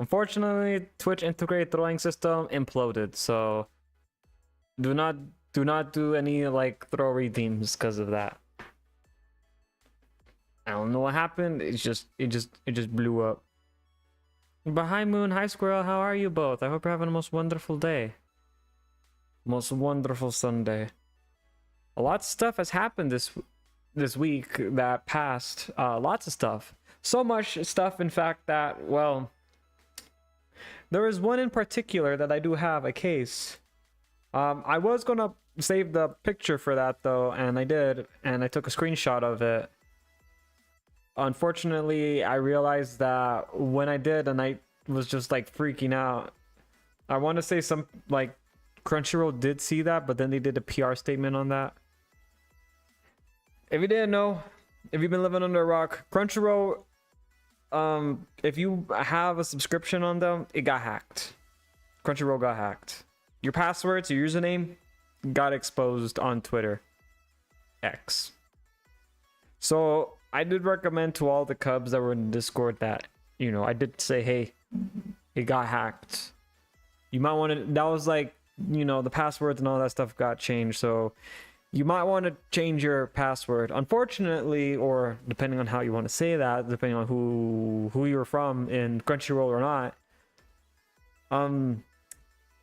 Unfortunately, Twitch integrated throwing system imploded, so do not do any like throw redeems because of that. I don't know what happened. It just blew up. But hi Moon, hi Squirrel, how are you both? I hope you're having a most wonderful day. Most wonderful Sunday. A lot of stuff has happened this week that passed. Lots of stuff. So much stuff, in fact, that, well, there is one in particular that I do have a case. I was gonna save the picture for that though, and I did, and I took a screenshot of it. Unfortunately, I realized that when I did, and I was just like freaking out. I want to say some like Crunchyroll did see that, but then they did a PR statement on that. If you didn't know, if you've been living under a rock, Crunchyroll, if you have a subscription on them, it got hacked. Crunchyroll got hacked. Your passwords, your username got exposed on Twitter X. So I did recommend to all the Cubs that were in Discord that, you know, I did say, hey, it got hacked. You might want to, that was like, you know, the passwords and all that stuff got changed. So you might want to change your password. Unfortunately, or depending on how you want to say that, depending on who you're from in Crunchyroll or not,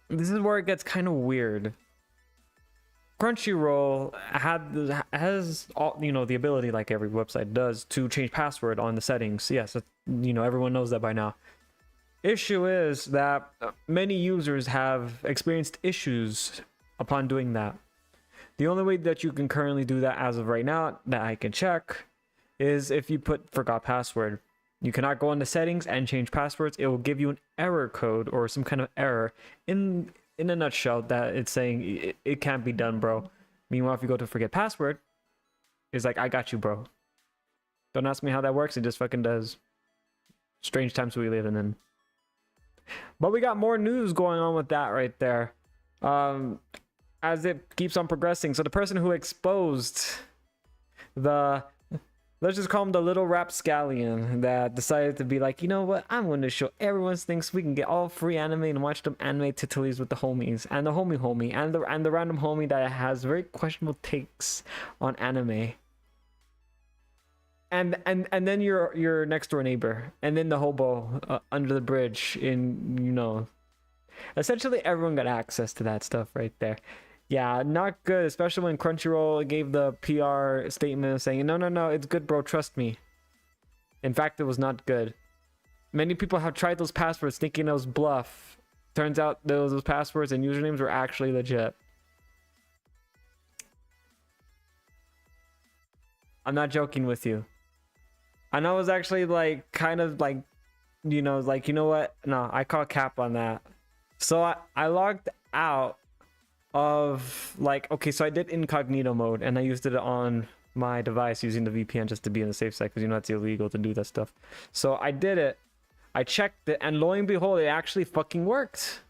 this is where it gets kind of weird. Crunchyroll has all, you know, the ability, like every website does, to change password on the settings. Yes, you know, everyone knows that by now. Issue is that many users have experienced issues upon doing that. The only way that you can currently do that as of right now that I can check is if you put forgot password. You cannot go into settings and change passwords. It will give you an error code or some kind of error in a nutshell that it's saying it can't be done, bro. Meanwhile, if you go to forget password, it's like, I got you, bro. Don't ask me how that works. It just fucking does. Strange times we live in. But we got more news going on with that right there. As it keeps on progressing. So the person who exposed the, let's just call him the little rapscallion that decided to be like, you know what, I'm going to show everyone things so we can get all free anime and watch them anime titties with the homies and the homie and the random homie that has very questionable takes on anime. And then your next door neighbor, and then the hobo under the bridge in, you know, essentially everyone got access to that stuff right there. Yeah, not good, especially when Crunchyroll gave the PR statement saying, no, it's good, bro, trust me. In fact, it was not good. Many people have tried those passwords thinking it was bluff. Turns out those passwords and usernames were actually legit. I'm not joking with you. I know it was actually like kind of like, you know, like, you know what? No, I call cap on that. So I logged out of like, okay, so I did incognito mode and I used it on my device using the VPN just to be in the safe side because you know it's illegal to do that stuff. So I did it. I checked it and lo and behold, it actually fucking worked.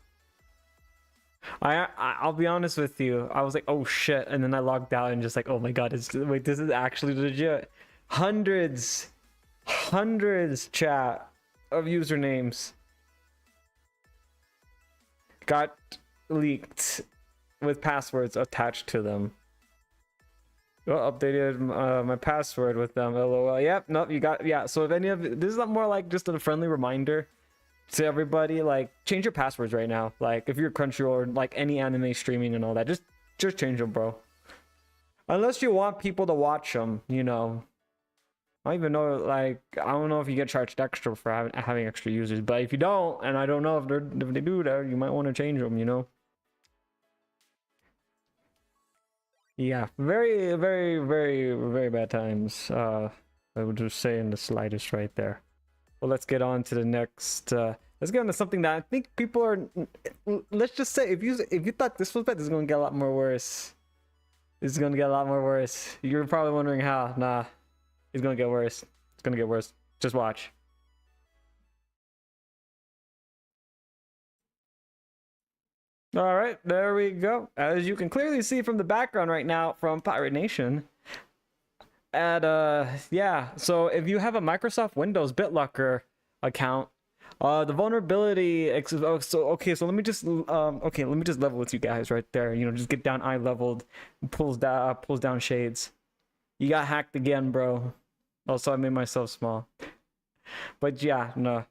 I'll be honest with you. I was like, oh shit, and then I logged out and just like, oh my god, wait, this is actually legit. Hundreds chat of usernames got leaked with passwords attached to them. Oh, updated my password with them. LOL. Yep, nope, you got, yeah. So if any of this is more like just a friendly reminder to everybody, like change your passwords right now. Like if you're Crunchyroll or like any anime streaming and all that, just change them, bro. Unless you want people to watch them, you know. I don't even know, like, I don't know if you get charged extra for having extra users, but if you don't, and I don't know if they do that, you might want to change them, you know. Yeah, very, very, very, very bad times. I would just say in the slightest right there. Well, let's get on to the next. Let's get on to something that I think people are. Let's just say, if you thought this was bad, this is gonna get a lot more worse. This is gonna get a lot more worse. You're probably wondering how. Nah, it's gonna get worse. It's gonna get worse. Just watch. All right, there we go. As you can clearly see from the background right now from Pirate Nation. And yeah, so if you have a Microsoft Windows BitLocker account, The vulnerability so okay, so let me just level with you guys right there. You know, just get down eye leveled, pulls down shades. You got hacked again, bro. Also, I made myself small. But yeah, no.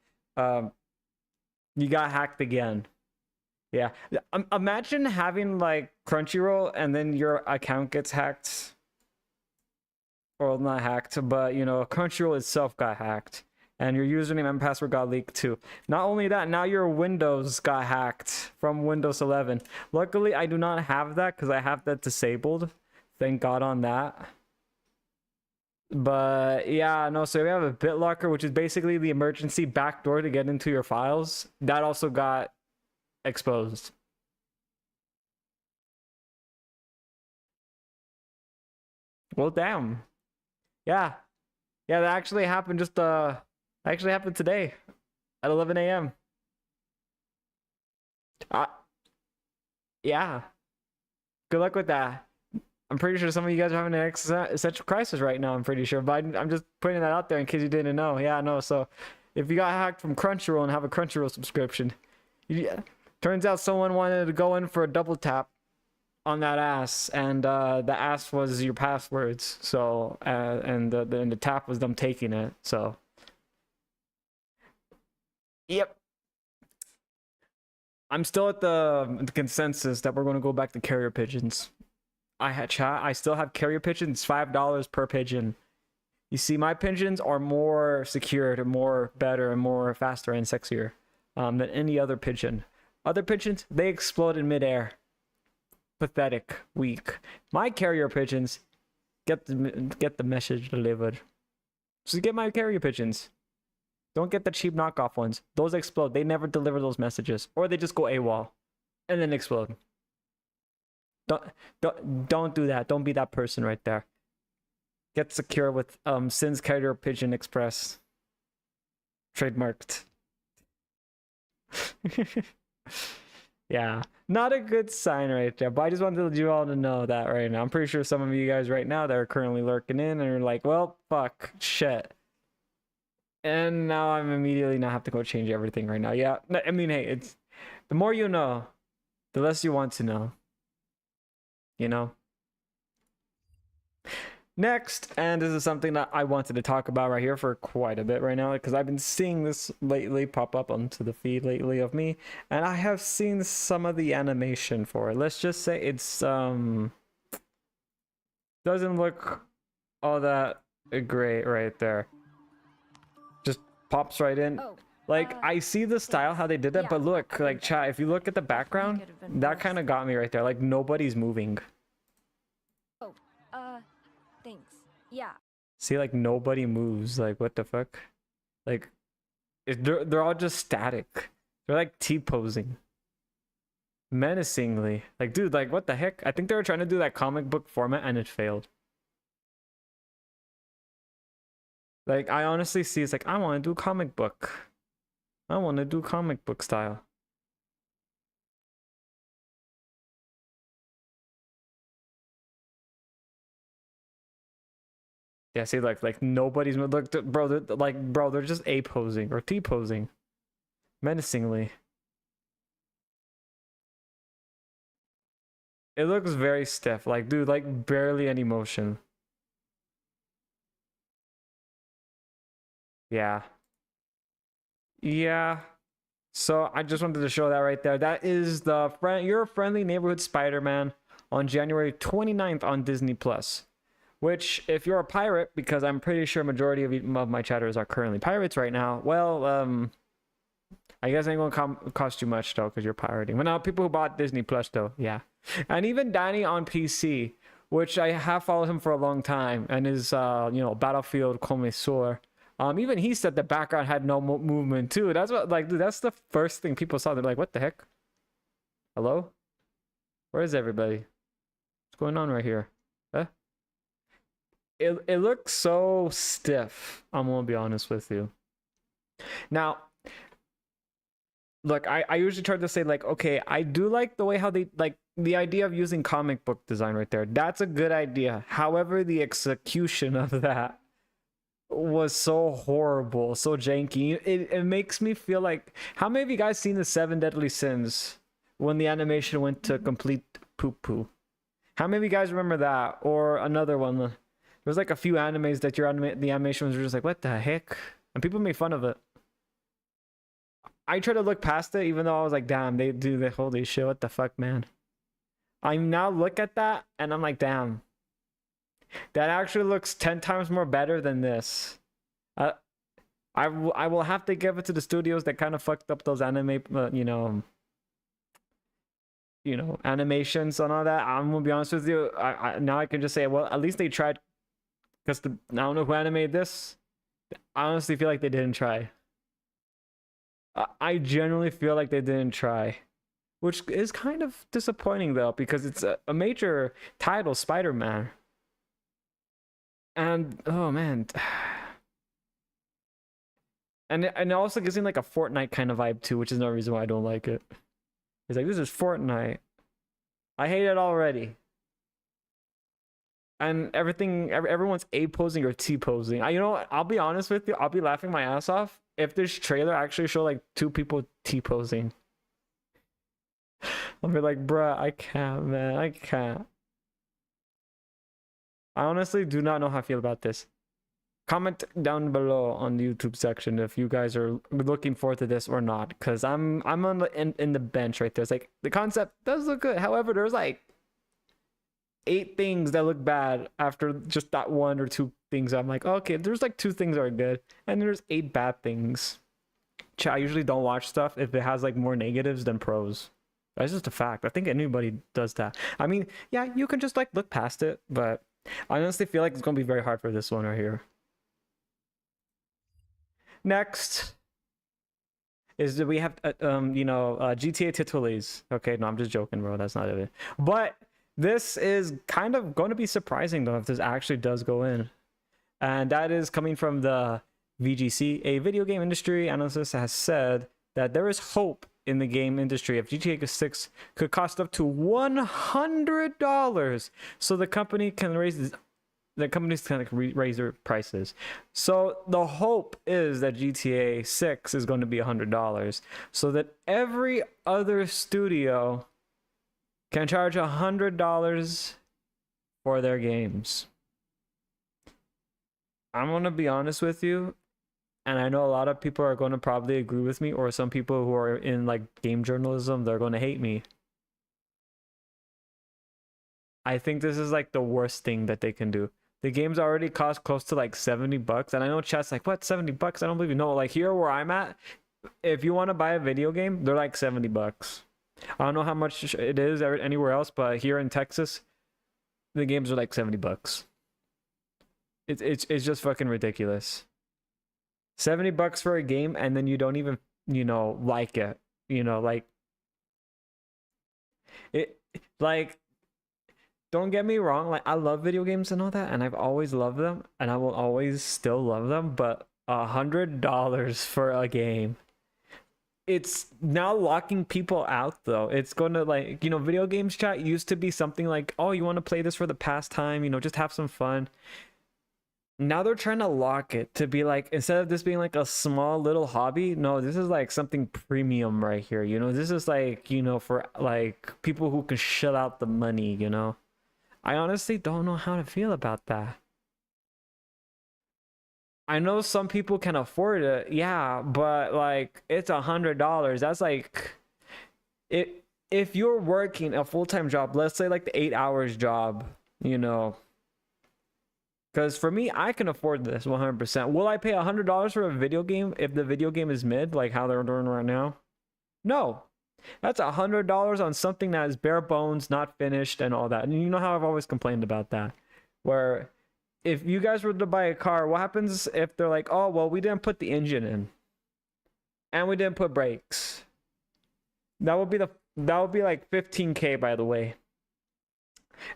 You got hacked again. Yeah. Imagine having like Crunchyroll and then your account gets hacked. Or not hacked, but you know, Crunchyroll itself got hacked. And your username and password got leaked too. Not only that, now your Windows got hacked from Windows 11. Luckily, I do not have that because I have that disabled. Thank God on that. But yeah, no, so we have a BitLocker, which is basically the emergency backdoor to get into your files. That also got exposed. Well, damn. Yeah. Yeah, that actually happened actually happened today at 11 a.m. Yeah. Good luck with that. I'm pretty sure some of you guys are having an existential crisis right now, I'm pretty sure. But I'm just putting that out there in case you didn't know. Yeah, no, so if you got hacked from Crunchyroll and have a Crunchyroll subscription, turns out someone wanted to go in for a double tap on that ass, and the ass was your passwords. So, and the tap was them taking it. So, yep. I'm still at the consensus that we're going to go back to carrier pigeons. I still have carrier pigeons, $5 per pigeon. You see, my pigeons are more secured and more better and more faster and sexier than any other pigeon. Other pigeons, they explode in midair. Pathetic, weak. My carrier pigeons get the message delivered. So get my carrier pigeons. Don't get the cheap knockoff ones. Those explode. They never deliver those messages, or they just go AWOL and then explode. Don't do that. Don't be that person right there. Get secure with Sin's Carrier Pigeon Express. Trademarked. Yeah, not a good sign right there, but I just wanted you all to know that right now. I'm pretty sure some of you guys right now that are currently lurking in and are like, well, fuck, shit. And now I'm immediately not have to go change everything right now. Yeah, I mean, hey, it's the more you know, the less you want to know. You know? Next, and this is something that I wanted to talk about right here for quite a bit right now, because I've been seeing this lately pop up onto the feed lately of me, and I have seen some of the animation for it. Let's just say it's doesn't look all that great right there. Just pops right in. Like, I see the style how they did that, but look, like, chat, if you look at the background, that kind of got me right there. Like, nobody's moving. Thanks. Yeah. See, like, nobody moves. Like, what the fuck? Like, they're all just static. They're like T-posing. Menacingly. Like, dude, like, what the heck? I think they were trying to do that comic book format and it failed. Like, I honestly see it's like, I want to do comic book. I want to do comic book style. Yeah, see, like nobody's look, bro. They're just A posing or T posing, menacingly. It looks very stiff. Like, dude, like barely any motion. Yeah. Yeah. So I just wanted to show that right there. That is your friendly neighborhood Spider-Man on January 29th on Disney Plus. Which, if you're a pirate, because I'm pretty sure majority of my chatters are currently pirates right now, well, I guess it ain't gonna cost you much though, because you're pirating. But now people who bought Disney Plus though, yeah. And even Danny on PC, which I have followed him for a long time, and is Battlefield connoisseur. Even he said the background had no movement too. That's what, like, dude, that's the first thing people saw. They're like, what the heck? Hello? Where is everybody? What's going on right here? Huh? It looks so stiff. I'm gonna be honest with you. Now, look, I usually try to say, like, okay, I do like the way how they, like, the idea of using comic book design right there. That's a good idea. However, the execution of that was so horrible, so janky. It makes me feel like, how many of you guys seen the Seven Deadly Sins when the animation went to complete poo poo? How many of you guys remember that? Or another one? There was like a few animes that the animation was just like, what the heck? And people made fun of it. I tried to look past it, even though I was like, damn, they do the holy shit, what the fuck, man. I now look at that and I'm like, damn, that actually looks 10 times more better than this. Uh, I will have to give it to the studios that kind of fucked up those anime, animations and all that. I'm gonna be honest with you. Now I can just say, well, at least they tried. Because I don't know who animated this. I honestly feel like they didn't try. I genuinely feel like they didn't try, which is kind of disappointing though, because it's a major title, Spider-Man. And oh man, and it also gives me like a Fortnite kind of vibe too, which is no reason why I don't like it. It's like, this is Fortnite. I hate it already. And everyone's A posing or T posing. You know what? I'll be honest with you. I'll be laughing my ass off if this trailer actually show like 2 people T posing. I'll be like, bruh, I can't, man. I can't. I honestly do not know how I feel about this. Comment down below on the YouTube section if you guys are looking forward to this or not, because I'm on the in the bench right there. It's like, the concept does look good. However, there's like 8 things that look bad after just that 1 or 2 things. I'm like, okay, there's like 2 things that are good, and there's 8 bad things. I usually don't watch stuff if it has like more negatives than pros. That's just a fact. I think anybody does that. I mean, yeah, you can just like look past it, but I honestly feel like it's gonna be very hard for this one right here. Next is that we have GTA Titules. Okay, no, I'm just joking, bro. That's not it. But this is kind of going to be surprising though if this actually does go in, and that is coming from the VGC. A video game industry analyst has said that there is hope in the game industry if GTA 6 could cost up to $100, so the company can raise raise their prices. So the hope is that GTA 6 is going to be $100, so that every other studio can charge $100 for their games. I'm gonna be honest with you, and I know a lot of people are going to probably agree with me, or some people who are in like game journalism, they're going to hate me. I think this is like the worst thing that they can do. The games already cost close to like $70, and I know chat's like, what, $70? I don't believe you. No, like here where I'm at, if you want to buy a video game, they're like $70. I don't know how much it is anywhere else, but here in Texas, the games are like $70. It's just fucking ridiculous. $70 for a game, and then you don't even like it. Like it, like, don't get me wrong, like I love video games and all that, and I've always loved them, and I will always still love them, but $100 for a game, it's now locking people out though. It's gonna, like, video games chat used to be something like, oh, you want to play this for the pastime, just have some fun. Now they're trying to lock it to be like, instead of this being like a small little hobby, no, this is like something premium right here. This is like, for like people who can shell out the money. I honestly don't know how to feel about that. I know some people can afford it, yeah, but like it's $100. That's like, if you're working a full-time job, let's say like the 8 hours job, because for me, I can afford this 100%. Will I pay $100 for a video game if the video game is mid, like how they're doing right now? No. That's $100 on something that is bare bones, not finished, and all that. And you know how I've always complained about that. Where if you guys were to buy a car, what happens if they're like, oh, well, we didn't put the engine in, and we didn't put brakes? That would be like $15K, by the way.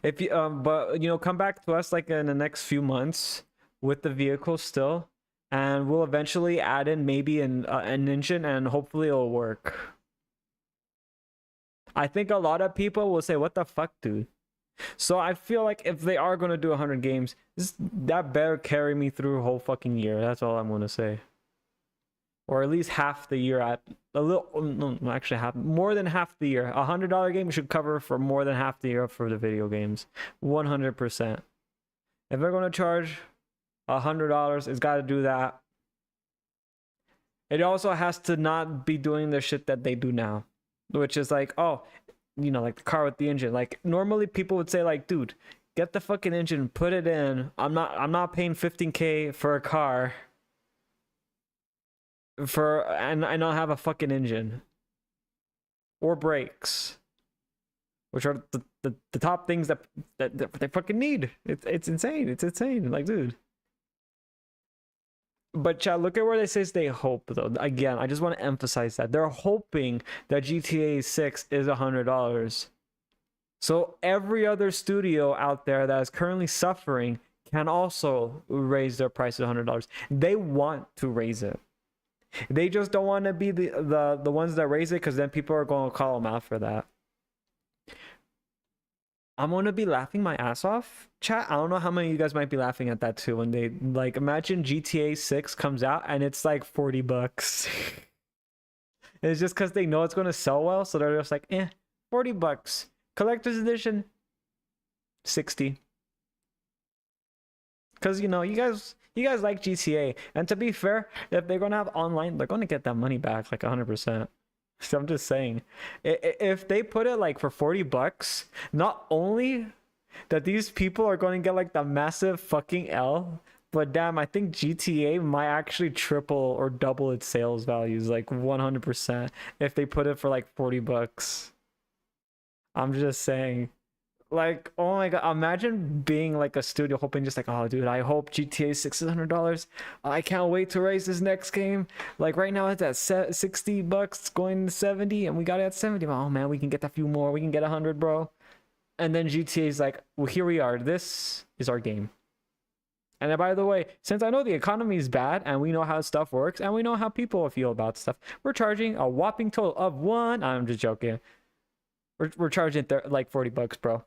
If you but come back to us like in the next few months with the vehicle still, and we'll eventually add in maybe an engine, and hopefully it'll work. I think a lot of people will say, what the fuck, dude? So I feel like if they are going to do 100 games, that better carry me through a whole fucking year. That's all I'm going to say. Or at least half the year at a little, no, actually half, more than half the year. $100 game should cover for more than half the year for the video games. 100%. If they're going to charge $100, it's got to do that. It also has to not be doing the shit that they do now, which is like, oh, you know, like the car with the engine. Like normally people would say like, dude, get the fucking engine, put it in. I'm not paying $15K for a car and I don't have a fucking engine or brakes, which are the top things that they fucking need. It's insane. It's insane. Like, dude. But chat, look at where they say they hope though. Again, I just want to emphasize that they're hoping that GTA 6 is $100. So every other studio out there that is currently suffering can also raise their price to $100. They want to raise it. They just don't want to be the ones that raise it, because then people are going to call them out for that. I'm going to be laughing my ass off. Chat, I don't know how many of you guys might be laughing at that too. When they, like, imagine GTA 6 comes out and it's like $40. It's just because they know it's going to sell well. So they're just like, $40. Collector's edition, 60. Because, you know, you guys like GTA. And to be fair, if they're going to have online, they're going to get that money back like 100%. So I'm just saying, if they put it like for $40, not only that these people are going to get like the massive fucking L, but damn, I think GTA might actually triple or double its sales values, like 100%, if they put it for like $40. I'm just saying. Like, oh my god, imagine being like a studio hoping just like, oh dude, I hope GTA 6 is $100. I can't wait to raise this next game. Like right now it's at $60 going to 70 and we got it at 70. Oh man, we can get a few more. We can get 100, bro. And then GTA is like, well, here we are. This is our game. And then, by the way, since I know the economy is bad and we know how stuff works and we know how people feel about stuff, we're charging a whopping total of one. I'm just joking. We're charging like $40, bro.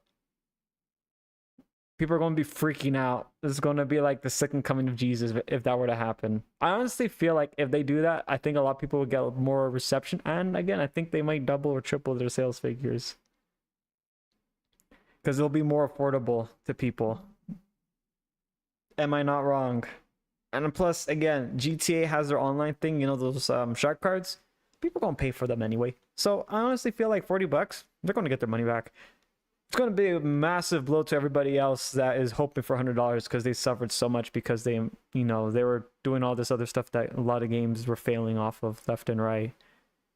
People are going to be freaking out. This is going to be like the second coming of Jesus if that were to happen. I honestly feel like if they do that, I think a lot of people will get more reception. And again, I think they might double or triple their sales figures. Because it'll be more affordable to people. Am I not wrong? And plus, again, GTA has their online thing. You know, those shark cards? People are going to pay for them anyway. So I honestly feel like $40, they're going to get their money back. It's going to be a massive blow to everybody else that is hoping for $100 because they suffered so much because they, you know, they were doing all this other stuff that a lot of games were failing off of left and right.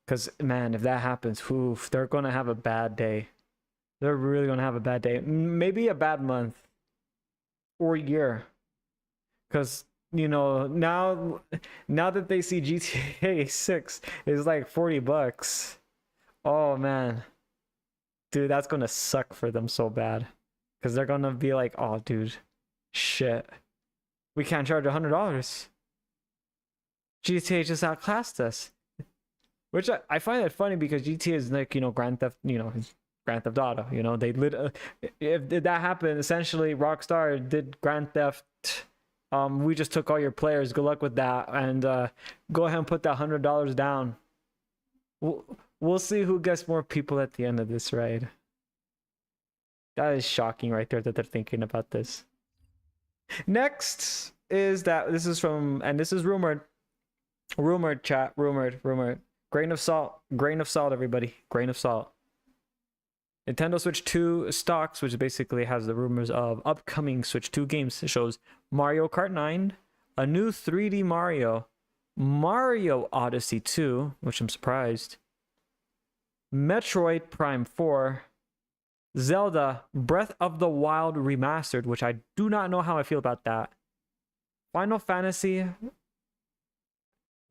Because, man, if that happens, oof, they're going to have a bad day. They're really going to have a bad day. Maybe a bad month or year. Because, you know, now that they see GTA 6 is like $40. Oh, man. Dude, that's gonna suck for them so bad. Because they're gonna be like, oh, dude, shit. We can't charge $100. GTA just outclassed us. Which I find it funny because GTA is like, you know, Grand Theft Auto. You know, they if that happened, essentially Rockstar did Grand Theft. We just took all your players. Good luck with that. And go ahead and put that $100 down. We'll see who gets more people at the end of this ride. That is shocking right there that they're thinking about this. Next is that this is from, and this is rumored. Rumored, chat. Rumored. Grain of salt, everybody. Grain of salt. Nintendo Switch 2 stocks, which basically has the rumors of upcoming Switch 2 games. It shows Mario Kart 9, a new 3D Mario Odyssey 2, which I'm surprised. Metroid Prime 4, Zelda Breath of the Wild Remastered, which I do not know how I feel about that. Final Fantasy,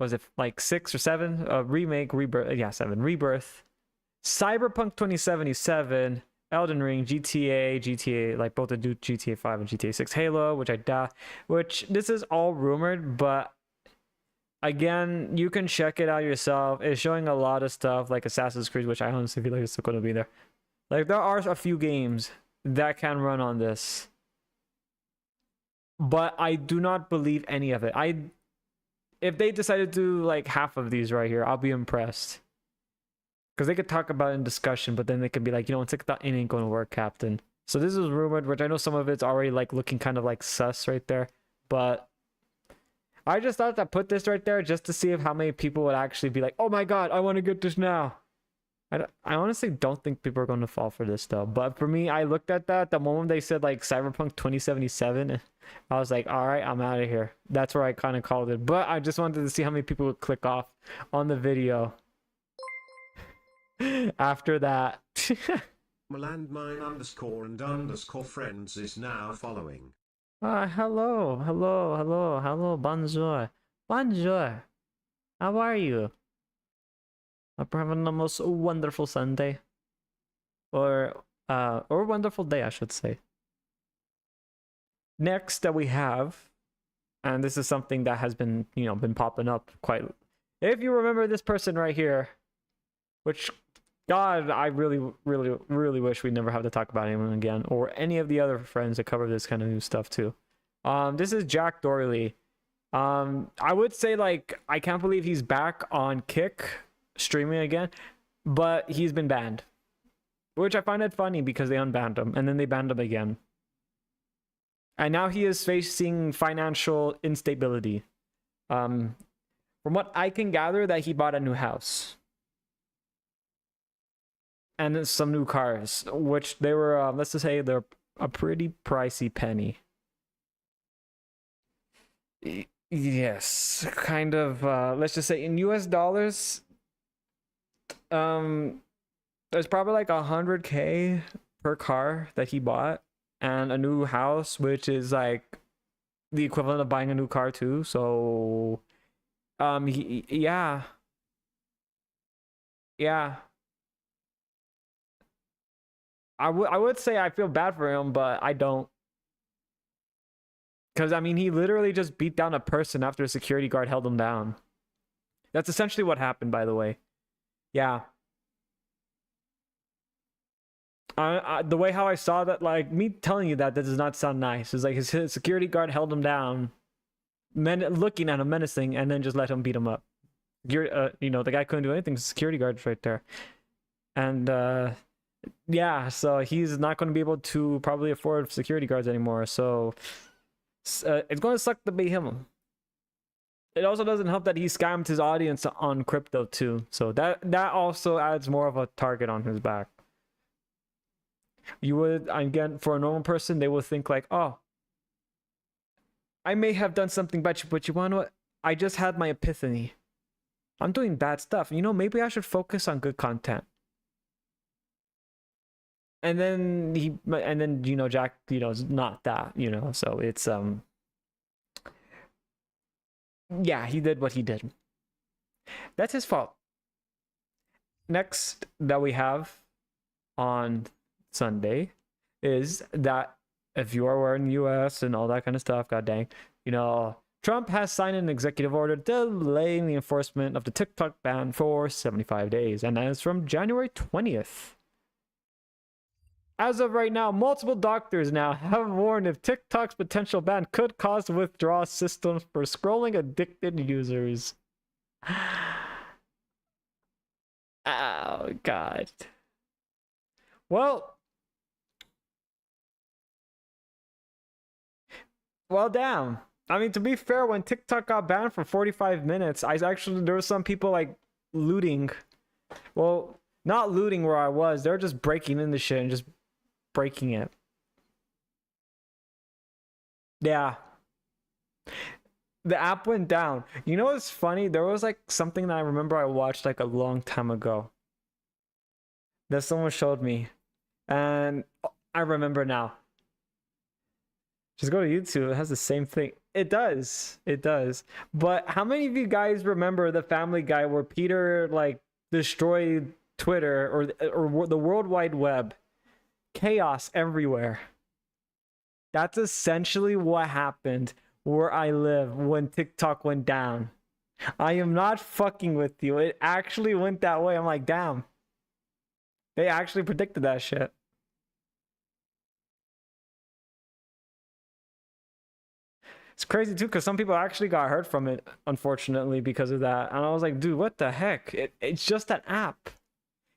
was it like 6 or 7? Rebirth. 7. Rebirth. Cyberpunk 2077, Elden Ring, GTA, like both the GTA 5 and GTA 6, Halo, which I doubt, which this is all rumored, but again, you can check it out yourself. It's showing a lot of stuff like Assassin's Creed, which I honestly feel like it's still going to be there. Like, there are a few games that can run on this. But I do not believe any of it. If they decided to do like half of these right here, I'll be impressed. Because they could talk about it in discussion, but then they could be like, it's like that ain't gonna work, Captain. So this is rumored, which I know some of it's already like looking kind of like sus right there. But I just thought to put this right there just to see if how many people would actually be like, oh my god, I want to get this now. I honestly don't think people are going to fall for this though. But for me, I looked at that the moment they said like Cyberpunk 2077. I was like, all right, I'm out of here. That's where I kind of called it. But I just wanted to see how many people would click off on the video after that. Landmine_and_friends is now following. Hello, bonjour. Bonjour. How are you? Hope you're having the most wonderful Sunday. Or wonderful day, I should say. Next that we have, and this is something that has been, been popping up quite. If you remember this person right here, which, God, I really, really, really wish we never have to talk about anyone again, or any of the other friends that cover this kind of new stuff too. This is Jack Doherty. I would say like I can't believe he's back on Kick streaming again, but he's been banned, which I find it funny because they unbanned him and then they banned him again, and now he is facing financial instability. From what I can gather, that he bought a new house and some new cars, which they were let's just say they're a pretty pricey penny. Yes, kind of let's just say in US dollars, there's probably like 100K per car that he bought, and a new house, which is like the equivalent of buying a new car too. So yeah, I would say I feel bad for him, but I don't. Because, I mean, he literally just beat down a person after a security guard held him down. That's essentially what happened, by the way. Yeah. The way how I saw that, like, me telling you that does not sound nice. It's like his security guard held him down, looking at him menacing, and then just let him beat him up. The guy couldn't do anything. The security guard's right there. And, yeah, so he's not going to be able to probably afford security guards anymore. So it's going to suck to be him. It also doesn't help that he scammed his audience on crypto too. So that also adds more of a target on his back. You would, again, for a normal person, they would think like, oh, I may have done something bad, but you want to know what? I just had my epiphany. I'm doing bad stuff. Maybe I should focus on good content. And then Jack, is not that, so it's, yeah, he did what he did. That's his fault. Next that we have on Sunday is that if you are in the US and all that kind of stuff, god dang, Trump has signed an executive order delaying the enforcement of the TikTok ban for 75 days, and that is from January 20th. As of right now, multiple doctors now have warned if TikTok's potential ban could cause withdrawal systems for scrolling addicted users. Oh, God. Well, damn. I mean, to be fair, when TikTok got banned for 45 minutes, there were some people like looting. Well, not looting where I was. They're just breaking into shit and just breaking it. Yeah. The app went down. What's funny? There was like something that I remember I watched like a long time ago that someone showed me, and I remember now. Just go to YouTube. It has the same thing. It does. But how many of you guys remember the Family Guy where Peter like destroyed Twitter or the World Wide Web? Chaos everywhere. That's essentially what happened where I live when TikTok went down. I am not fucking with you. It actually went that way. I'm like, damn. They actually predicted that shit. It's crazy too, because some people actually got hurt from it, unfortunately, because of that. And I was like, dude, what the heck? It's just an app.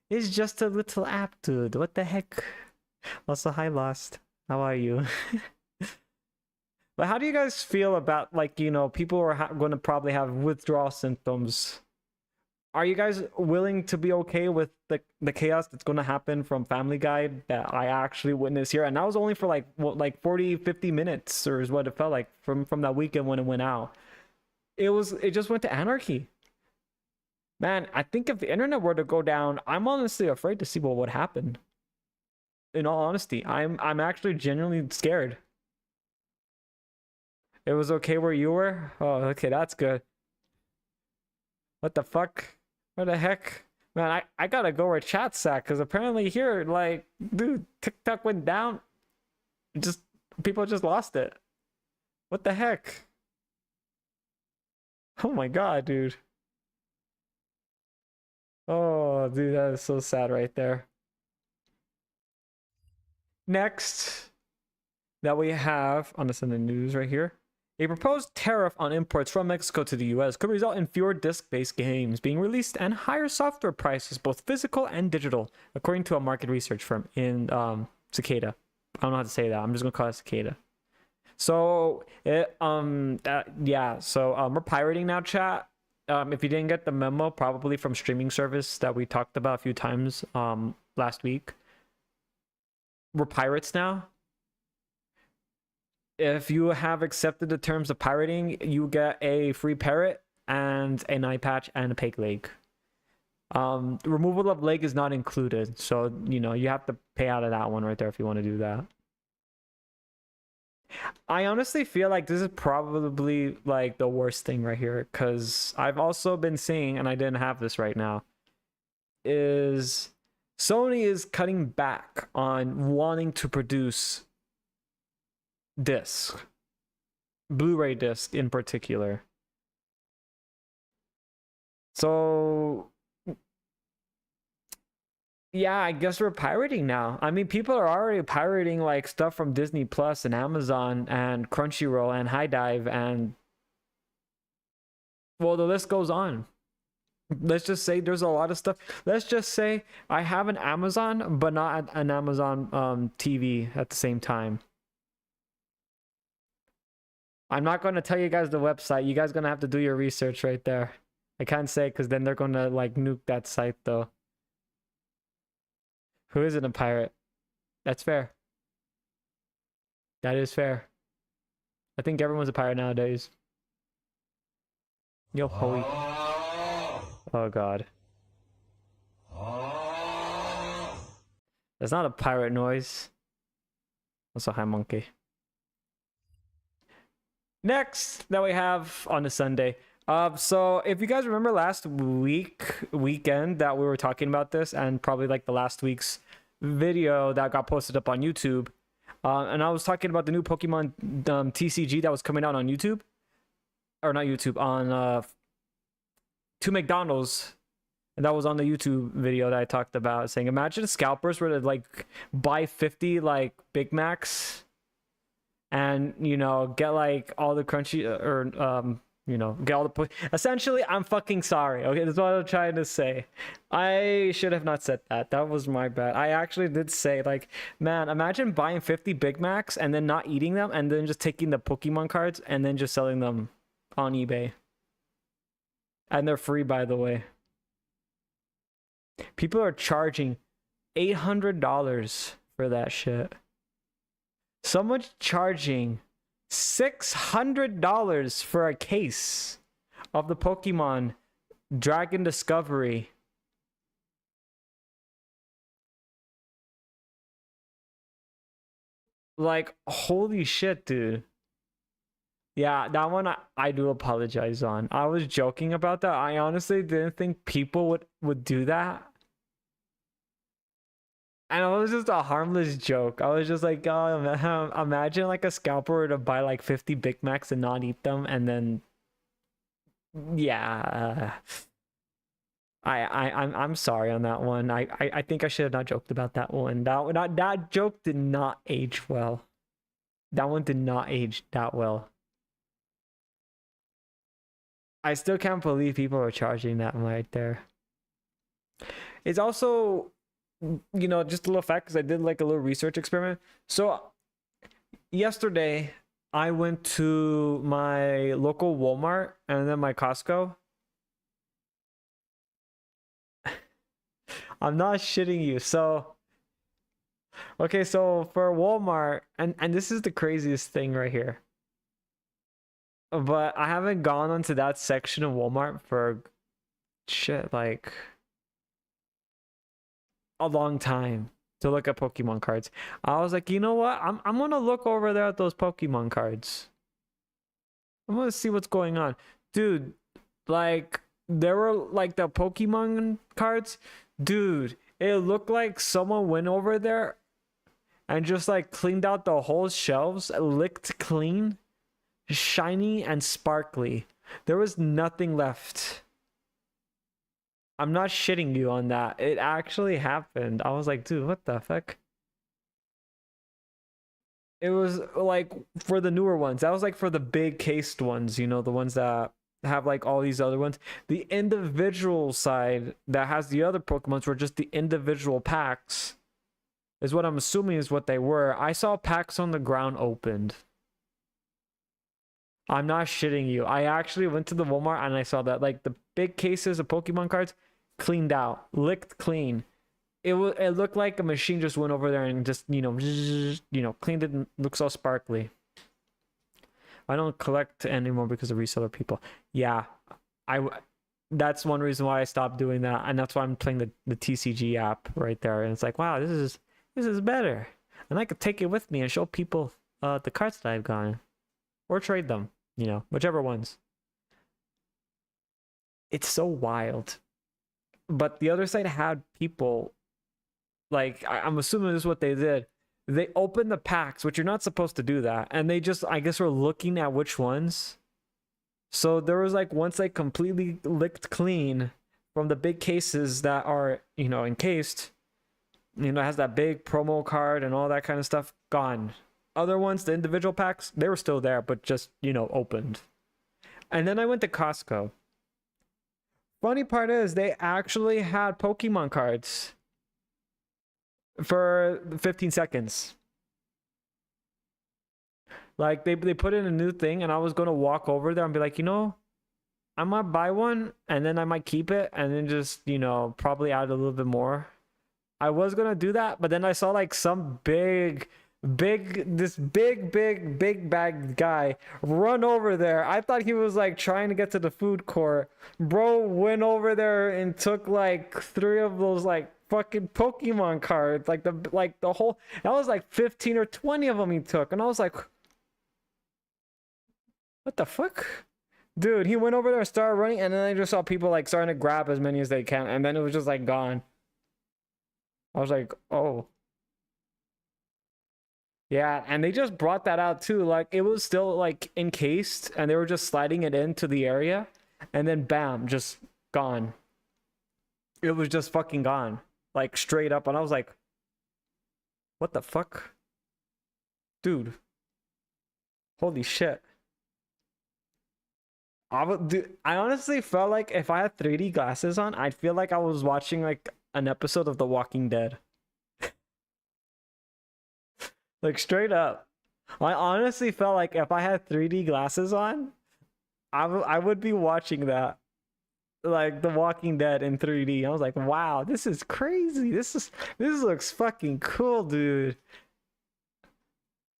It's just a little app, dude. What the heck? Also, hi, Lost. How are you? But how do you guys feel about, like, you know, people are going to probably have withdrawal symptoms? Are you guys willing to be okay with the chaos that's going to happen from Family Guy that I actually witnessed here? And that was only for like what, like 40, 50 minutes, or is what it felt like from that weekend when it went out. It just went to anarchy. Man, I think if the internet were to go down, I'm honestly afraid to see what would happen. In all honesty, I'm actually genuinely scared. It was okay where you were? Oh, okay, that's good. What the fuck? What the heck? Man, I gotta go where chat's at, because apparently here, like, dude, TikTok went down. Just, people just lost it. What the heck? Oh my god, dude. Oh, dude, that is so sad right there. Next, that we have on the Sunday news right here. A proposed tariff on imports from Mexico to the US could result in fewer disc-based games being released and higher software prices, both physical and digital, according to a market research firm in Cicada. I don't know how to say that. I'm just gonna call it Cicada. So yeah. So we're pirating now, chat. If you didn't get the memo, probably from streaming service that we talked about a few times last week, we're pirates now. If you have accepted the terms of pirating, you get a free parrot and an eye patch and a peg leg. Removal of leg is not included, so you know you have to pay out of that one right there if you want to do that. I honestly feel like this is probably like the worst thing right here, because I've also been seeing, and I didn't have this right now, is Sony is cutting back on wanting to produce disc, Blu-ray disc in particular. So yeah, I guess we're pirating now. I mean, people are already pirating like stuff from Disney Plus and Amazon and Crunchyroll and High Dive, and well, the list goes on. Let's just say there's a lot of stuff. Let's just say I have an Amazon, but not an Amazon TV at the same time. I'm not going to tell you guys the website. You guys going to have to do your research right there. I can't say because then they're going to like nuke that site though. Who isn't a pirate? That's fair. That is fair. I think everyone's a pirate nowadays. Yo, holy. Oh god. That's not a pirate noise. That's a high monkey. Next that we have on a Sunday. So if you guys remember last weekend that we were talking about this, and probably like the last week's video that got posted up on YouTube, and I was talking about the new Pokemon TCG that was coming out on YouTube, or not YouTube, on to McDonald's, and that was on the YouTube video that I talked about, saying imagine scalpers were to like buy 50 like Big Macs, and you know get like all the crunchy or you know, get all the essentially, I'm fucking sorry. Okay, that's what I'm trying to say. I should have not said that. That was my bad. I actually did say, like, man, imagine buying 50 Big Macs and then not eating them, and then just taking the Pokemon cards and then just selling them on eBay. And they're free, by the way. People are charging $800 for that shit. Someone's charging $600 for a case of the Pokemon Dragon Discovery. Like, holy shit, dude. Yeah, that one I do apologize on. I was joking about that. I honestly didn't think people would do that. And it was just a harmless joke. I was just like, oh, man, imagine like a scalper were to buy like 50 Big Macs and not eat them, and then yeah. I'm sorry on that one. I think I should have not joked about that one. That joke did not age well. That one did not age that well. I still can't believe people are charging that right there. It's also, just a little fact because I did like a little research experiment. So yesterday, I went to my local Walmart and then my Costco. I'm not shitting you. So, okay, so for Walmart, and this is the craziest thing right here. But I haven't gone onto that section of Walmart for shit like a long time to look at Pokemon cards. I was like, you know what? I'm gonna look over there at those Pokemon cards. I'm gonna see what's going on. Dude, like there were like the Pokemon cards. Dude, it looked like someone went over there and just like cleaned out the whole shelves, licked clean, shiny and sparkly. There was nothing left. I'm not shitting you on that. It actually happened. I was like, dude, what the fuck? It was like for the newer ones. That was like for the big cased ones, the ones that have like all these other ones. The individual side that has the other Pokemons were just the individual packs, is what I'm assuming is what they were. I saw packs on the ground opened. I'm not shitting you. I actually went to the Walmart and I saw that like the big cases of Pokemon cards cleaned out, licked clean. It looked like a machine just went over there and just cleaned it and looks all sparkly. I don't collect anymore because of reseller people. Yeah, that's one reason why I stopped doing that, and that's why I'm playing the TCG app right there. And it's like, wow, this is better, and I could take it with me and show people the cards that I've gotten, or trade them, whichever ones. It's so wild. But the other side had people, like, I'm assuming this is what they did. They opened the packs, which you're not supposed to do that. And they just, I guess, were looking at which ones. So there was like once they completely licked clean from the big cases that are, encased, has that big promo card and all that kind of stuff, gone. Other ones, the individual packs, they were still there, but just, opened. And then I went to Costco. Funny part is they actually had Pokemon cards for 15 seconds. Like they put in a new thing and I was going to walk over there and be like, I might buy one and then I might keep it and then just, probably add a little bit more. I was going to do that, but then I saw like some big bag guy run over there. I thought he was like trying to get to the food court. Bro went over there and took like 3 of those like fucking Pokemon cards, like the whole, that was like 15 or 20 of them he took, and I was like, what the fuck, dude? He went over there and started running, and then I just saw people like starting to grab as many as they can, and then it was just like gone. I was like, oh yeah, and they just brought that out too. Like it was still like encased, and they were just sliding it into the area, and then bam, just gone. It was just fucking gone, like straight up. And I was like, what the fuck, dude? Holy shit! I honestly felt like if I had 3D glasses on, I'd feel like I was watching like an episode of The Walking Dead. Like straight up. I honestly felt like if I had 3D glasses on, I would be watching that. Like The Walking Dead in 3D. I was like, wow, this is crazy. This looks fucking cool, dude.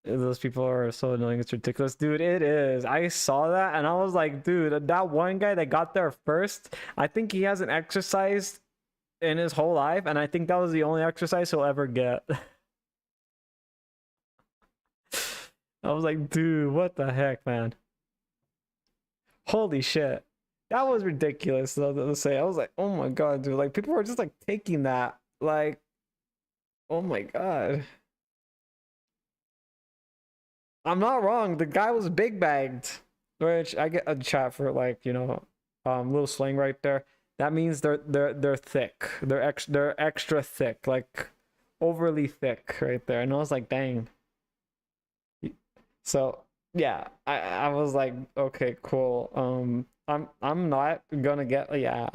Those people are so annoying, it's ridiculous. Dude, it is. I saw that and I was like, dude, that one guy that got there first, I think he hasn't exercised in his whole life, and I think that was the only exercise he'll ever get. I was like, dude, what the heck, man? Holy shit. That was ridiculous, though, to say. I was like, oh my god, dude. Like, people were just, like, taking that. Like, oh my god. I'm not wrong. The guy was big bagged. Which, I get a chat for, like, little slang right there. That means they're thick. They're extra thick. Like, overly thick right there. And I was like, dang. So yeah, I was like, okay, cool. I'm not gonna get, yeah.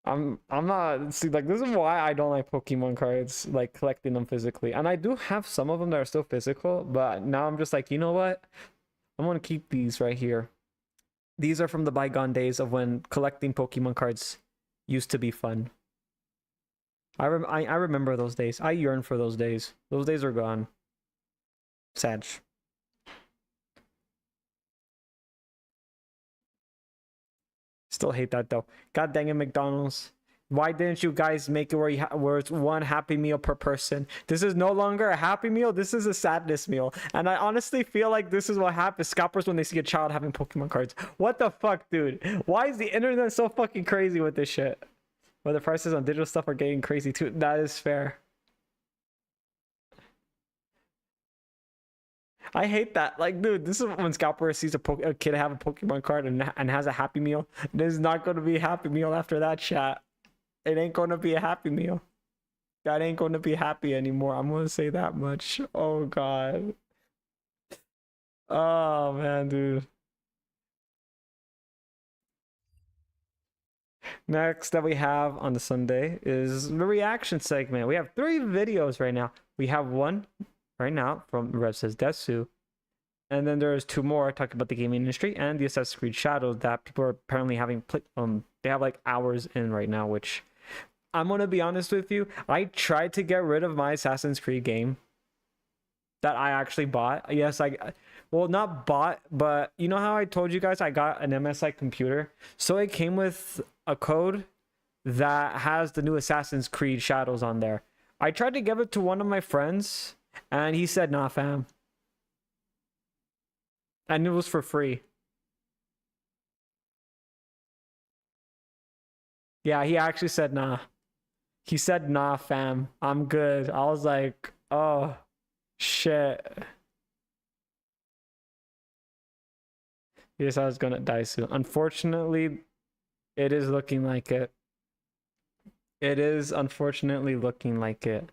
I'm not, see, like, this is why I don't like Pokemon cards, like collecting them physically. And I do have some of them that are still physical, but now I'm just like, you know what? I'm gonna keep these right here. These are from the bygone days of when collecting Pokemon cards used to be fun. I remember those days. I yearn for those days. Those days are gone. Sad. Still hate that though. God dang it, McDonald's. Why didn't you guys make it where it's one Happy Meal per person? This is no longer a Happy Meal. This is a sadness meal. And I honestly feel like this is what happens scalpers when they see a child having Pokemon cards. What the fuck, dude? Why is the internet so fucking crazy with this shit? Well, the prices on digital stuff are getting crazy too. That is fair. I hate that. Like, dude, this is when Scalper sees a kid have a Pokemon card and has a Happy Meal. There's not going to be a Happy Meal after that, chat. It ain't going to be a Happy Meal. That ain't going to be happy anymore. I'm going to say that much. Oh, God. Oh, man, dude. Next that we have on the Sunday is the reaction segment. We have 3 videos right now. We have one right now from Rev Says Desu. And then there's 2 more talking about the gaming industry and the Assassin's Creed Shadows that people are apparently having they have like hours in right now, which I'm gonna be honest with you. I tried to get rid of my Assassin's Creed game that I actually bought. Yes, well, not bought, but you know how I told you guys I got an MSI computer? So it came with a code that has the new Assassin's Creed Shadows on there. I tried to give it to one of my friends and he said, nah, fam. And it was for free. Yeah, he actually said, nah. He said, nah, fam. I'm good. I was like, oh, shit. Yes, I was gonna die soon. Unfortunately, it is looking like it. It is unfortunately looking like it.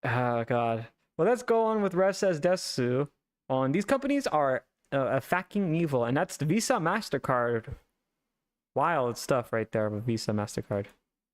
Oh, God. Well, let's go on with Rev Says Desu. On these companies are a fucking evil, and that's the Visa MasterCard. Wild stuff right there with Visa MasterCard.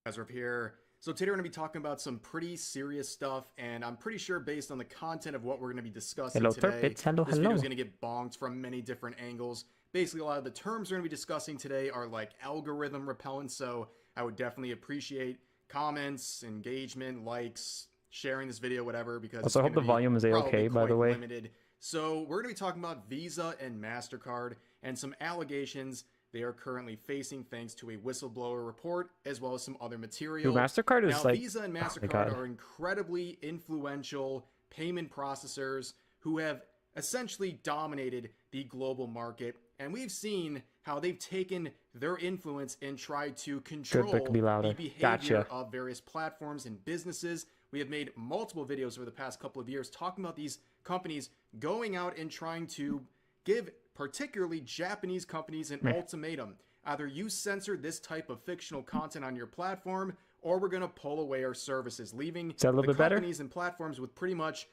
Guys, we're here. So today we're going to be talking about some pretty serious stuff, and I'm pretty sure based on the content of what we're going to be discussing today, this video is going to get bonked from many different angles. Basically, a lot of the terms we're going to be discussing today are like algorithm repellent, so I would definitely appreciate comments, engagement, likes, sharing this video, whatever, because also, I hope the volume is okay, by the way. Limited. So we're going to be talking about Visa and MasterCard and some allegations they are currently facing thanks to a whistleblower report, as well as some other material. Dude, MasterCard is now, like... Visa and MasterCard are incredibly influential payment processors who have essentially dominated the global market. And we've seen how they've taken their influence and tried to control the behavior of various platforms and businesses. We have made multiple videos over the past couple of years talking about these companies going out and trying to give particularly Japanese companies an ultimatum. Either you censor this type of fictional content on your platform, or we're going to pull away our services, leaving the companies and platforms with pretty much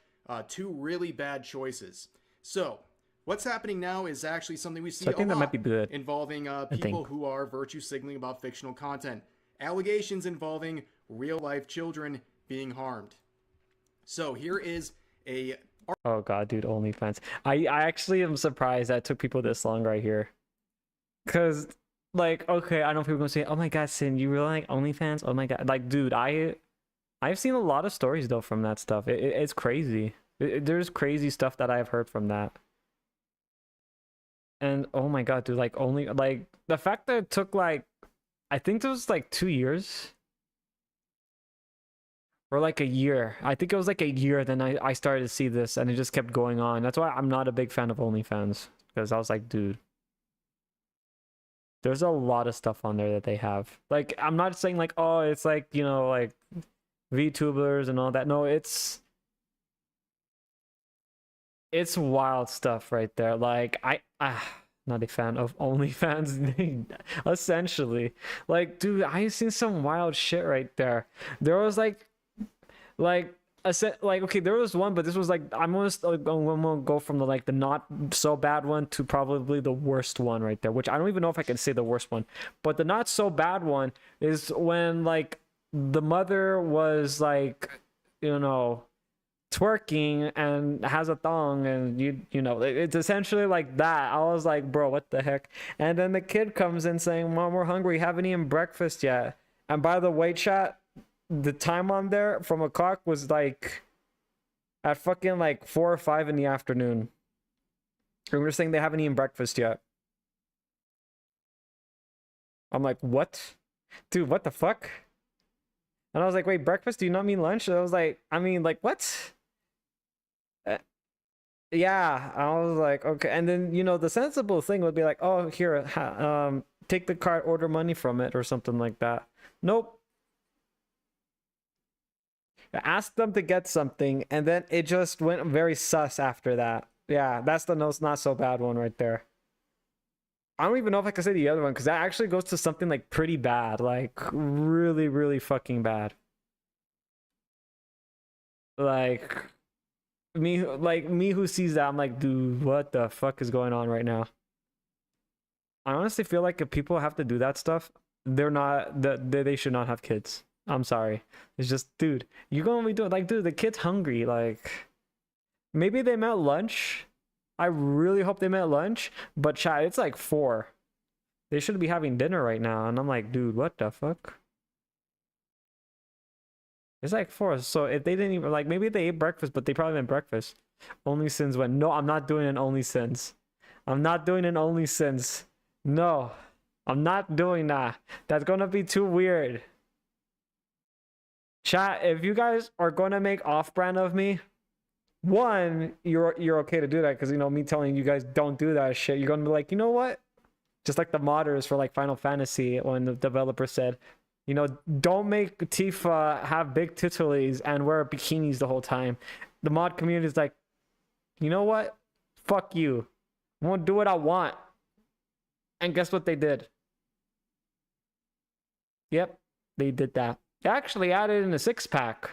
2 really bad choices. So what's happening now is actually something we see a lot involving people who are virtue signaling about fictional content. Allegations involving real-life children being harmed. So here is a... Oh god, dude, OnlyFans. I actually am surprised that it took people this long right here. Cause like, okay, I know people are gonna say, oh my god, Sin, you really like OnlyFans? Oh my god. Like, dude, I've seen a lot of stories though from that stuff. It's crazy. There's crazy stuff that I've heard from that. And oh my god, dude, like the fact that it took like, I think it was like 2 years. Or like a year. I think it was like a year then I started to see this and it just kept going on. That's why I'm not a big fan of OnlyFans. Because I was like, dude. There's a lot of stuff on there that they have. Like, I'm not saying like, oh, it's like, you know, like VTubers and all that. No, it's wild stuff right there. Like, not a fan of OnlyFans. Essentially. Like, dude, I've seen some wild shit right there. There was like like, okay, there was one, but this was like, I'm gonna go from the like the not so bad one to probably the worst one right there, which I don't even know if I can say the worst one. But the not so bad one is when like the mother was like, you know, twerking and has a thong, and you know, it's essentially like that. I was like, bro, what the heck? And then the kid comes in saying, Mom, we're hungry, haven't eaten breakfast yet. And by the way, chat, the time on there from a clock was like at fucking like 4 or 5 in the afternoon. And we're saying they haven't eaten breakfast yet. I'm like, what? Dude, what the fuck? And I was like, wait, breakfast? Do you not mean lunch? And I was like, I mean, like, what? Yeah, I was like, okay. And then, you know, the sensible thing would be like, oh, here, take the card, order money from it or something like that. Nope. I asked them to get something, and then it just went very sus after that. Yeah, that's the not so bad one right there. I don't even know if I can say the other one, because that actually goes to something like pretty bad, like really, really fucking bad. Like me who sees that, I'm like, dude, what the fuck is going on right now? I honestly feel like if people have to do that stuff, they're not they should not have kids. I'm sorry. It's just, dude, you're gonna be doing like, dude, the kid's hungry. Like, maybe they meant lunch. I really hope they meant lunch. But chat, it's like 4. They should be having dinner right now. And I'm like, dude, what the fuck? It's like 4. So if they didn't even, like, maybe they ate breakfast, but they probably meant breakfast. Only sins when, no, I'm not doing an only sins. I'm not doing an only sins. No, I'm not doing that. That's gonna be too weird. Chat, if you guys are gonna make off-brand of me, one, you're okay to do that, because, you know, me telling you guys don't do that shit, you're gonna be like, you know what? Just like the modders for like Final Fantasy, when the developer said, you know, don't make Tifa have big titties and wear bikinis the whole time. The mod community is like, you know what? Fuck you. I won't do what I want. And guess what they did? Yep, they did that. They actually added in a 6-pack.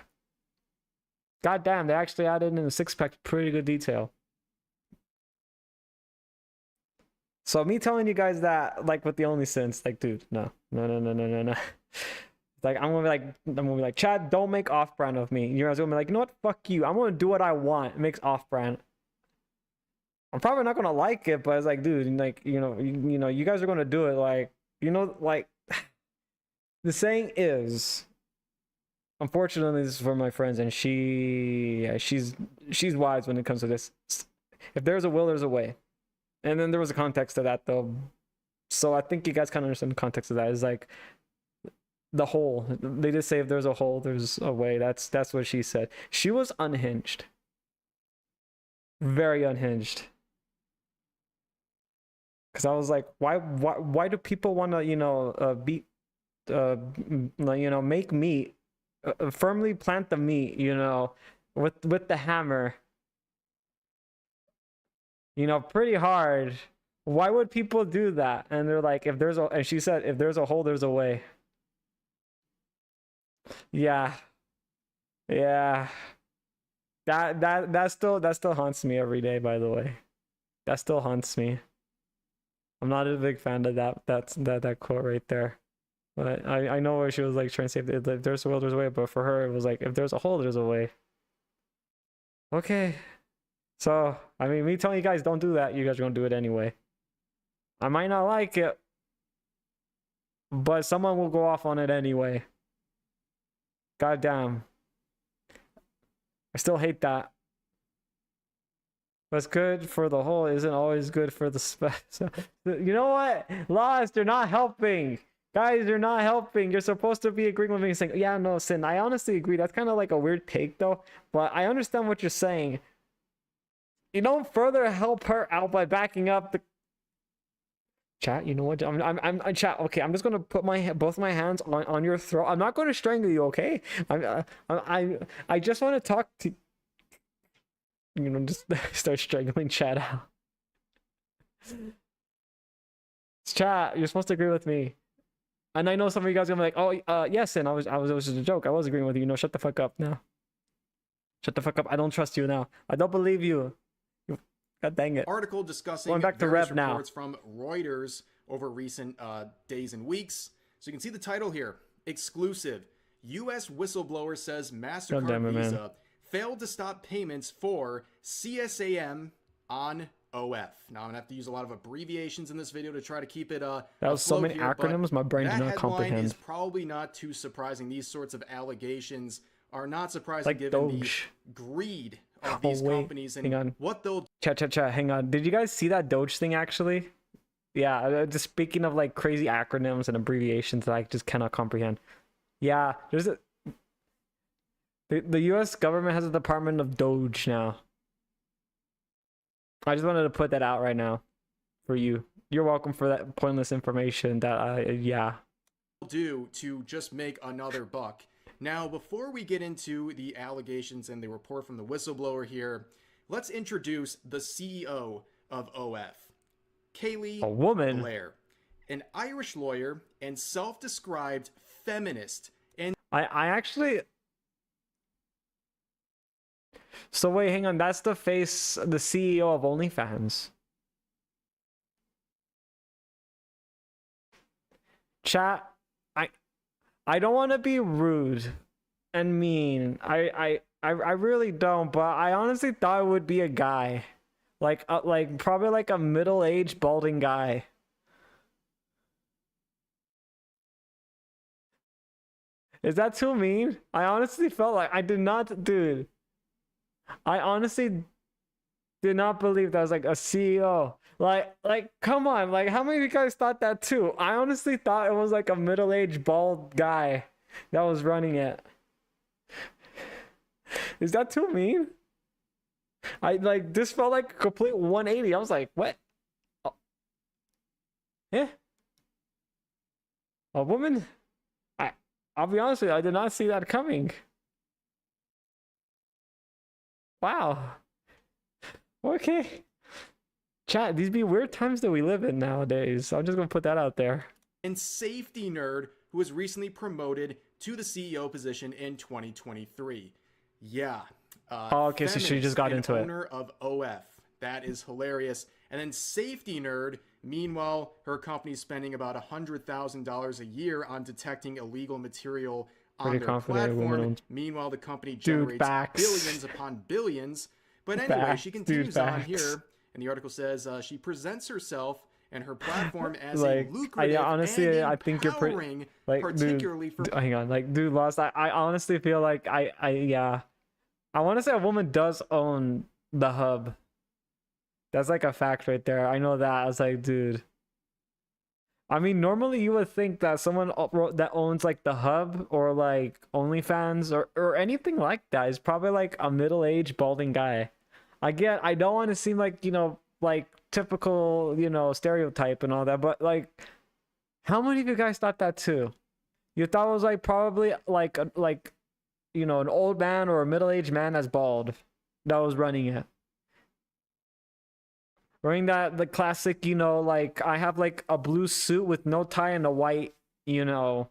God damn, they actually added in a 6-pack. Pretty good detail. So me telling you guys that, like, with the only sense, like, dude, no. Like, I'm gonna be like, Chad, don't make off-brand of me. You guys gonna be like, you know what? Fuck you. I'm gonna do what I want. It makes off-brand. I'm probably not gonna like it, but it's like, dude, like, you know, you guys are gonna do it. Like, you know, like, the saying is, unfortunately, this is for my friends, and she's wise when it comes to this. If there's a will, there's a way. And then there was a context to that, though. So I think you guys kind of understand the context of that. It's like the hole. They just say if there's a hole, there's a way. That's what she said. She was unhinged. Very unhinged. Because I was like, why do people want to, you know, you know, make meat, firmly plant the meat, you know, with the hammer, you know, pretty hard. Why would people do that? And they're like, if there's a, and she said, if there's a hole, there's a way. Yeah. That still haunts me every day, by the way. That still haunts me. I'm not a big fan of that quote right there. But I know where she was like trying to say, if there's a will, there's a way, but for her it was like, if there's a hole, there's a way. Okay. So, I mean, me telling you guys don't do that, you guys are gonna do it anyway. I might not like it, but someone will go off on it anyway. God damn. I still hate that. What's good for the whole isn't always good for the special. You know what? Lost, you're not helping. Guys, you're not helping. You're supposed to be agreeing with me and saying, yeah, no, Sin. I honestly agree. That's kind of like a weird take, though. But I understand what you're saying. You don't further help her out by backing up the chat. You know what? I'm chat. Okay, I'm just gonna put both my hands on your throat. I'm not going to strangle you. Okay. I just want to talk to. You know, just start strangling chat out. Chat, you're supposed to agree with me. And I know some of you guys are gonna be like, oh, yes, and I was just a joke. I was agreeing with you. No, shut the fuck up now. Shut the fuck up. I don't trust you now. I don't believe you. God dang it. Article discussing Going back to various Rev now. reports from Reuters over recent days and weeks. So you can see the title here. Exclusive. U.S. whistleblower says God MasterCard damn it, man. Visa failed to stop payments for CSAM on OF. Now, I'm going to have to use a lot of abbreviations in this video to try to keep it That was so many acronyms, my brain did not That comprehend. headline is probably not too surprising. These sorts of allegations are not surprising Like given Doge. the greed of these wait, companies hang on. and what they'll Chat, hang on. Did you guys see that Doge thing actually? Yeah, just speaking of like crazy acronyms and abbreviations that I just cannot comprehend. Yeah, there's a... The US government has a department of Doge now. I just wanted to put that out right now for you. You're welcome for that pointless information that yeah. do to just make another buck. Now, before we get into the allegations and the report from the whistleblower here, let's introduce the CEO of OF, Kaylee A woman. Blair, an Irish lawyer and self-described feminist. And I actually... So wait, hang on. That's the CEO of OnlyFans. Chat, I don't want to be rude and mean. I really don't, but I honestly thought it would be a guy. Like probably like a middle-aged balding guy. Is that too mean? I honestly felt like I did not, dude. I honestly did not believe that was like a CEO. Like, come on. Like, how many of you guys thought that too? I honestly thought it was like a middle-aged bald guy that was running it. Is that too mean? This felt like a complete 180. I was like, what? Oh. Yeah. A woman? I'll be honest with you, I did not see that coming. Wow. Okay. Chat, these be weird times that we live in nowadays. I'm just gonna put that out there. and safety nerd who was recently promoted to the CEO position in 2023. Yeah. Oh, okay, so she just got into it. Owner of OF. That is hilarious. And then safety nerd, meanwhile, her company's spending about $100,000 a year on detecting illegal material on Pretty their confident platform. Meanwhile, the company Dude, generates facts. billions upon billions. But anyway, Facts, she dude, continues on facts. here, and the article says she presents herself and her platform as Like, a lucrative honestly, and I think you're pretty- empowering, like, particularly for Hang on, like, dude, Lost. I honestly feel like yeah, I want to say a woman does own the hub. That's like a fact right there. I know that. I was like, dude. I mean, normally you would think that someone that owns like the hub or like OnlyFans or anything like that is probably like a middle-aged balding guy. I don't want to seem like, you know, like typical, you know, stereotype and all that, but like, how many of you guys thought that too? You thought it was like probably like you know, an old man or a middle-aged man that's bald that was running it. Wearing the classic, you know, like I have like a blue suit with no tie and a white, you know,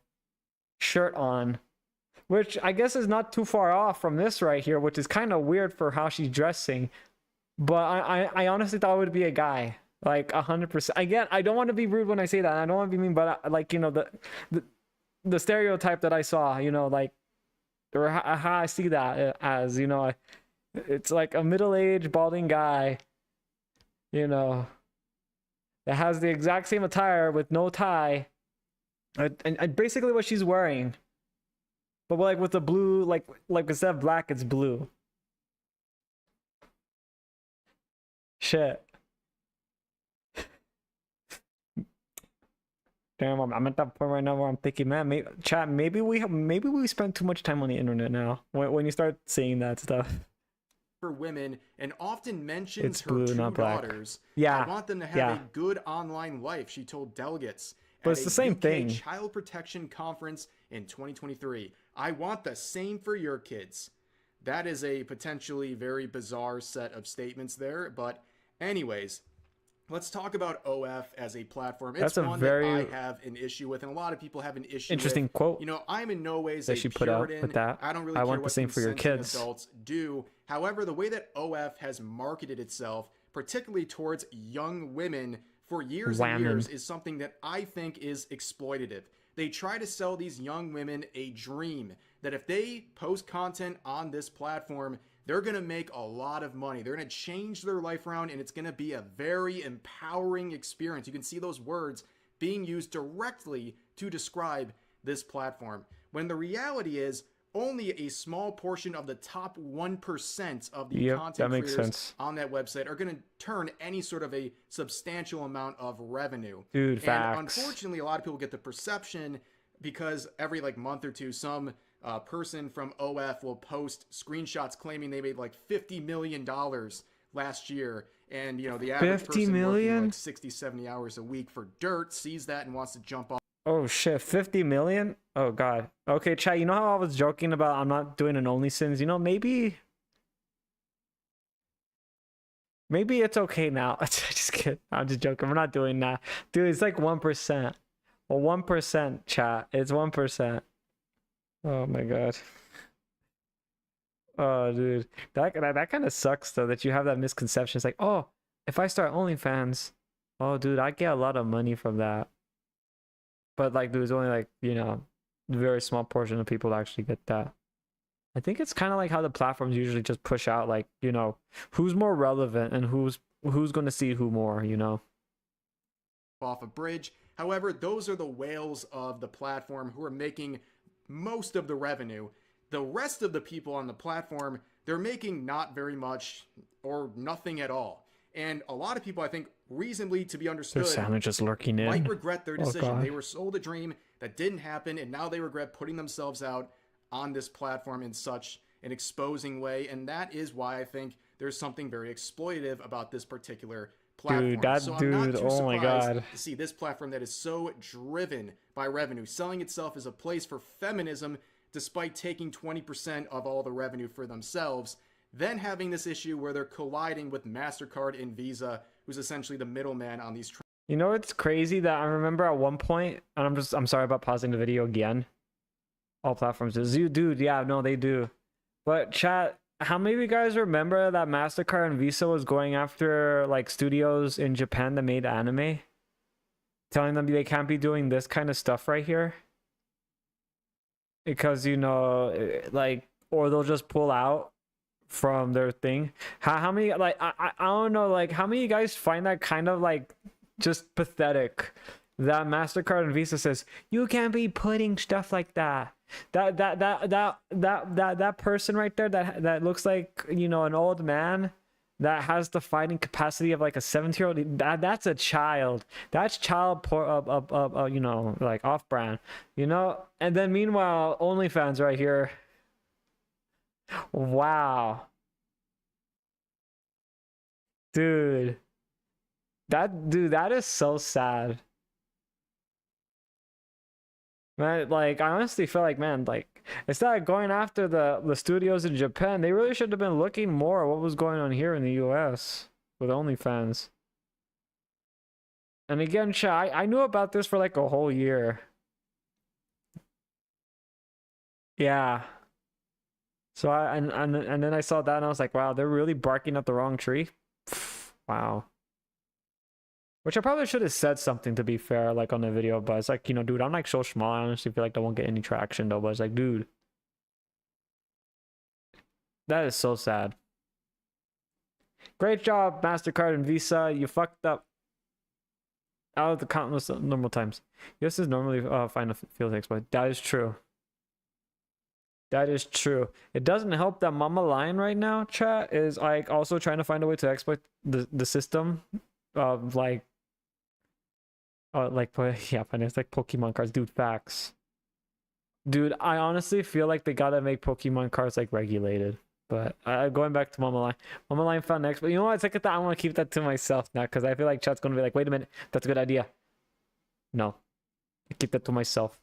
shirt on. Which I guess is not too far off from this right here, which is kind of weird for how she's dressing. But I honestly thought it would be a guy. Like 100%. Again, I don't want to be rude when I say that. I don't want to be mean, but like, you know, the stereotype that I saw, you know, like, or how I see that as, you know, it's like a middle-aged balding guy, you know, that has the exact same attire with no tie, and basically what she's wearing, but like with the blue, like instead of black, it's blue. Shit. Damn, I'm at that point right now where I'm thinking, man, maybe we spend too much time on the internet now. When you start seeing that stuff. for women and often mentions It's her blue, two not black. daughters. Yeah, I want them to have yeah. a good online life, she told delegates But at it's a the same UK thing. child protection conference in 2023. I want the same for your kids. That is a potentially very bizarre set of statements there, but anyways, let's talk about OF as a platform. It's That's a one very that I have an issue with, and a lot of people have an issue interesting with. quote You know, I'm in no ways that a she put out Puritan. with that. I don't really I care want the what same for your consenting kids. adults do. However, the way that OF has marketed itself, particularly towards young women for years and years, is something that I think is exploitative. They try to sell these young women a dream that if they post content on this platform, they're going to make a lot of money. They're going to change their life around, and it's going to be a very empowering experience. You can see those words being used directly to describe this platform. When the reality is, only a small portion of the top 1% of the content creators on that website are going to turn any sort of a substantial amount of revenue. Dude, facts. And unfortunately, a lot of people get the perception because every like month or two, some person from OF will post screenshots claiming they made like $50 million last year. And, you know, the average person working like 60, 70 hours a week for dirt sees that and wants to jump off. Oh shit, 50 million? Oh god. Okay, chat, you know how I was joking about I'm not doing an OnlySins? You know, maybe it's okay now. Just kidding. I'm just joking. We're not doing that. Dude, it's like 1%. Well, 1%, chat. It's 1%. Oh my god. Oh, dude. That kind of sucks, though, that you have that misconception. It's like, oh, if I start OnlyFans, oh, dude, I get a lot of money from that. But, like, there's only, like, you know, a very small portion of people actually get that. I think it's kind of like how the platforms usually just push out, like, you know, who's more relevant and who's going to see who more, you know? Off a bridge. However, those are the whales of the platform who are making most of the revenue. The rest of the people on the platform, they're making not very much or nothing at all. And a lot of people, I think, reasonably to be understood, just lurking in. might regret their decision. God. They were sold a dream that didn't happen, and now they regret putting themselves out on this platform in such an exposing way. And that is why I think there's something very exploitative about this particular platform. Dude, that so dude, I'm not too oh my surprised god. to see this platform that is so driven by revenue, selling itself as a place for feminism, despite taking 20% of all the revenue for themselves, then having this issue where they're colliding with MasterCard and Visa, who's essentially the middleman on these. You know, it's crazy that I remember at one point, and I'm sorry about pausing the video again. All platforms do, dude. Yeah, no, they do. But chat, how many of you guys remember that MasterCard and Visa was going after like studios in Japan that made anime, telling them they can't be doing this kind of stuff right here? Because, you know, like, or they'll just pull out from their thing. How many, like, I don't know, like, how many of you guys find that kind of like just pathetic that MasterCard and Visa says you can't be putting stuff like that? That person right there that looks like, you know, an old man that has the fighting capacity of like a 17-year-old, that's a child. That's child you know, like off-brand, you know. And then meanwhile, OnlyFans right here. Wow, dude, that is so sad, man. Like, I honestly feel like, man, like, instead of going after the studios in Japan, they really should have been looking more at what was going on here in the US with OnlyFans. And again, I knew about this for like a whole year. Yeah. So and then I saw that and I was like, wow, they're really barking up the wrong tree. Wow. Which I probably should have said something, to be fair, like on the video, but it's like, you know, dude, I'm like so small. I honestly feel like I won't get any traction though, but it's like, dude, that is so sad. Great job, MasterCard and Visa. You fucked up out of the countless normal times. This is normally fine to field exploit. That is true. That is true. It doesn't help that Mama Lion right now, chat, is like also trying to find a way to exploit the system of like yeah, it's like Pokemon cards. Dude, facts. Dude, I honestly feel like they gotta make Pokemon cards like regulated. But going back to Mama Lion found next. But you know what? It's like I want to keep that to myself now because I feel like chat's gonna be like, wait a minute, that's a good idea. No, I keep that to myself.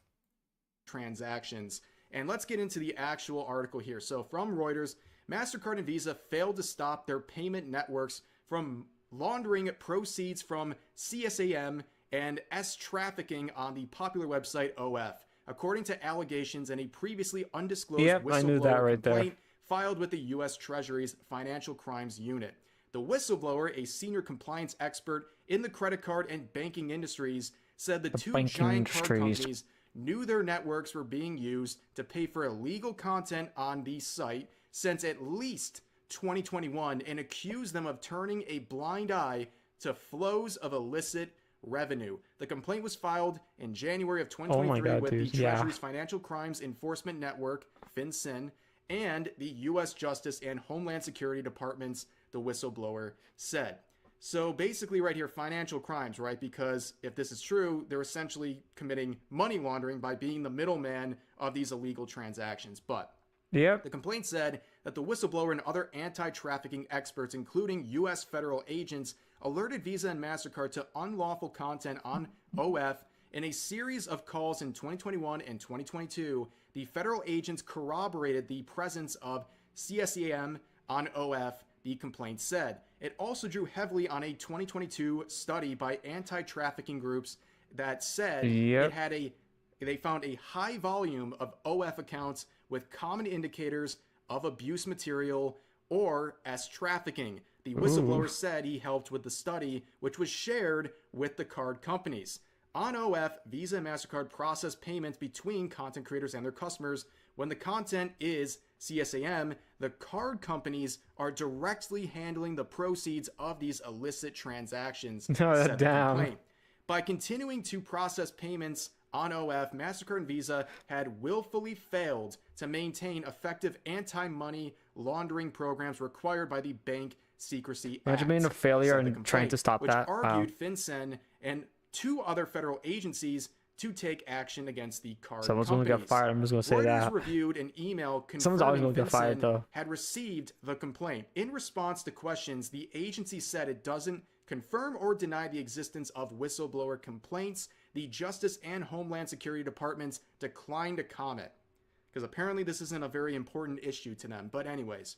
Transactions. And let's get into the actual article here. So from Reuters, MasterCard and Visa failed to stop their payment networks from laundering proceeds from CSAM and S trafficking on the popular website OF, according to allegations in a previously undisclosed I knew that whistleblower right there. complaint filed with the U.S. Treasury's Financial Crimes Unit. The whistleblower, a senior compliance expert in the credit card and banking industries, said the two banking giant card industries. companies knew their networks were being used to pay for illegal content on the site since at least 2021 and accused them of turning a blind eye to flows of illicit revenue. The complaint was filed in January of 2023 God, with dude. the Yeah. Treasury's Financial Crimes Enforcement Network, FinCEN, and the U.S. Justice and Homeland Security Departments, the whistleblower said. So basically right here, financial crimes, right? Because if this is true, they're essentially committing money laundering by being the middleman of these illegal transactions. But Yep. the complaint said that the whistleblower and other anti-trafficking experts, including U.S. federal agents, alerted Visa and MasterCard to unlawful content on OF. In a series of calls in 2021 and 2022, the federal agents corroborated the presence of CSEM on OF, the complaint said. It also drew heavily on a 2022 study by anti-trafficking groups that said they found a high volume of OF accounts with common indicators of abuse material or S trafficking. The whistleblower said he helped with the study, which was shared with the card companies. On OF, Visa and MasterCard process payments between content creators and their customers. When the content is CSAM, the card companies are directly handling the proceeds of these illicit transactions, said the Damn. complaint. By continuing to process payments on OF, MasterCard and Visa had willfully failed to maintain effective anti-money laundering programs required by the Bank Secrecy Act. Imagine being a failure said the and trying to stop which that. argued FinCEN and two other federal agencies to take action against the card Someone's companies. gonna get fired. I'm just gonna say Reuters that. reviewed an email Someone's always confirming gonna get fired, FinCEN though. had received the complaint. In response to questions, the agency said it doesn't confirm or deny the existence of whistleblower complaints. The Justice and Homeland Security Departments declined to comment because apparently this isn't a very important issue to them. But anyways,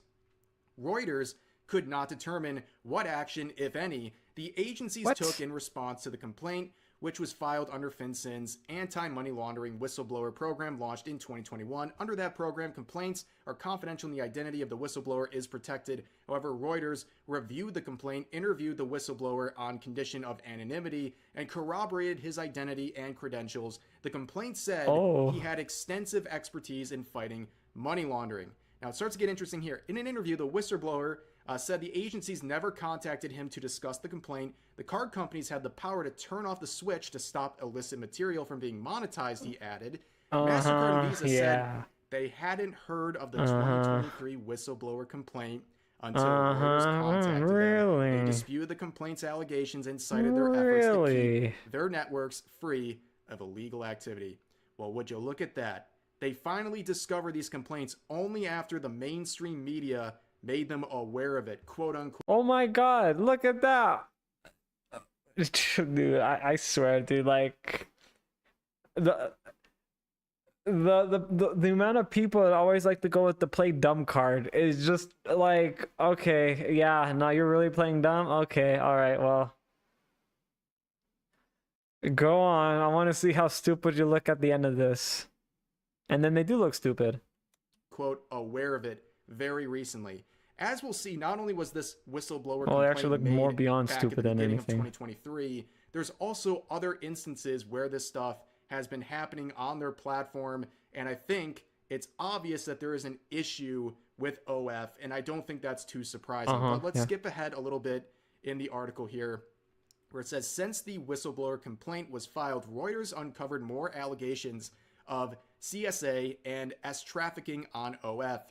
Reuters could not determine what action, if any, the agencies took in response to the complaint, which was filed under FinCEN's anti-money laundering whistleblower program launched in 2021. Under that program, complaints are confidential and the identity of the whistleblower is protected. However, Reuters reviewed the complaint, interviewed the whistleblower on condition of anonymity, and corroborated his identity and credentials. The complaint said he had extensive expertise in fighting money laundering. Now, it starts to get interesting here. In an interview, the whistleblower said the agencies never contacted him to discuss the complaint. The card companies had the power to turn off the switch to stop illicit material from being monetized, he added. MasterCard and Visa said they hadn't heard of the 2023 whistleblower complaint until Reuters contacted them. They disputed the complaint's allegations and cited their efforts to keep their networks free of illegal activity. Well, would you look at that? They finally discovered these complaints only after the mainstream media made them aware of it, quote unquote. Oh my god, look at that. Dude, I swear, dude, like the amount of people that always like to go with the play dumb card is just like, okay, yeah, no, you're really playing dumb? Okay, all right, well, go on. I want to see how stupid you look at the end of this. And then they do look stupid. Quote, aware of it very recently. As we'll see, not only was this whistleblower Well, they actually look more beyond stupid than anything. 2023, there's also other instances where this stuff has been happening on their platform, and I think it's obvious that there is an issue with OF, and I don't think that's too surprising. But let's skip ahead a little bit in the article here, where it says, since the whistleblower complaint was filed, Reuters uncovered more allegations of CSA and S trafficking on OF,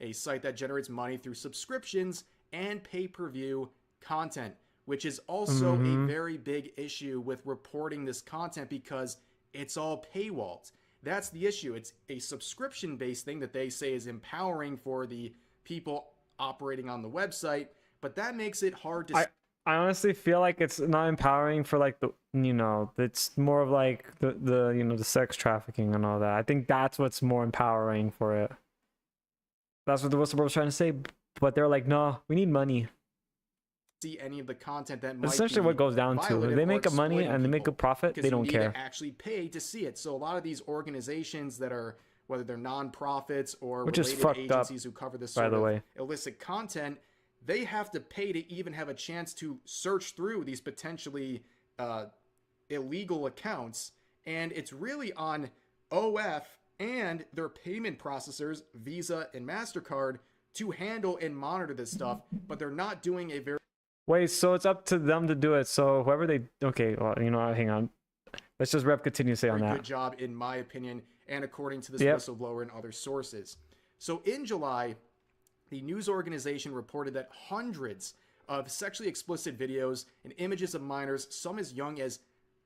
a site that generates money through subscriptions and pay-per-view content, which is also a very big issue with reporting this content because it's all paywalled. That's the issue. It's a subscription-based thing that they say is empowering for the people operating on the website, but that makes it hard to... I honestly feel like it's not empowering for like the, you know, it's more of like the you know, the sex trafficking and all that. I think that's what's more empowering for it. That's what the whistleblower was trying to say, but they're like, no, we need money. see any of the content that might Essentially be what goes down to, if violative they or make a money exploiting and they make a people, profit, because they you don't need care. to actually pay to see it. So a lot of these organizations that are, whether they're nonprofits or Which is related fucked up, agencies who cover this by sort the of way. illicit content, they have to pay to even have a chance to search through these potentially illegal accounts. And it's really on OF and their payment processors, Visa and MasterCard, to handle and monitor this stuff, but they're not doing a very Wait, so it's up to them to do it. So whoever they, okay, well, you know, hang on. Let's just Rev continue to say on good that. job, in my opinion, and according to this Yep. whistleblower and other sources. So in July, the news organization reported that hundreds of sexually explicit videos and images of minors, some as young as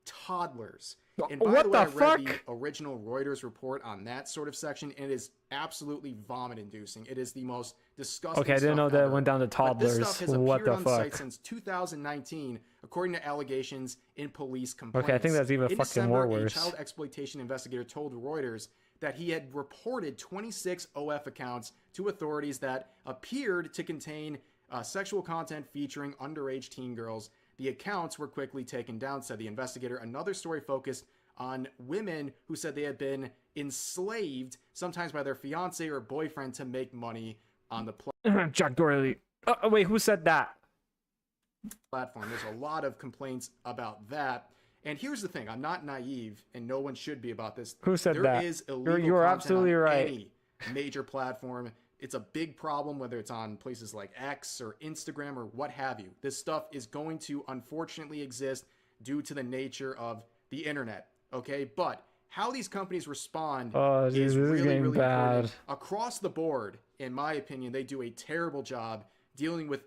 toddlers. And by What the way, the I read the fuck? original Reuters report on that sort of section, and it is absolutely vomit-inducing. It is the most disgusting Okay, I didn't know stuff that ever. went down to But this toddlers. stuff has What appeared the on fuck? site since 2019, according to allegations in police complaints. Okay, I think that's even in fucking December, more a worse. child exploitation investigator told Reuters that he had reported 26 OF accounts to authorities that appeared to contain sexual content featuring underage teen girls. The accounts were quickly taken down, said the investigator. Another story focused on women who said they had been enslaved, sometimes by their fiance or boyfriend, to make money on the Jack Doherty. Wait, who said that? platform. There's a lot of complaints about that. And here's the thing, I'm not naive, and no one should be about this. Who said that? There is illegal You're content absolutely on right. any major platform. It's a big problem, whether it's on places like X or Instagram or what have you. This stuff is going to unfortunately exist due to the nature of the internet. Okay, but how these companies respond Oh, geez, is this is really, getting really bad. important. Across the board, in my opinion, they do a terrible job dealing with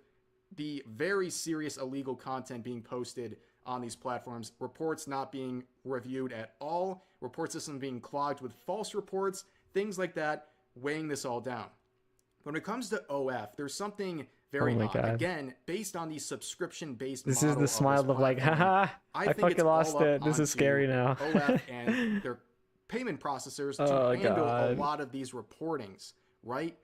the very serious illegal content being posted on these platforms, reports not being reviewed at all, report system being clogged with false reports, things like that, weighing this all down. When it comes to OF, there's something very Oh my odd. God. Again, based on the subscription-based This model is the of smile this of like, platform, haha, I think fucking it's lost all up it. This is onto scary now. OF and their payment processors to Oh, handle a God. lot of these reportings, right?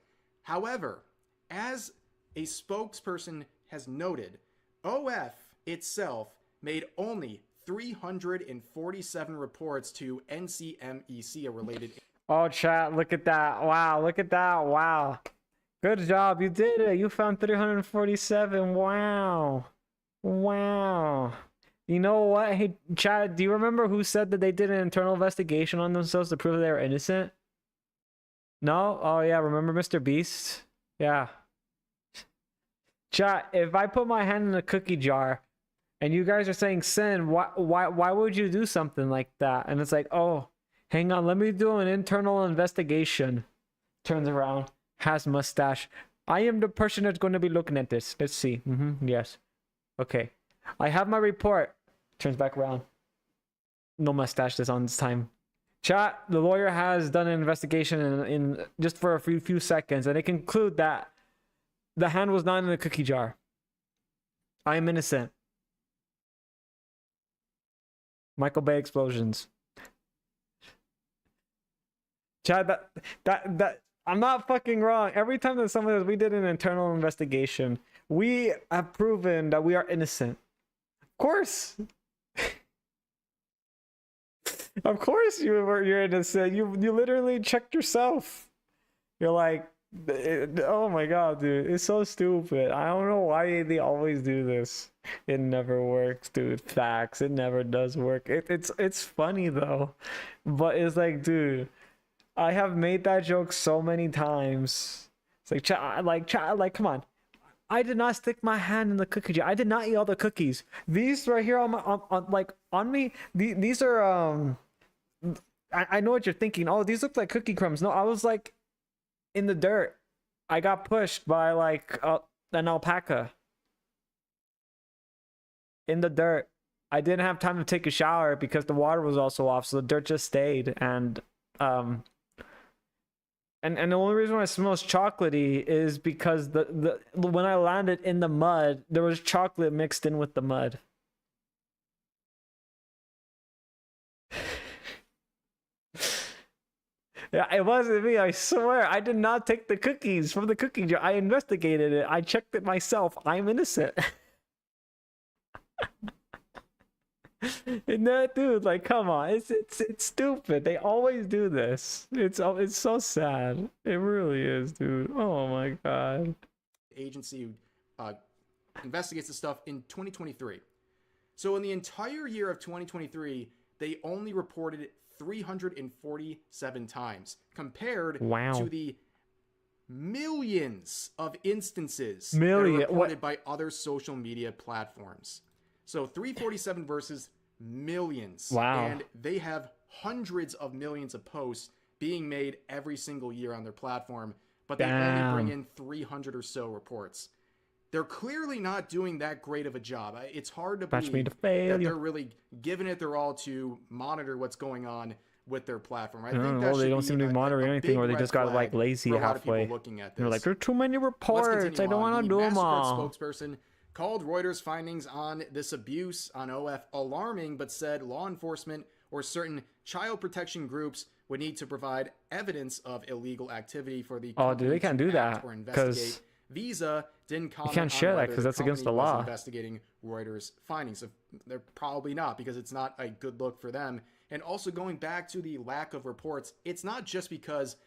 However, as a spokesperson has noted, OF itself made only 347 reports to NCMEC, a related. Oh, chat, look at that. Wow, look at that. Wow. Good job. You did it. You found 347. Wow. Wow. You know what? Hey, chat, do you remember who said that they did an internal investigation on themselves to prove they were innocent? No? Oh, yeah. Remember Mr. Beast? Yeah. Chat, if I put my hand in a cookie jar and you guys are saying sin, why would you do something like that? And it's like, oh, hang on, let me do an internal investigation. Turns around, has mustache. I am the person that's going to be looking at this. Let's see. Yes. Okay. I have my report. Turns back around. No mustache this on this time. Chat, the lawyer has done an investigation in just for a few seconds, and they conclude that the hand was not in the cookie jar. I am innocent. Michael Bay explosions. Chad, that I'm not fucking wrong. Every time that someone says we did an internal investigation, we have proven that we are innocent. Of course. Of course you're innocent. You literally checked yourself. You're like, oh my god, dude, it's so stupid. I don't know why they always do this. It never works, dude. Facts, it never does work. It's funny though, but it's like, dude, I have made that joke so many times. It's like, come on. I did not stick my hand in the cookie jar. I did not eat all the cookies. These right here on me. These are I know what you're thinking. Oh, these look like cookie crumbs. No, I was like in the dirt. I got pushed by like an alpaca in the dirt. I didn't have time to take a shower because the water was also off, so the dirt just stayed. And the only reason why it smells chocolatey is because the when I landed in the mud, there was chocolate mixed in with the mud. Yeah, it wasn't me. I swear, I did not take the cookies from the cookie jar. I investigated it. I checked it myself. I'm innocent. No, dude, like, come on, it's stupid. They always do this. It's so sad. It really is, dude. Oh my god. Agency who investigates this stuff in 2023. So in the entire year of 2023, they only reported it 347 times compared to the millions of instances that are reported by other social media platforms. So 347 versus millions. Wow. And they have hundreds of millions of posts being made every single year on their platform, but they only bring in 300 or so reports. They're clearly not doing that great of a job. It's hard to believe that they're really giving it their all to monitor what's going on with their platform. I think that they don't seem to be monitoring anything, or they just got like lazy halfway. Looking at this. They're like, there are too many reports. I don't want to do them all. Spokesperson called Reuters' findings on this abuse on OF alarming, but said law enforcement or certain child protection groups would need to provide evidence of illegal activity for the dude, they can't do that because Visa didn't comment. You can't share that because that's against the law. Investigating Reuters' findings, so they're probably not, because it's not a good look for them. And also going back to the lack of reports, it's not just because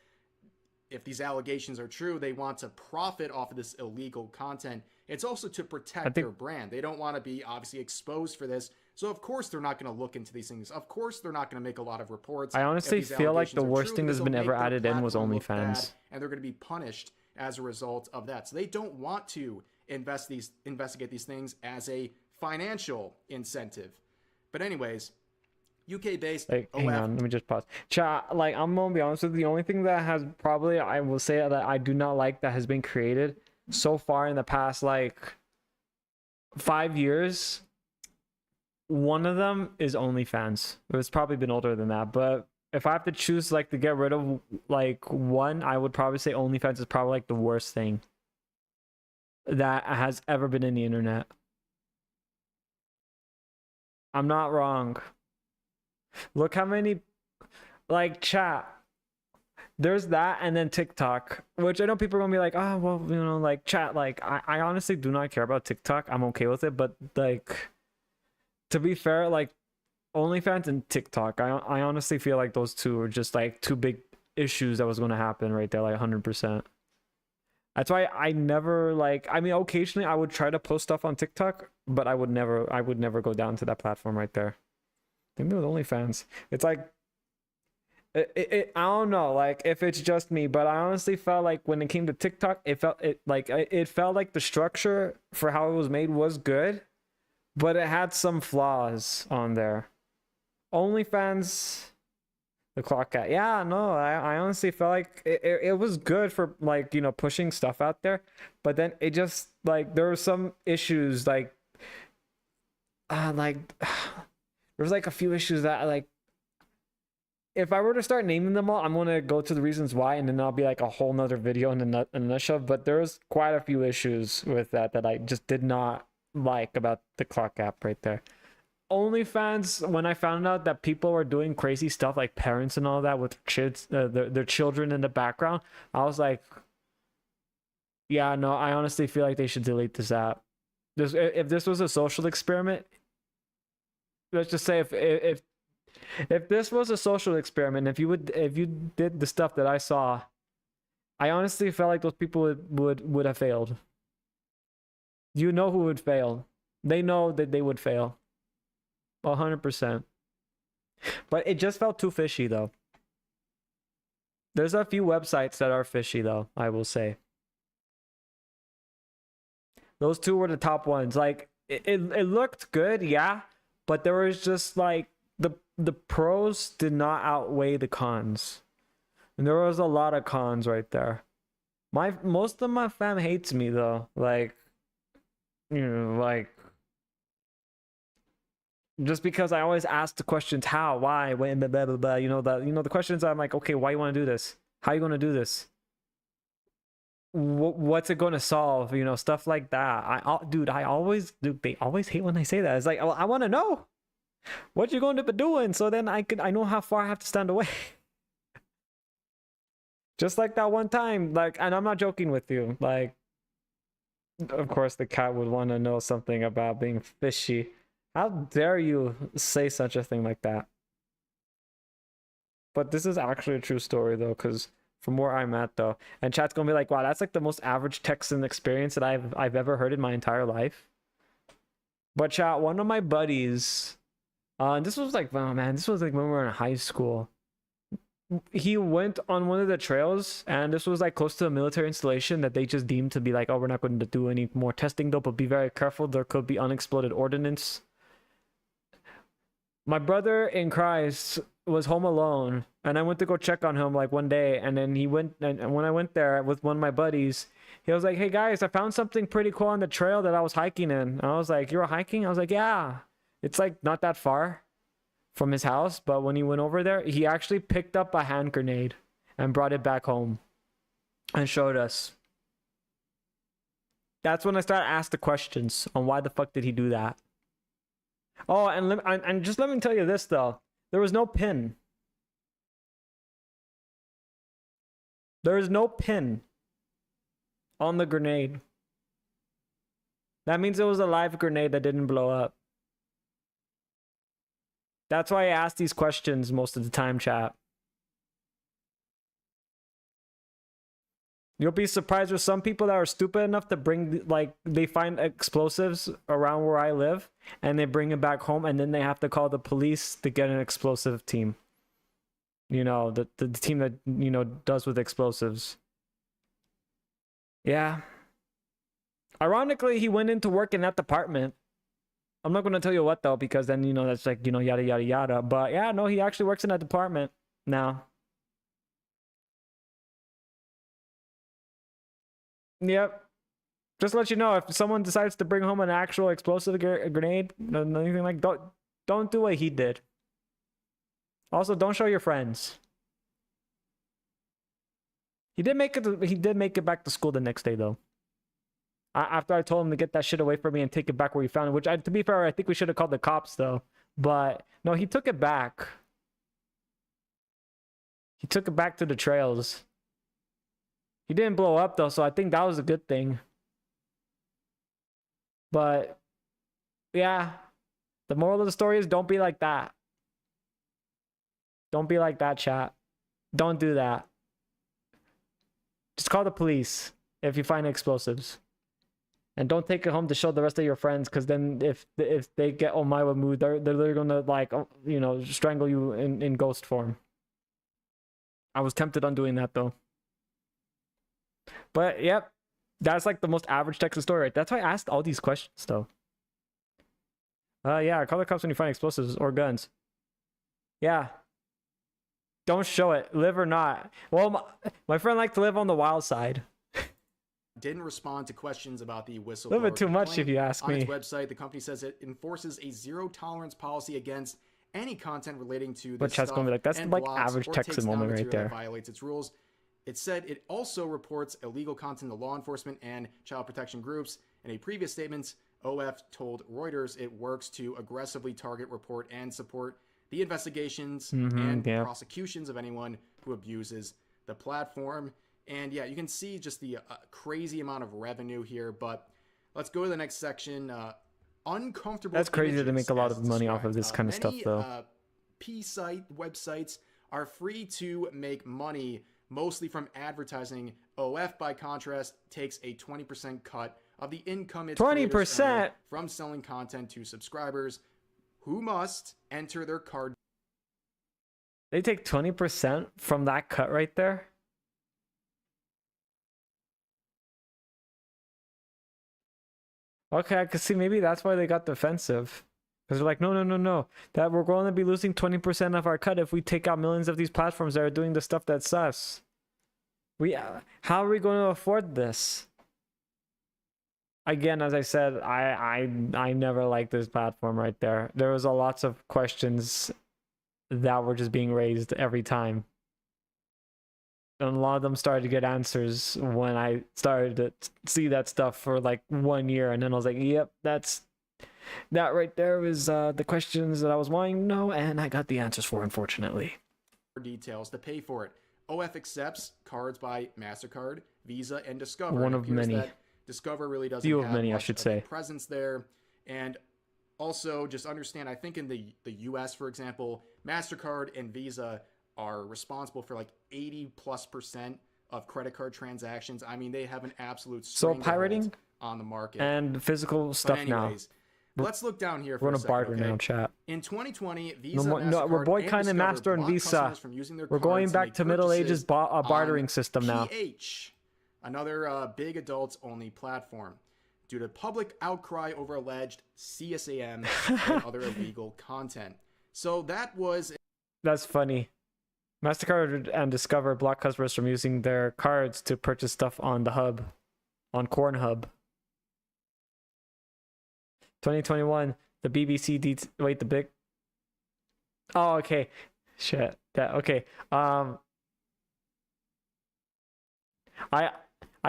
if these allegations are true, they want to profit off of this illegal content. It's also to protect their brand. They don't want to be obviously exposed for this. So of course they're not going to look into these things. Of course they're not going to make a lot of reports. I honestly feel like the worst thing that's been ever added in was OnlyFans. And they're going to be punished as a result of that. So they don't want to investigate these things as a financial incentive. But anyways, UK-based. Like, hang on, let me just pause. Chat, like, I'm gonna be honest with you, the only thing that has probably, I will say that I do not like that has been created so far in the past, like, 5 years, one of them is OnlyFans. It's probably been older than that, but if I have to choose, like, to get rid of, like, one, I would probably say OnlyFans is probably, like, the worst thing that has ever been in the internet. I'm not wrong. Look how many, like, chat. There's that, and then TikTok, which I know people are gonna be like, oh, well, you know, like, chat, like, I honestly do not care about TikTok. I'm okay with it, but, like, to be fair, like, OnlyFans and TikTok, I honestly feel like those two are just, like, two big issues that was gonna happen right there, like, 100%. That's why I never, like, I mean, occasionally I would try to post stuff on TikTok, but I would never go down to that platform right there. Maybe with OnlyFans, it's like, I don't know, like, if it's just me, but I honestly felt like when it came to TikTok, it felt like the structure for how it was made was good, but it had some flaws on there. OnlyFans, the clock at, yeah, no, I honestly felt like it was good for, like, you know, pushing stuff out there, but then it just, like, there were some issues, like there was, like, a few issues that, like, if I were to start naming them all, I'm going to go to the reasons why, and then I'll be, like, a whole nother video in a nutshell. But there's quite a few issues with that I just did not like about the clock app right there. OnlyFans, when I found out that people were doing crazy stuff, like parents and all that, with kids, their children in the background, I was like, yeah, no, I honestly feel like they should delete this app. If this was a social experiment, let's just say if this was a social experiment, if you did the stuff that I saw, I honestly felt like those people would have failed. You know who would fail. They know that they would fail. 100%. But it just felt too fishy, though. There's a few websites that are fishy, though, I will say. Those two were the top ones. Like, it looked good, yeah, but there was just, like, the pros did not outweigh the cons. And there was a lot of cons right there. Most of my fam hates me, though. Like, you know, like, just because I always ask the questions, how, why, when, blah, blah, blah, blah, you know, the questions, I'm like, okay, why you want to do this? How you going to do this? What's it going to solve? You know, stuff like that. They always hate when I say that. It's like, I want to know what you're going to be doing, so then I know how far I have to stand away. Just like that one time, like, and I'm not joking with you, like, of course the cat would want to know something about being fishy. How dare you say such a thing like that? But this is actually a true story though, because from where I'm at though, and chat's gonna be like, wow, that's like the most average Texan experience that I've ever heard in my entire life. But chat, one of my buddies, and this was like, oh man, this was like when we were in high school. He went on one of the trails, and this was like close to a military installation that they just deemed to be like, oh, we're not going to do any more testing though, but be very careful. There could be unexploded ordnance. My brother in Christ was home alone, and I went to go check on him like one day, and then he went, and when I went there with one of my buddies, he was like, hey guys, I found something pretty cool on the trail that I was hiking in. And I was like, you were hiking? I was like, yeah, it's like not that far from his house. But when he went over there, he actually picked up a hand grenade and brought it back home and showed us. That's when I started asking the questions on why the fuck did he do that. Oh, and just let me tell you this though. There was no pin. There is no pin on the grenade. That means it was a live grenade that didn't blow up. That's why I ask these questions most of the time, chat. You'll be surprised with some people that are stupid enough to bring, like, they find explosives around where I live and they bring it back home, and then they have to call the police to get an explosive team. You know, the team that, you know, does with explosives. Yeah. Ironically, he went into work in that department. I'm not going to tell you what though, because then, you know, that's like, you know, yada, yada, yada. But yeah, no, he actually works in that department now. Yep. Just to let you know, if someone decides to bring home an actual explosive grenade, anything like, don't do what he did. Also, don't show your friends. He did make it back to school the next day though. After I told him to get that shit away from me and take it back where he found it, which, to be fair, I think we should have called the cops though. But no, he took it back. He took it back to the trails. He didn't blow up though, so I think that was a good thing. But yeah, the moral of the story is don't be like that. Don't be like that, chat. Don't do that. Just call the police if you find explosives. And don't take it home to show the rest of your friends, because then if they get on my mood, they're gonna, like, you know, strangle you in ghost form. I was tempted on doing that though. But yep, that's like the most average Texas story, right? That's why I asked all these questions though. Yeah, call the cops when you find explosives or guns. Yeah. Don't show it, live or not. Well, my friend liked to live on the wild side. Didn't respond to questions about the whistleblower. A little bit too much, if you ask me. On its website, the company says it enforces a zero-tolerance policy against any content relating to this But chat's gonna be like, that's like average Texan moment right there. That violates its rules. It said it also reports illegal content to law enforcement and child protection groups. In a previous statement, OF told Reuters it works to aggressively target, report, and support the investigations and prosecutions of anyone who abuses the platform. And yeah, you can see just the crazy amount of revenue here. But let's go to the next section. Uncomfortable. That's crazy to make a lot of money off of this kind of stuff, though. P-site websites are free to make money, mostly from advertising. OF, by contrast, takes a 20% cut of the income its 20% from selling content to subscribers who must enter their card. They take 20% from that cut right there. Okay, I could see maybe that's why they got defensive. Because they're like, no. That we're going to be losing 20% of our cut if we take out millions of these platforms that are doing the stuff that's us. How are we going to afford this? Again, as I said, I never liked this platform right there. There was lots of questions that were just being raised every time. And a lot of them started to get answers when I started to see that stuff for like 1 year. And then I was like, yep, that right there was the questions that I was wanting to know, and I got the answers for, unfortunately. Details to pay for it. OF accepts cards by MasterCard, Visa, and Discover. One of many. That Discover really doesn't few of have many, I much should of say. a presence there. And Also, just understand, I think in the US, for example, MasterCard and Visa are responsible for like 80+% of credit card transactions. I mean, they have an absolute So stranglehold pirating on the market. and physical stuff Anyways, let's look down here for we're a gonna second, barter okay? now, chat. In 2020, Visa, No, we're MasterCard, boycotting and Master and blocked Visa. customers from using their We're going cards back make to Middle Ages purchases bartering on system now. PH, another big adults-only platform, due to public outcry over alleged CSAM and other illegal content. So that was... That's funny. MasterCard and Discover block customers from using their cards to purchase stuff on the hub, on Cornhub. 2021, the BBC wait, the big... Oh, okay. Shit. That okay. I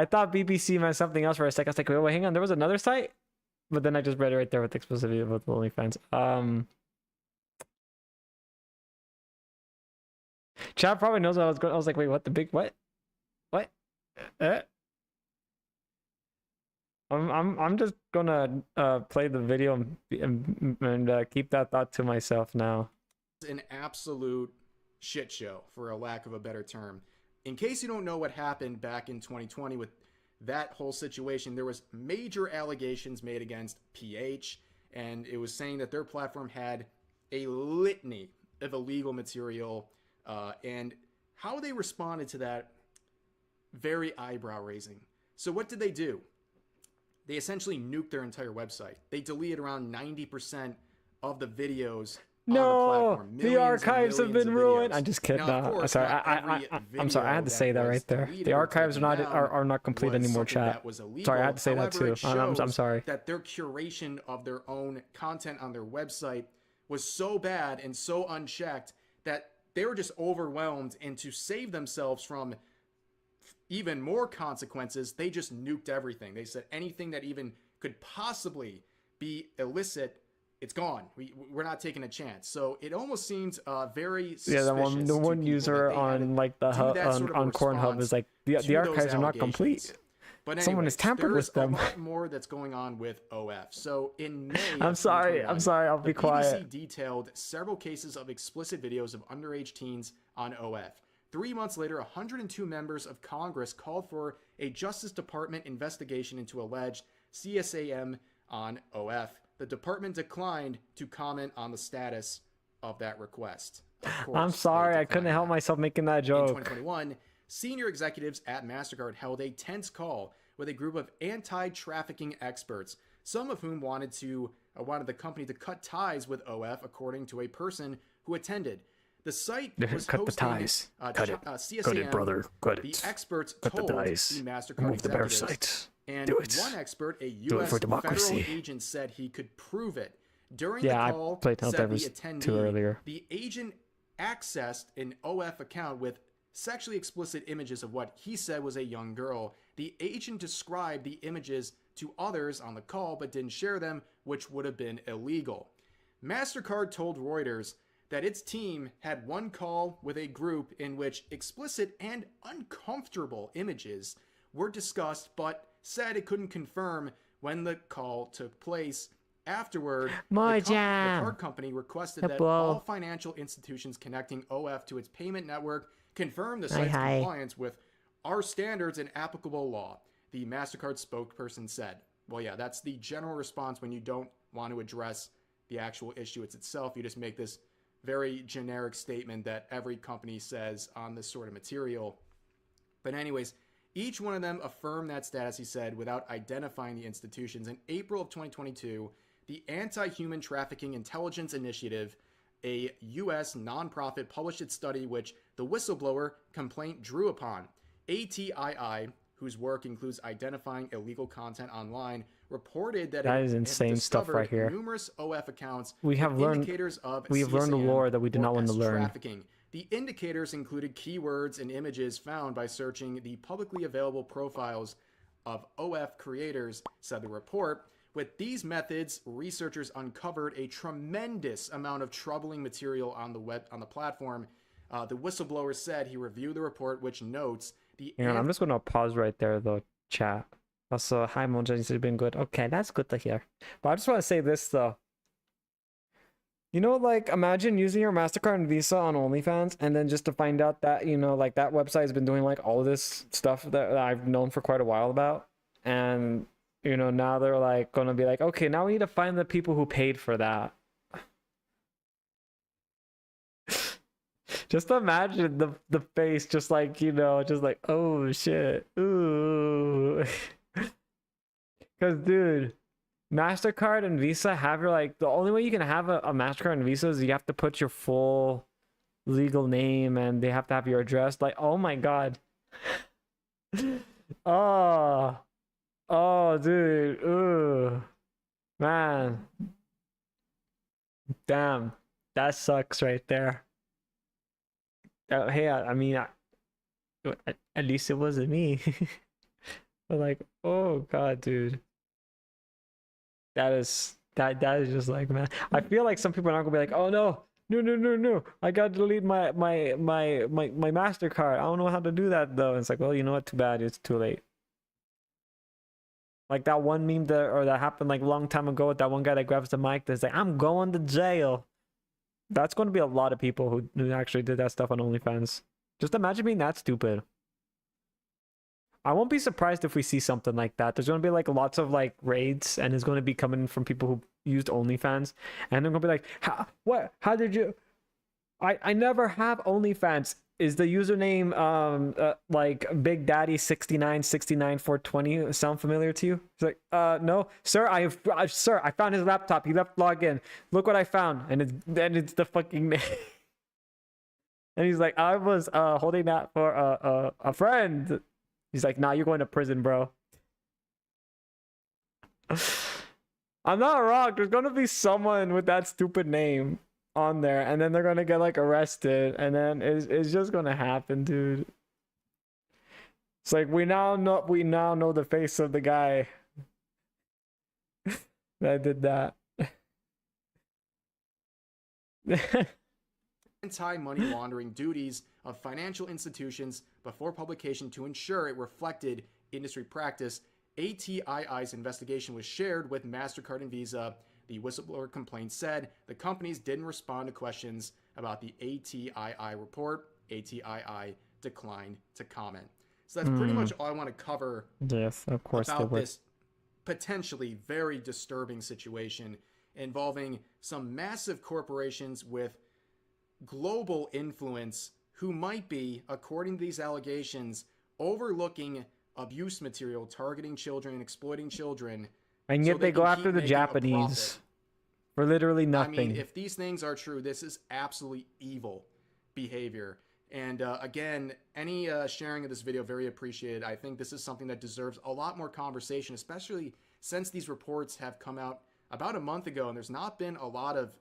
thought BBC meant something else for a second. I was like, wait, hang on, there was another site? But then I just read it right there with exclusivity with OnlyFans. Chad probably knows what I was going. I was like, wait, what? The big what? What? I'm just gonna play the video and keep that thought to myself now. An absolute shit show, for a lack of a better term. In case you don't know what happened back in 2020 with that whole situation, there was major allegations made against PH, and it was saying that their platform had a litany of illegal material, and how they responded to that, very eyebrow raising. So what did they do? They essentially nuked their entire website. They deleted around 90% of the videos on the platform. The archives have been ruined. Videos. I'm just kidding. Now, of course, Sorry, I'm sorry. I had to say that right there. The archives are not complete anymore, chat. Sorry, I had to say that too. I'm sorry. That their curation of their own content on their website was so bad and so unchecked that they were just overwhelmed, and to save themselves from even more consequences, they just nuked everything. They said anything that even could possibly be illicit, it's gone. We're not taking a chance. So it almost seems very suspicious. Yeah, the one user on like the hub on Cornhub is like the archives are not complete. But anyways, someone has tampered with them. There's a lot more that's going on with OF. So in May, I'm sorry. I'll be quiet. BBC detailed several cases of explicit videos of underage teens on OF. 3 months later, 102 members of Congress called for a Justice Department investigation into alleged CSAM on OF. The department declined to comment on the status of that request. Of course, I'm sorry, I couldn't help myself making that joke. In 2021, senior executives at MasterCard held a tense call with a group of anti-trafficking experts, some of whom wanted the company to cut ties with OF, according to a person who attended. The site was cut hosting the ties. CSAM. Cut it, brother. Cut it. The experts cut told the ties. the MasterCard Move the executives, parasites. and Do it. one expert, a Do it U.S. for federal democracy. agent, said he could prove it. During Yeah, the call, I played said the Helldivers 2 attendee, earlier. the agent accessed an OF account with sexually explicit images of what he said was a young girl. The agent described the images to others on the call but didn't share them, which would have been illegal. MasterCard told Reuters that its team had one call with a group in which explicit and uncomfortable images were discussed, but said it couldn't confirm when the call took place. Afterward, the card company requested that all financial institutions connecting OF to its payment network confirm the site's compliance with our standards and applicable law, the MasterCard spokesperson said. Well, yeah, that's the general response when you don't want to address the actual issue itself. You just make this very generic statement that every company says on this sort of material. But anyways, each one of them affirmed that status, he said, without identifying the institutions. In April of 2022, the Anti-Human Trafficking Intelligence Initiative, a U.S. nonprofit, published its study which the whistleblower complaint drew upon. ATII, whose work includes identifying illegal content online, reported that is insane stuff right here. Numerous OF accounts we have learned the lore that we did not want to learn. Trafficking. The indicators included keywords and images found by searching the publicly available profiles of OF creators, said the report. With these methods, researchers uncovered a tremendous amount of troubling material on the platform. The whistleblower said he reviewed the report, which notes the... I'm just going to pause right there, though, chat. Also, hi, Mojang, you've been good. Okay, that's good to hear. But I just want to say this, though. You know, like imagine using your MasterCard and Visa on OnlyFans and then just to find out that, you know, like that website has been doing like all this stuff that I've known for quite a while about. And, you know, now they're like gonna be like, okay, now we need to find the people who paid for that. Just imagine the face, just like, you know, just like, oh shit, ooh. Because, dude, MasterCard and Visa have your, like, the only way you can have a MasterCard and Visa is you have to put your full legal name and they have to have your address. Like, oh my God. Oh, oh, dude, ooh, man. Damn, that sucks right there. Hey, I mean, at least it wasn't me. But like, oh God, dude, that is just like, man. I feel like some people are not gonna be like, oh no, no, I gotta delete my MasterCard. I don't know how to do that though. And it's like, well, you know what? Too bad. It's too late. Like that one meme that happened like a long time ago with that one guy that grabs the mic that's like, I'm going to jail. That's going to be a lot of people who actually did that stuff on OnlyFans. Just imagine being that stupid. I won't be surprised if we see something like that. There's going to be like lots of like raids, and it's going to be coming from people who used OnlyFans, and they're going to be like, what? How did you? I never have OnlyFans. Is the username like Big Daddy 6969420 sound familiar to you? He's like, no, sir. Sir, I found his laptop. He left login. Look what I found, and it's the fucking name. And he's like, I was holding that for a friend. He's like, nah, you're going to prison, bro. I'm not wrong. There's gonna be someone with that stupid name on there, and then they're gonna get like arrested, and then it's just gonna happen, dude. It's like we now know the face of the guy that did that. Anti-money laundering duties of financial institutions before publication to ensure it reflected industry practice. ATII's investigation was shared with MasterCard and Visa. The whistleblower complaint said the companies didn't respond to questions about the ATII report. ATII declined to comment. So that's pretty much all I want to cover. Yes, of course. About this potentially very disturbing situation involving some massive corporations with global influence who might be, according to these allegations, overlooking abuse material targeting children and exploiting children. And yet they go after the Japanese for literally nothing. I mean, if these things are true, this is absolutely evil behavior. And again, any sharing of this video, very appreciated. I think this is something that deserves a lot more conversation, especially since these reports have come out about a month ago, and there's not been a lot of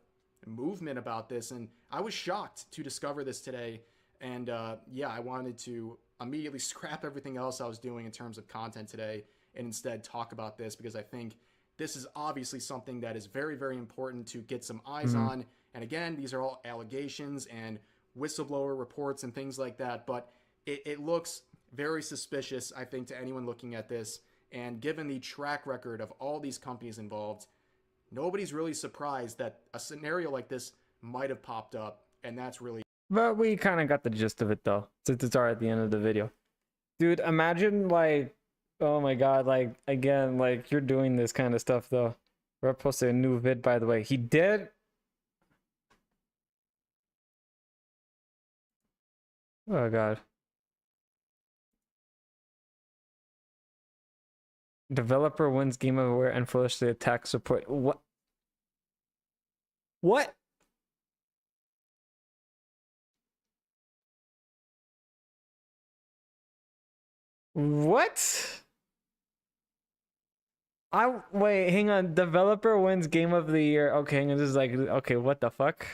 movement about this. And I was shocked to discover this today. And yeah, I wanted to immediately scrap everything else I was doing in terms of content today and instead talk about this, because I think this is obviously something that is very, very important to get some eyes on. And again, these are all allegations and whistleblower reports and things like that, but it looks very suspicious, I think, to anyone looking at this. And given the track record of all these companies involved, nobody's really surprised that a scenario like this might have popped up, and that's really... But we kind of got the gist of it, though, since it's already at the end of the video. Dude, imagine, like, oh my God, like, again, like, you're doing this kind of stuff, though. We're posting a new vid, by the way. He did... Oh, God. Developer wins Game of Aware and foolishly attacks support. What? What? What? Wait, hang on. Developer wins Game of the Year. Okay, hang on. This is like, okay, what the fuck?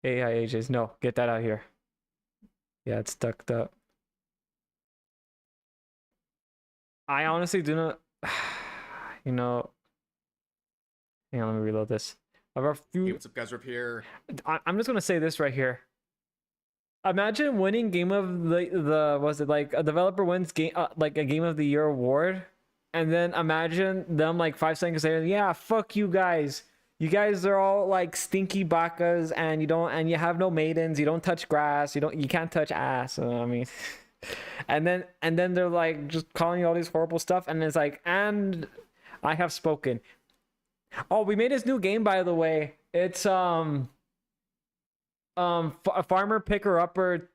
AI ages. No, get that out here. Yeah, it's stuck up. I honestly do not. You know. Hang on, let me reload this. Hey, what's up, guys? We're up here. I'm just gonna say this right here. Imagine winning Game of the was it like a developer wins game like a Game of the Year award, And then imagine them like 5 seconds later, yeah, fuck you guys. You guys are all like stinky bakas, and you have no maidens. You don't touch grass. You can't touch ass. I mean, and then they're like just calling you all these horrible stuff, and it's like, and I have spoken. Oh, we made this new game, by the way. It's farmer picker upper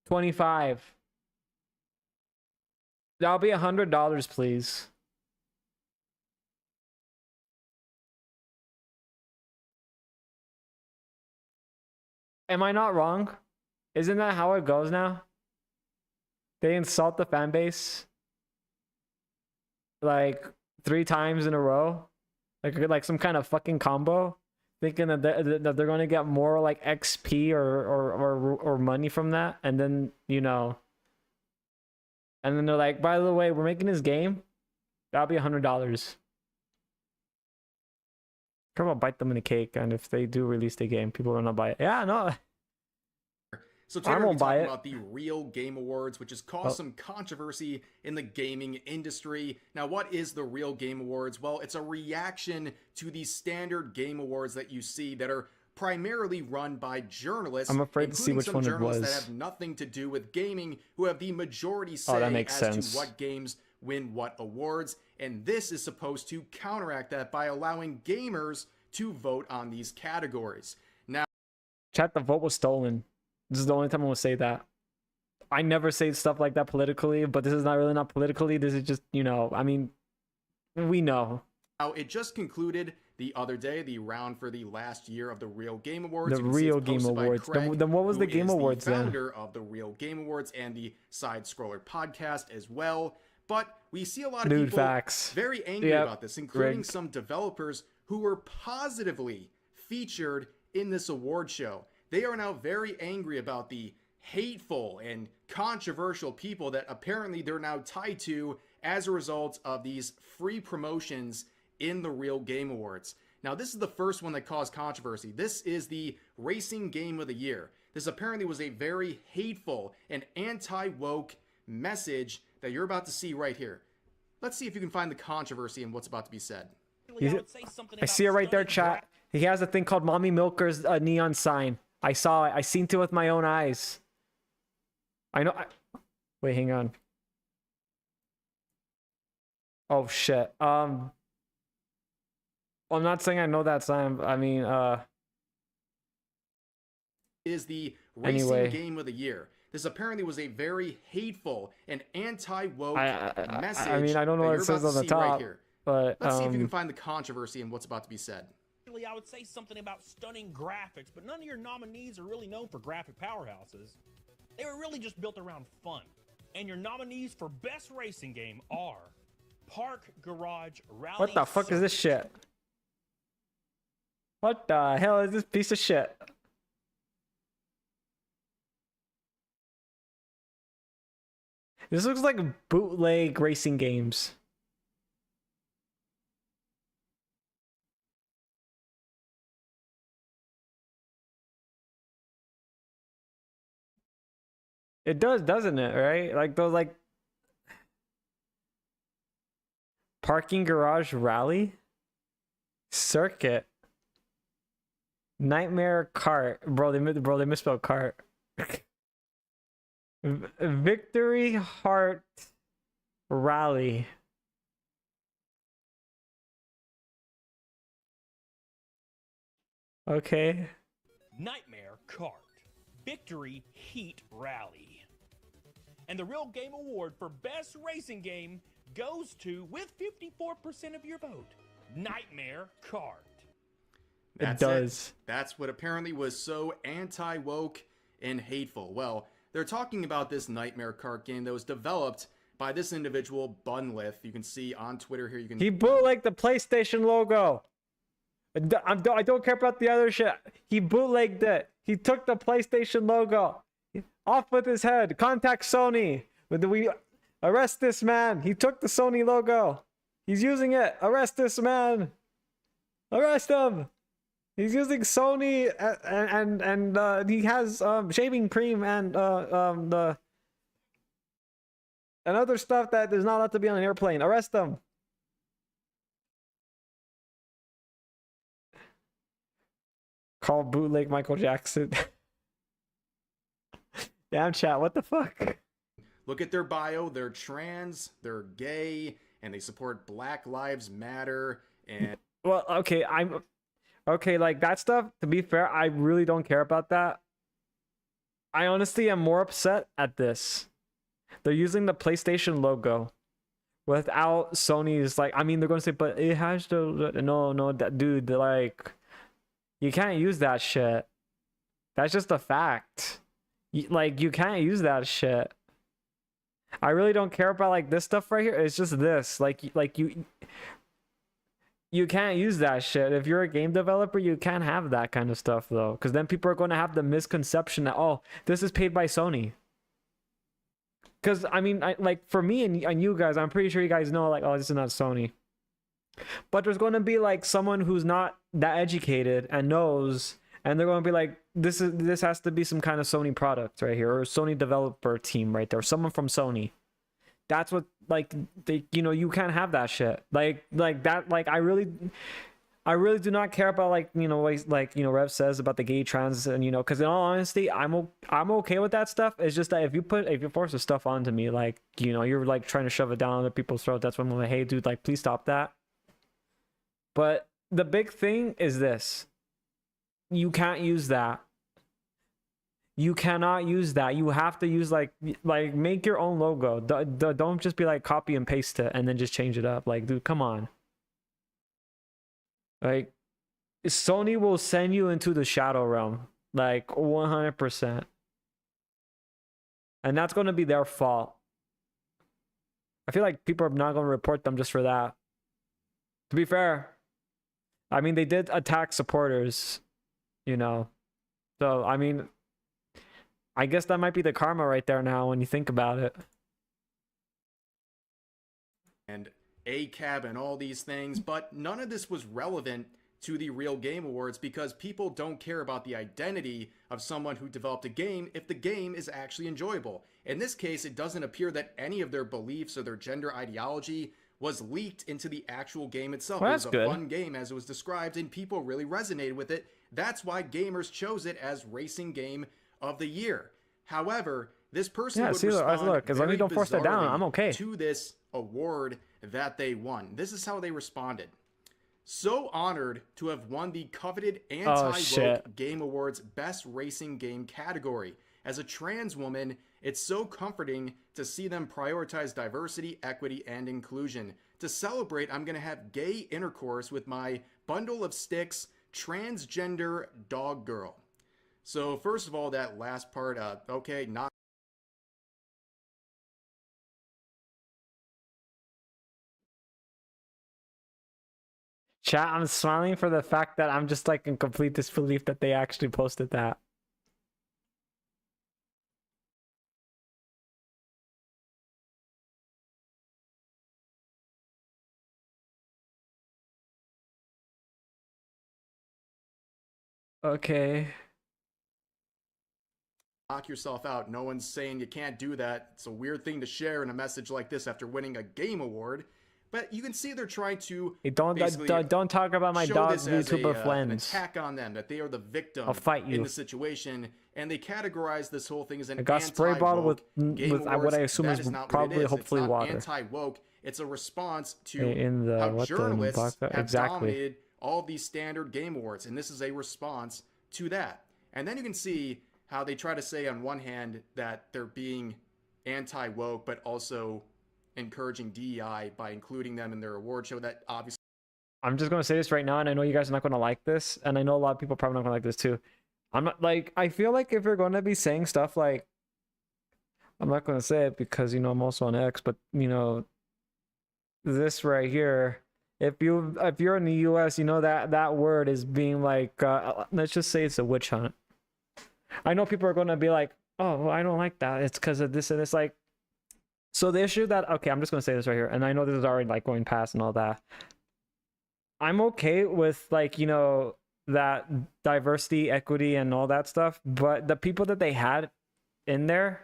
25. That'll be $100, please. Am I not wrong? Isn't that how it goes now? They insult the fan base like 3 times in a row, like some kind of fucking combo, thinking that they're going to get more like XP or money from that, and then and then they're like, by the way, we're making this game. That'll be $100. Come on, bite them in the cake, and if they do release the game, people will not buy it. Yeah, no. So today we're talking about the Real Game Awards, which has caused some controversy in the gaming industry. Now, what is the Real Game Awards? Well, it's a reaction to the standard game awards that you see that are primarily run by journalists. I'm afraid to see which one it was. That have nothing to do with gaming, who have the majority say to what games win what awards. And this is supposed to counteract that by allowing gamers to vote on these categories. Now, chat, the vote was stolen. This is the only time I will say that. I never say stuff like that politically, but this is not politically. This is just, I mean, we know. Now, it just concluded the other day, the round for the last year of the Real Game Awards. The Real Game Awards. Then what was the Game Awards then? Founder of the Real Game Awards and the Side Scroller podcast as well. But we see a lot of people very angry about this, including some developers who were positively featured in this award show. They are now very angry about the hateful and controversial people that apparently they're now tied to as a result of these free promotions in the Real Game Awards. Now, this is the first one that caused controversy. This is the Racing Game of the Year. This apparently was a very hateful and anti-woke message that you're about to see right here. Let's see if you can find the controversy in what's about to be said. I see it right there, chat. He has a thing called Mommy Milker's neon sign. I saw it. I seen it with my own eyes. I know. Wait, hang on. Oh shit. I'm not saying I know that sign. I mean, is the Racing Game of the Year. This apparently was a very hateful and anti-woke message. I mean, I don't know what it says on the top, but let's see if you can find the controversy in what's about to be said. I would say something about stunning graphics, but none of your nominees are really known for graphic powerhouses. They were really just built around fun. And your nominees for Best Racing Game are Park Garage Rally. What the fuck is this shit? What the hell is this piece of shit? This looks like bootleg racing games. It does, doesn't it? Right? Like those, like parking garage rally circuit, nightmare cart. Bro, they misspelled cart. Victory Heart Rally. Okay. Nightmare Kart. Victory Heat Rally. And the Real Game Award for Best Racing Game goes to, with 54% of your vote, Nightmare Kart. It does. That's what apparently was so anti-woke and hateful. Well, they're talking about this Nightmare Kart game that was developed by this individual, Bunlith. You can see on Twitter here. He bootlegged the PlayStation logo. I don't care about the other shit. He bootlegged it. He took the PlayStation logo. Off with his head. Contact Sony. We arrest this man. He took the Sony logo. He's using it. Arrest this man. Arrest him. He's using Sony and he has shaving cream and the and other stuff that is not allowed to be on an airplane. Arrest them. Call bootleg Michael Jackson. Damn chat, what the fuck? Look at their bio. They're trans, they're gay, and they support Black Lives Matter. And Well, okay, okay, like that stuff, to be fair, I really don't care about that. I honestly am more upset at this. They're using the PlayStation logo without Sony's, like, I mean, they're gonna say, but it has to, no, that dude, like, you can't use that shit. That's just a fact. Like, you can't use that shit. I really don't care about like this stuff right here. It's just this. Like you can't use that shit. If you're a game developer, you can't have that kind of stuff though, because then people are going to have the misconception that, oh, this is paid by Sony. Because I mean, like for me and you guys, I'm pretty sure you guys know, like, oh, this is not Sony. But there's going to be like someone who's not that educated and knows, and they're going to be like, this has to be some kind of Sony product right here, or Sony developer team right there, someone from Sony. That's what, like, they, you know, you can't have that shit. Like that, like, I really do not care about, like, you know, like, you know, Rev says about the gay trans, and, you know, because in all honesty, I'm okay with that stuff. It's just that if you force the stuff onto me, like, you know, you're like trying to shove it down other people's throat, that's when I'm like, hey dude, like, please stop that. But the big thing is this: you can't use that. You cannot use that. You have to use like make your own logo. Don't just be like copy and paste it and then just change it up. Like, dude, come on. Like, Sony will send you into the shadow realm, like 100%, and that's going to be their fault. I feel like people are not going to report them just for that. To be fair, I mean, they did attack supporters, you know, so I mean, I guess that might be the karma right there now when you think about it. and ACAB and all these things, but none of this was relevant to the real Game Awards because people don't care about the identity of someone who developed a game if the game is actually enjoyable. In this case, it doesn't appear that any of their beliefs or their gender ideology was leaked into the actual game itself. Well, it was that's a good. fun game as it was described, and people really resonated with it. That's why gamers chose it as Racing Game of the Year. However, this person would respond look, as long as you don't force that down, I'm okay. to this award that they won. This is how they responded. So honored to have won the coveted Anti-Woke Game Awards Best Racing Game category. As a trans woman, it's so comforting to see them prioritize diversity, equity, and inclusion. To celebrate, I'm going to have gay intercourse with my bundle of sticks, transgender dog girl. So first of all, that last part, okay, not Chat, I'm smiling for the fact that I'm just like in complete disbelief that they actually posted that. Okay. knock yourself out. No one's saying you can't do that. It's a weird thing to share in a message like this after winning a game award. But you can see they're trying to Hey, don't talk about my show dog this as YouTuber an friends. attack on them, that they are the victim I'll fight in you. the situation, and they categorize this whole thing as an I got spray bottle with Game what I Awards. assume That is not what probably it is. hopefully it's not water. Anti-woke. It's a response to In the how what journalists the have exactly. dominated all of these standard game awards, and this is a response to that. And then you can see how they try to say on one hand that they're being anti-woke, but also encouraging DEI by including them in their award show. That obviously I'm just gonna say this right now, and I know you guys are not gonna like this, and I know a lot of people are probably not gonna like this too. I'm not like, I feel like if you're gonna be saying stuff like, I'm not gonna say it because, you know, I'm also on X, but you know, this right here, if you're in the US, you know that word is being like, let's just say it's a witch hunt. I know people are gonna be like, oh, well, I don't like that, it's because of this and it's like. So the issue that, okay, I'm just gonna say this right here, and I know this is already like going past and all that. I'm okay with, like, you know, that diversity, equity, and all that stuff, but the people that they had in there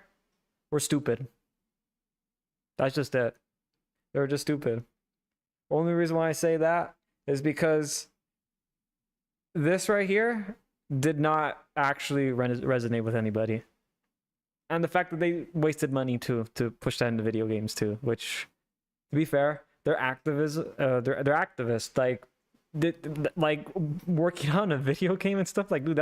were stupid. That's just it. They're just stupid. Only reason why I say that is because this right here did not actually resonate with anybody. And the fact that they wasted money to push that into video games too, which, to be fair, they're activists. They're activists. Like working on a video game and stuff. Like, dude,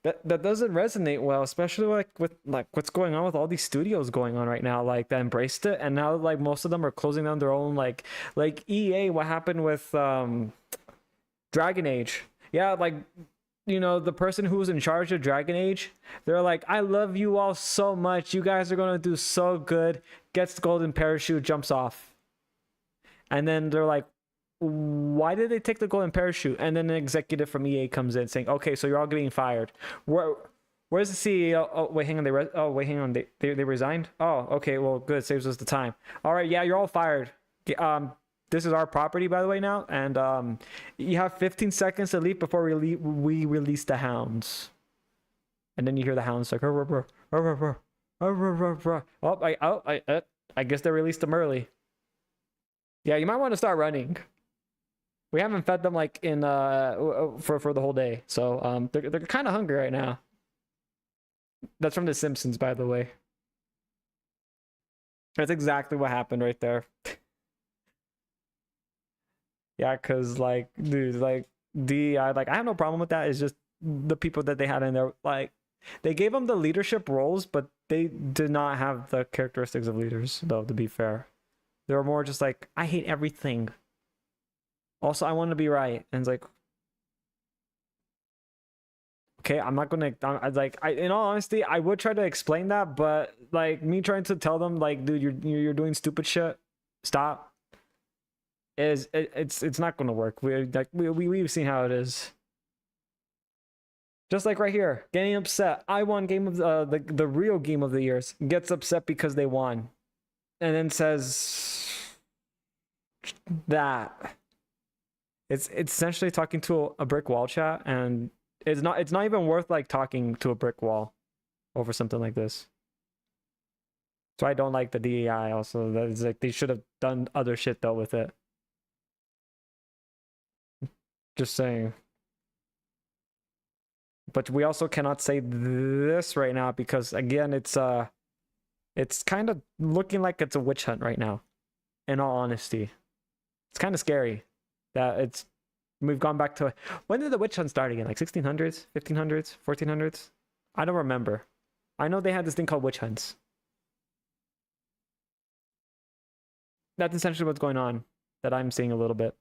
that doesn't resonate well, especially like with like what's going on with all these studios going on right now, like that embraced it, and now like most of them are closing down their own like EA. What happened with Dragon Age? Yeah, like, you know, the person who was in charge of Dragon Age, they're like, I love you all so much. You guys are gonna do so good. Gets the golden parachute, jumps off, and then they're like, why did they take the golden parachute? And then an executive from EA comes in saying, okay, so you're all getting fired. Where's the CEO? Oh, wait, hang on. They resigned? Oh, okay, well, good. Saves us the time. All right, yeah, you're all fired. This is our property, by the way, now. And you have 15 seconds to leave before we release the hounds. And then you hear the hounds like, oh, I guess they released them early. Yeah, you might want to start running. We haven't fed them like in for the whole day, so they're kind of hungry right now. That's from The Simpsons, by the way. That's exactly what happened right there. Yeah, cause like, dude, like DEI, like I have no problem with that. It's just the people that they had in there, like they gave them the leadership roles, but they did not have the characteristics of leaders, though. To be fair, they were more just like, I hate everything. Also, I want to be right. And it's like, okay, I'm not gonna. In all honesty, I would try to explain that, but like me trying to tell them, like, dude, you're doing stupid shit. Stop. It's not gonna work. We've seen how it is. Just like right here, getting upset. I won game of the real game of the years. Gets upset because they won, and then says that. It's essentially talking to a brick wall, chat, and it's not even worth like talking to a brick wall over something like this. So I don't like the DEI also. That is like they should have done other shit though with it. Just saying. But we also cannot say this right now because again it's kind of looking like it's a witch hunt right now. In all honesty. It's kind of scary. That we've gone back to, when did the witch hunt start again? Like 1600s, 1500s, 1400s? I don't remember. I know they had this thing called witch hunts. That's essentially what's going on that I'm seeing a little bit.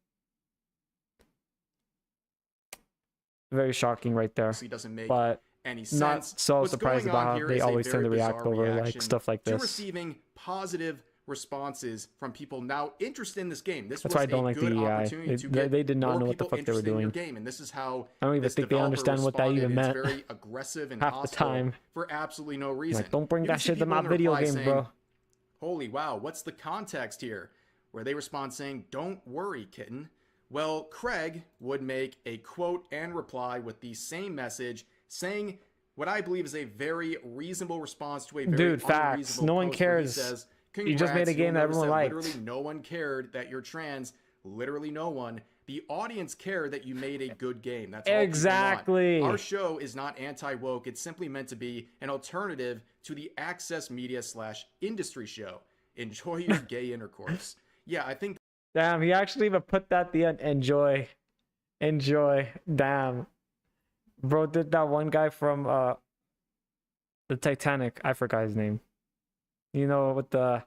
Very shocking right there. Doesn't make but any sense. Not so What's surprised going on about how here they is a always tend very to react bizarre over like reaction stuff like to this. receiving positive responses from people now interested in this game. This That's was why I don't a like good the EI. opportunity to get They did not more know what the people fuck they were interested in your doing. game, and this is how I don't even this think they developer understand what that even responded. meant. It's very aggressive and Half the hostile time. for absolutely no reason. Like, don't bring You that can see shit to people my in the video reply games, saying, bro. Holy wow, what's the context here? Where they respond saying, don't worry, kitten. Well, Craig would make a quote and reply with the same message, saying what I believe is a very reasonable response to a very Dude, facts. unreasonable No one post where he cares. says, You just made a "Congrats, game you'll that notice everyone liked." Literally no one cared that you're trans. Literally no one. The audience cared that you made a good game. That's all people want. Exactly. Our show is not anti-woke. It's simply meant to be an alternative to the access media / industry show. Enjoy your gay intercourse. Yeah, I think. Damn, he actually even put that at the end. Enjoy. Damn. Bro, did that one guy from the Titanic, I forgot his name. You know, with the,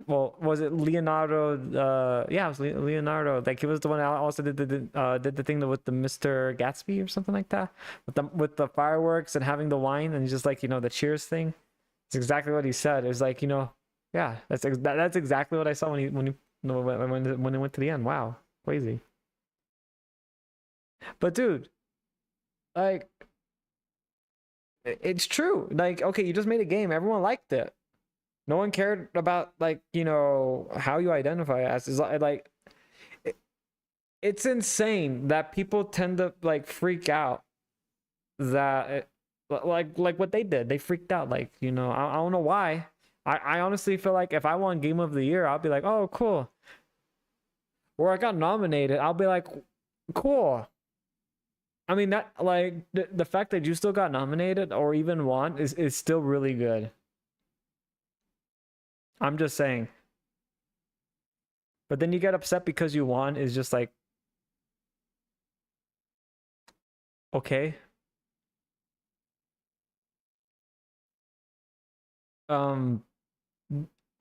well, was it Leonardo? Yeah, it was Leonardo. Like he was the one that also did the thing with the Mr. Gatsby or something like that, with the fireworks and having the wine, and he's just like, you know, the cheers thing. It's exactly what he said. It was like, you know, yeah, that's exactly what I saw when it went to the end. Wow, crazy. But dude, like, it's true. Like, okay, you just made a game. Everyone liked it. No one cared about, like, you know, how you identify as. Is like, it's insane that people tend to like freak out that like what they did. They freaked out. Like, you know, I don't know why, I honestly feel like if I won Game of the Year, I'll be like, oh, cool. Or I got nominated, I'll be like, cool. I mean, that, like, the fact that you still got nominated or even won is still really good. I'm just saying. But then you get upset because you won is just like, okay.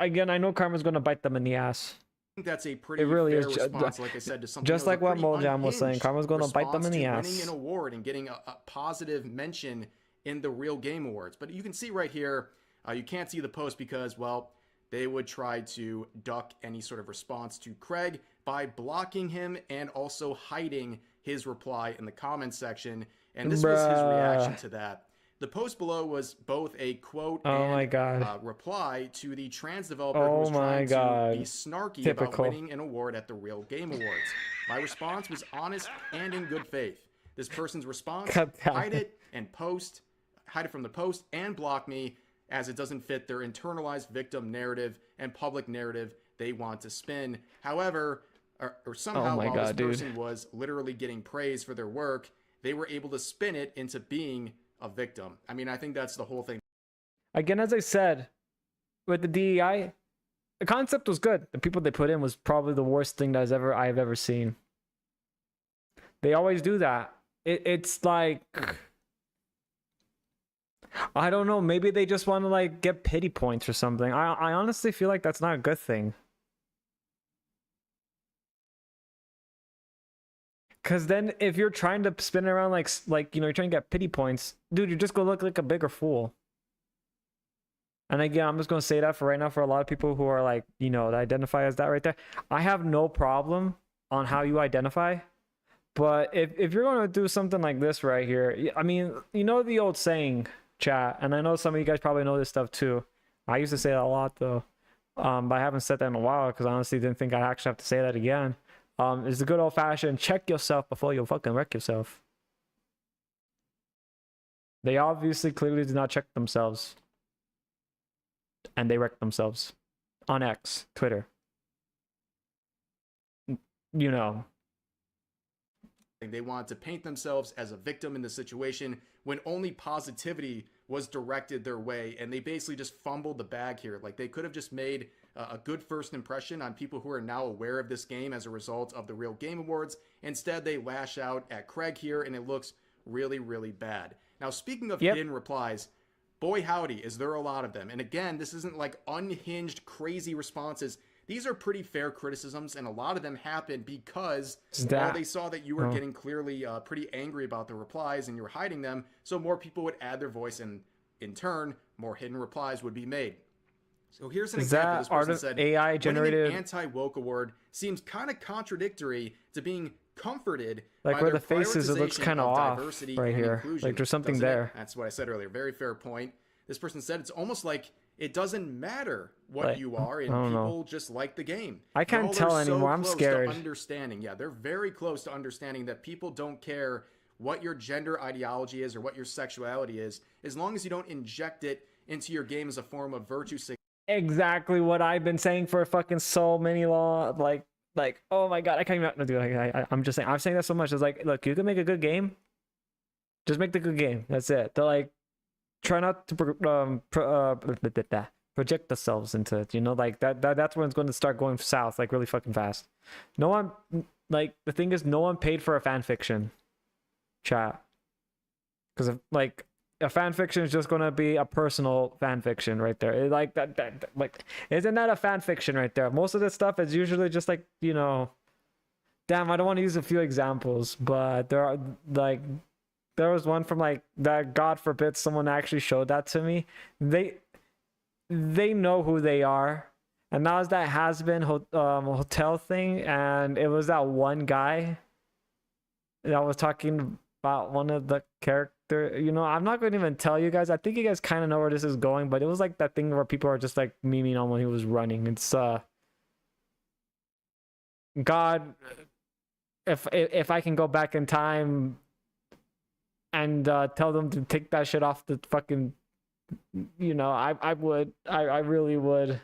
Again, I know karma's gonna bite them in the ass. I think that's a pretty It really fair is response, like I said, to something just that was like a what pretty Mojam was saying. unhinged Karma's gonna bite them in response the to ass. winning an award and getting a positive mention in the Real Game Awards. But you can see right here, you can't see the post because, well, they would try to duck any sort of response to Craig by blocking him and also hiding his reply in the comments section. And this was his reaction to that. The post below was both a quote and reply to the trans developer who was trying to be snarky about winning an award at the Real Game Awards. My response was honest and in good faith. This person's response, hide it from the post and block me, as it doesn't fit their internalized victim narrative and public narrative they want to spin. However, or somehow while this person was literally getting praise for their work, they were able to spin it into being a victim. I mean, I think that's the whole thing. Again, as I said, with the DEI, the concept was good. The people they put in was probably the worst thing that I've ever seen. They always do that. It's like, I don't know, maybe they just want to like get pity points or something. I honestly feel like that's not a good thing. Because then if you're trying to spin around like you know, you're trying to get pity points, dude, you're just gonna look like a bigger fool. And again, I'm just gonna say that for right now, for a lot of people who are like, you know, that identify as that right there. I have no problem on how you identify. But if you're gonna do something like this right here, I mean, you know the old saying, chat, and I know some of you guys probably know this stuff too. I used to say that a lot though. But I haven't said that in a while because I honestly didn't think I'd actually have to say that again. It's the good old fashioned check yourself before you fucking wreck yourself. They obviously clearly did not check themselves. And they wrecked themselves. On X, Twitter. You know. They wanted to paint themselves as a victim in the situation when only positivity was directed their way, and they basically just fumbled the bag here. Like, they could have just made a good first impression on people who are now aware of this game as a result of the Real Game Awards. Instead, they lash out at Craig here, and it looks really, really bad. Now, speaking of hidden replies, boy howdy, is there a lot of them. And again, this isn't like unhinged, crazy responses. These are pretty fair criticisms, and a lot of them happen because they saw that you were getting clearly pretty angry about the replies and you were hiding them, so more people would add their voice, and in turn, more hidden replies would be made. So here's an example. This person said, AI generated winning an anti-woke award seems kind of contradictory to being comforted like by where their the faces, it looks kind of off right here. Inclusion. Like there's something there. That's what I said earlier. Very fair point. This person said it's almost like it doesn't matter what like, you are, and people just like the game. I can't tell anymore. I'm scared. Understanding, yeah, they're very close to understanding that people don't care what your gender ideology is or what your sexuality is, as long as you don't inject it into your game as a form of virtue signaling. Exactly what I've been saying for fucking so many long, like oh my god, I can't even do it. I'm just saying, I'm saying that so much. It's like, look, you can make a good game, just make the good game. That's it. They're like, try not to project themselves into it, you know, like that's when it's going to start going south, like really fucking fast. No one, like, the thing is, no one paid for a fan fiction, chat, because like a fan fiction is just going to be a personal fan fiction right there. Like that like, isn't that a fan fiction right there? Most of this stuff is usually just like, you know, damn, I don't want to use a few examples, but there are like, there was one from like that, God forbid someone actually showed that to me. They know who they are, and that was that has-been hotel thing, and it was that one guy that was talking about one of the characters. You know, I'm not going to even tell you guys. I think you guys kind of know where this is going, but it was like that thing where people are just like memeing on when he was running. It's God, if I can go back in time and tell them to take that shit off the fucking you know, I would. I really would.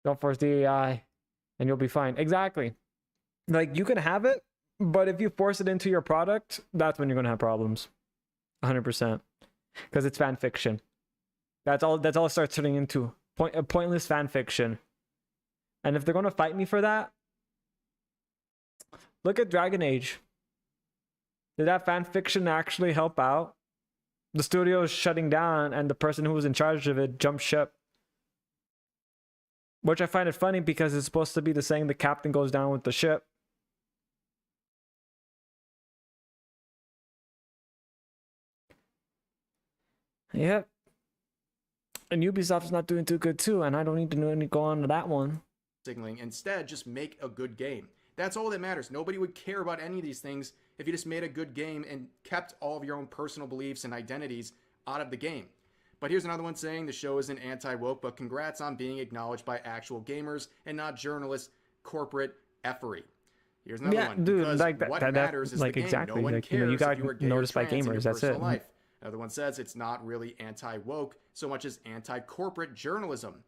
Don't force the AI and you'll be fine. Exactly. Like, you can have it, but if you force it into your product, that's when you're going to have problems. 100%. Because it's fan fiction. That's all it starts turning into. Pointless fan fiction. And if they're going to fight me for that, look at Dragon Age. Did that fan fiction actually help out? The studio is shutting down and the person who was in charge of it jumped ship. Which I find it funny because it's supposed to be the saying the captain goes down with the ship. Yep. And Ubisoft's not doing too good too, and I don't need to go on to that one. Signaling. Instead, just make a good game. That's all that matters. Nobody would care about any of these things if you just made a good game and kept all of your own personal beliefs and identities out of the game. But here's another one saying the show isn't anti-woke, but congrats on being acknowledged by actual gamers and not journalists, corporate effery. Here's another one. Dude, because like what that, matters is like the game. exactly. No one like, cares you got if you are gay or noticed by trans in your gamers. That's it. personal life. Another one says it's not really anti-woke so much as anti-corporate journalism.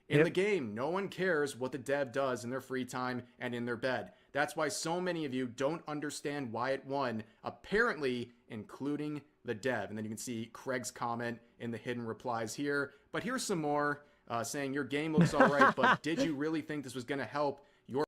In the game, no one cares what the dev does in their free time and in their bed. That's why so many of you don't understand why it won, apparently including the dev. And then you can see Craig's comment in the hidden replies here. But here's some more saying your game looks all right, but did you really think this was going to help your...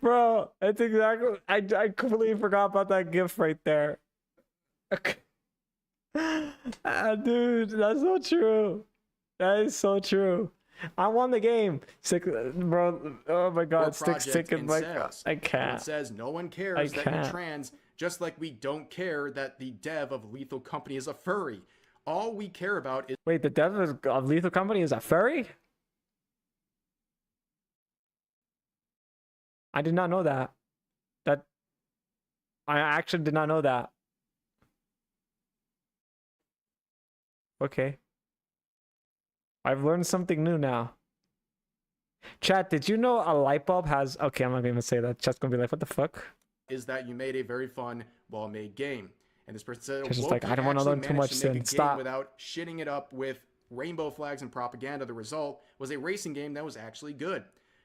Bro, it's exactly. I completely forgot about that GIF right there. Dude, that's so true. That is so true. I won the game. Sick, bro. Oh my god, stick in my. I can't. It says no one cares that you're trans, just like we don't care that the dev of Lethal Company is a furry. All we care about is. Wait, the dev of Lethal Company is a furry? I did not know that. I actually did not know that. Okay. I've learned something new now. Chat, did you know a light bulb has... Okay, I'm not going to say that. Chat's going to be like, what the fuck? Is that you made a very fun, well-made game. And this person said, It's just like, I don't want to learn too much then. Stop. Without shitting it up with rainbow flags and propaganda. The result was a racing game that was actually good.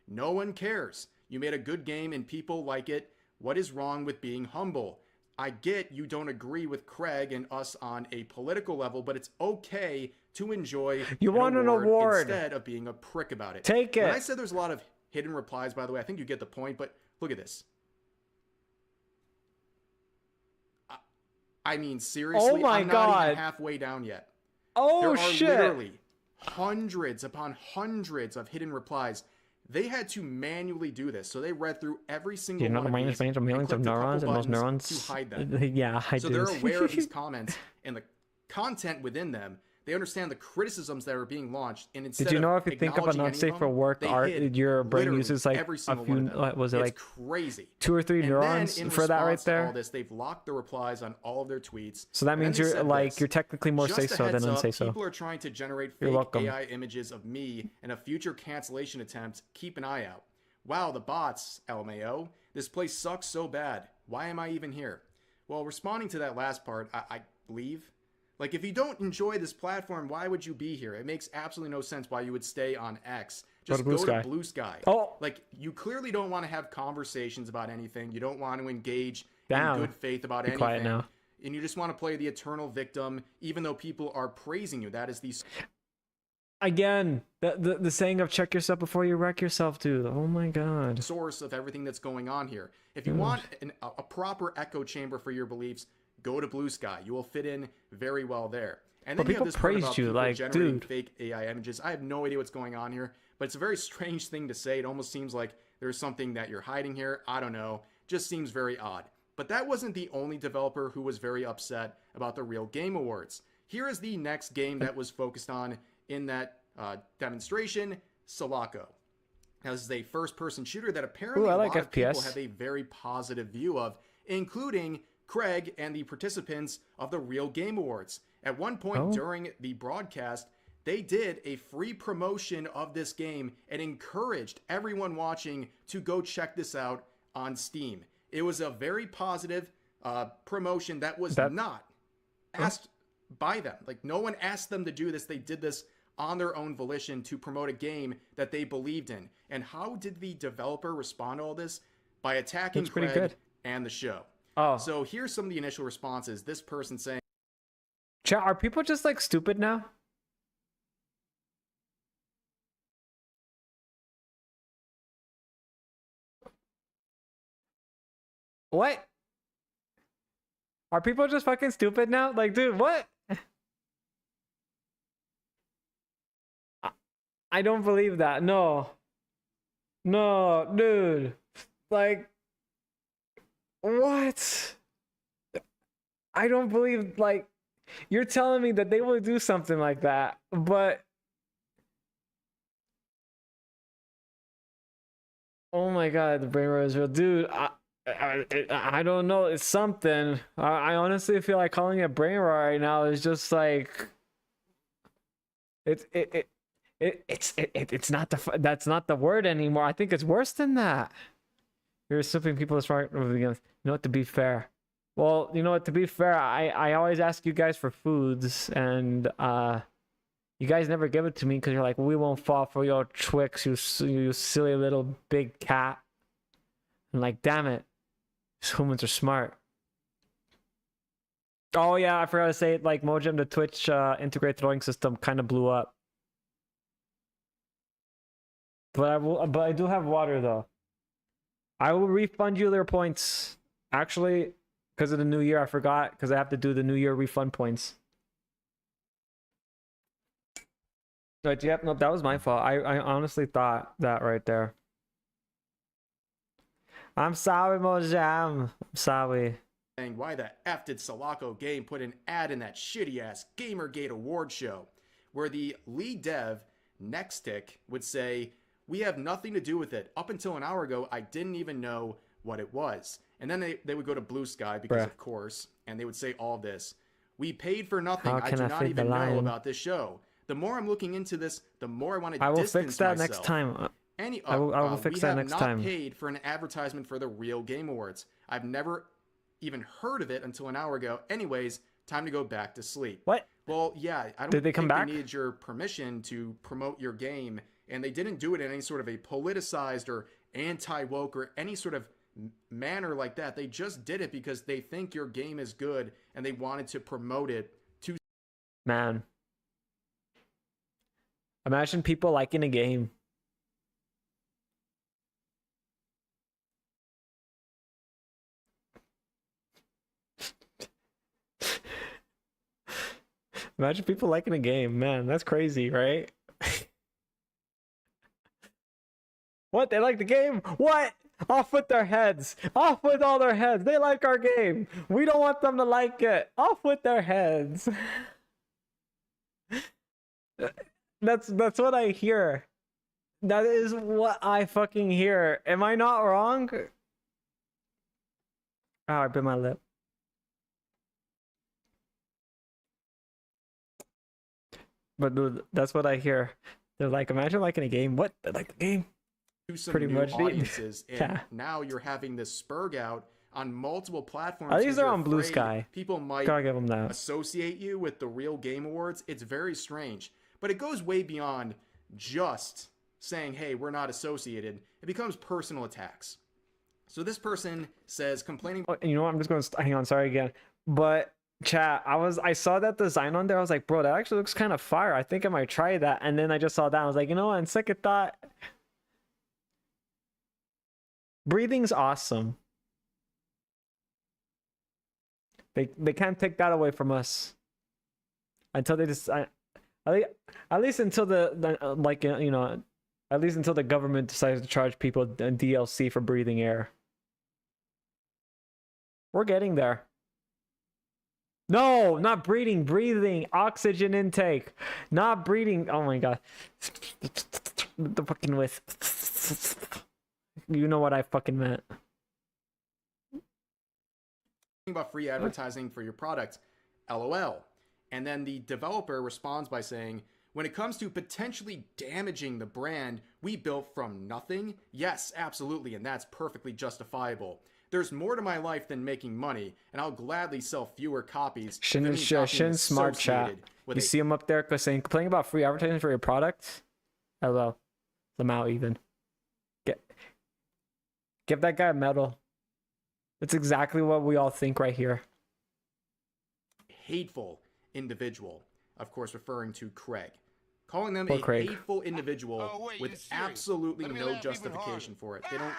No one cares. You made a good game and people like it. What is wrong with being humble? I get you don't agree with Craig and us on a political level, but it's okay to enjoy an award instead of being a prick about it. Take it. When I said there's a lot of hidden replies, by the way, I think you get the point, but look at this. I mean, seriously, I'm not even halfway down yet. Oh, shit. There are literally hundreds upon hundreds of hidden replies. They had to manually do this, so they read through every single one of these. Millions of neurons, and those neurons to hide them. Yeah, I do. So they're aware of these comments and the content within them. They understand the criticisms that are being launched, and instead did you know if you of think about unsafe for work art, your brain uses like a few, was it like crazy 2 or 3 neurons for that right there? All this, they've locked the replies on all of their tweets. So that means you're like you're technically more say so than unsay so. People are trying to generate fake AI images of me in a future cancellation attempt. Keep an eye out. Wow, the bots, LMAO. This place sucks so bad. Why am I even here? Well, responding to that last part, I leave. Like, if you don't enjoy this platform, why would you be here? It makes absolutely no sense why you would stay on X. Just go to Blue Sky. Oh. Like, you clearly don't want to have conversations about anything. You don't want to engage in good faith about anything. Quiet now. And you just want to play the eternal victim, even though people are praising you. That is the... Again, the saying of check yourself before you wreck yourself, dude. Oh my god. Source of everything that's going on here. If you want a proper echo chamber for your beliefs, go to Blue Sky. You will fit in very well there. And then people praised you, like, dude. Fake AI images. I have no idea what's going on here, but it's a very strange thing to say. It almost seems like there's something that you're hiding here. I don't know. Just seems very odd. But that wasn't the only developer who was very upset about the Real Game Awards. Here is the next game that was focused on in that demonstration, Sulaco. Now, this is a first-person shooter that apparently a lot of people have a very positive view of, including Craig and the participants of the Real Game Awards. At one point during the broadcast, they did a free promotion of this game and encouraged everyone watching to go check this out on Steam. It was a very positive promotion that was not asked by them. Like, no one asked them to do this. They did this on their own volition to promote a game that they believed in. And how did the developer respond to all this? By attacking Craig and the show. Oh. So here's some of the initial responses. This person saying, Chat, are people just like stupid now? What? Are people just fucking stupid now? Like, dude, what? I don't believe that. No. No, dude. Like, what? I don't believe, like, you're telling me that they will do something like that, but oh my god, the brain rot is real, dude. I don't know. It's something. I honestly feel like calling it brain rot right now is just like it's not that's not the word anymore. I think it's worse than that. You're assuming people are smart. You know what? To be fair, well, you know what? To be fair, I always ask you guys for foods, and you guys never give it to me because you're like, we won't fall for your tricks, you silly little big cat. I'm like, damn it, these humans are smart. Oh yeah, I forgot to say, like, Mojam, the Twitch integrated throwing system kind of blew up. But I do have water though. I will refund you their points. Actually, because of the new year, I forgot, because I have to do the new year refund points. But yep, no, that was my fault. I honestly thought that right there. I'm sorry, Mojam. I'm sorry. Why the F did Sulaco Game put an ad in that shitty ass Gamergate award show? Where the lead dev, Nextic, would say, we have nothing to do with it. Up until an hour ago, I didn't even know what it was. And then they would go to Blue Sky, because of course, and they would say all this. We paid for nothing. I do not even know about this show. The more I'm looking into this, the more I want to distance myself. I will fix that next time. I will fix that next time. We have not paid for an advertisement for the real Game Awards. I've never even heard of it until an hour ago. Anyways, time to go back to sleep. What? Well, yeah, I don't Did they come back? They needed your permission to promote your game, and they didn't do it in any sort of a politicized or anti-woke or any sort of manner like that. They just did it because they think your game is good and they wanted to promote it to... Man. Imagine people liking a game. Imagine people liking a game. Man, that's crazy, right? What? They like the game? What? Off with their heads. Off with all their heads. They like our game. We don't want them to like it. Off with their heads. That's what I hear. That is what I fucking hear. Am I not wrong? Oh, I bit my lip. But dude, that's what I hear. They're like, imagine liking a game. What? They like the game? Some pretty new much audiences, and yeah. Now you're having this spurg out on multiple platforms. At least they're on Blue Sky. People might Gotta give them that. associate you with the real Game Awards. It's very strange, but it goes way beyond just saying, hey, we're not associated. It becomes personal attacks. So this person says, complaining... Oh, you know what? I'm just going to... Hang on, sorry again. But, chat, I saw that design on there. I was like, bro, that actually looks kind of fire. I think I might try that. And then I just saw that. I was like, you know what? On second thought... Breathing's awesome. They can't take that away from us. Until they just... at least until the like, you know... At least until the government decides to charge people DLC for breathing air. We're getting there. No, not breathing. Breathing. Oxygen intake. Not breathing. Oh my god. The fucking with. You know what I fucking meant. About free advertising for your product. LOL. And then the developer responds by saying, When it comes to potentially damaging the brand we built from nothing, yes, absolutely, and that's perfectly justifiable. There's more to my life than making money, and I'll gladly sell fewer copies. if it means not being Shin Smart Chat. associated with You a see him up there saying, complaining about free advertising for your product? Hello. Lamau even. Give that guy a medal. It's exactly what we all think right here. hateful individual, of course referring to Craig. Calling them Poor a Craig. hateful individual wait, with you're serious? absolutely Let me no laugh even justification harder. for it. They don't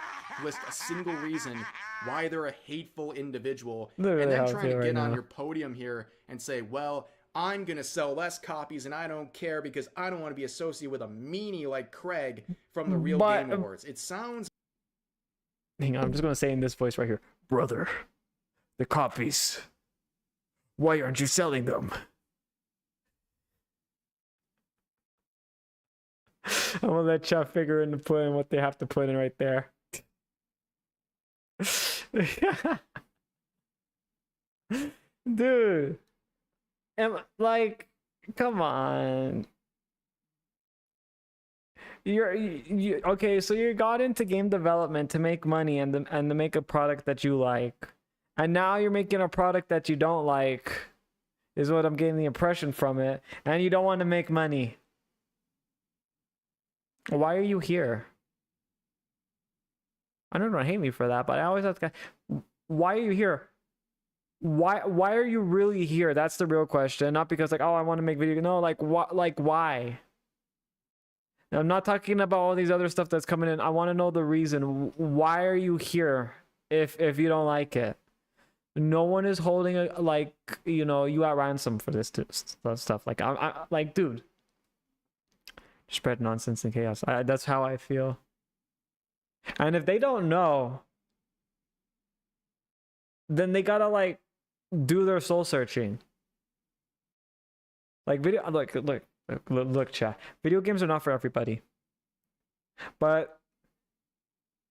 list a single reason why they're a hateful individual. Literally and how then I trying feel to right get on now. your podium here and say, well, I'm going to sell less copies and I don't care because I don't want to be associated with a meanie like Craig from the Real But, Game Awards. It sounds Hang on, I'm just gonna say in this voice right here. Brother, the copies. Why aren't you selling them? I'm gonna let chat figure in to put in what they have to put in right there. Dude. Like, come on. You okay, so you got into game development to make money and to make a product that you like. And now you're making a product that you don't like, is what I'm getting the impression from it. And you don't want to make money. Why are you here? I don't know, hate me for that, but I always ask, why are you here? Why are you really here? That's the real question. Not because like, oh, I want to make video. No, like what? Like why? I'm not talking about all these other stuff that's coming in. I want to know the reason. Why are you here if you don't like it? No one is holding a, like, you know, you at ransom for this stuff. Like I like, dude, spread nonsense and chaos. That's how I feel. And if they don't know, then they gotta like do their soul searching. Like video, look, chat. Video games are not for everybody. But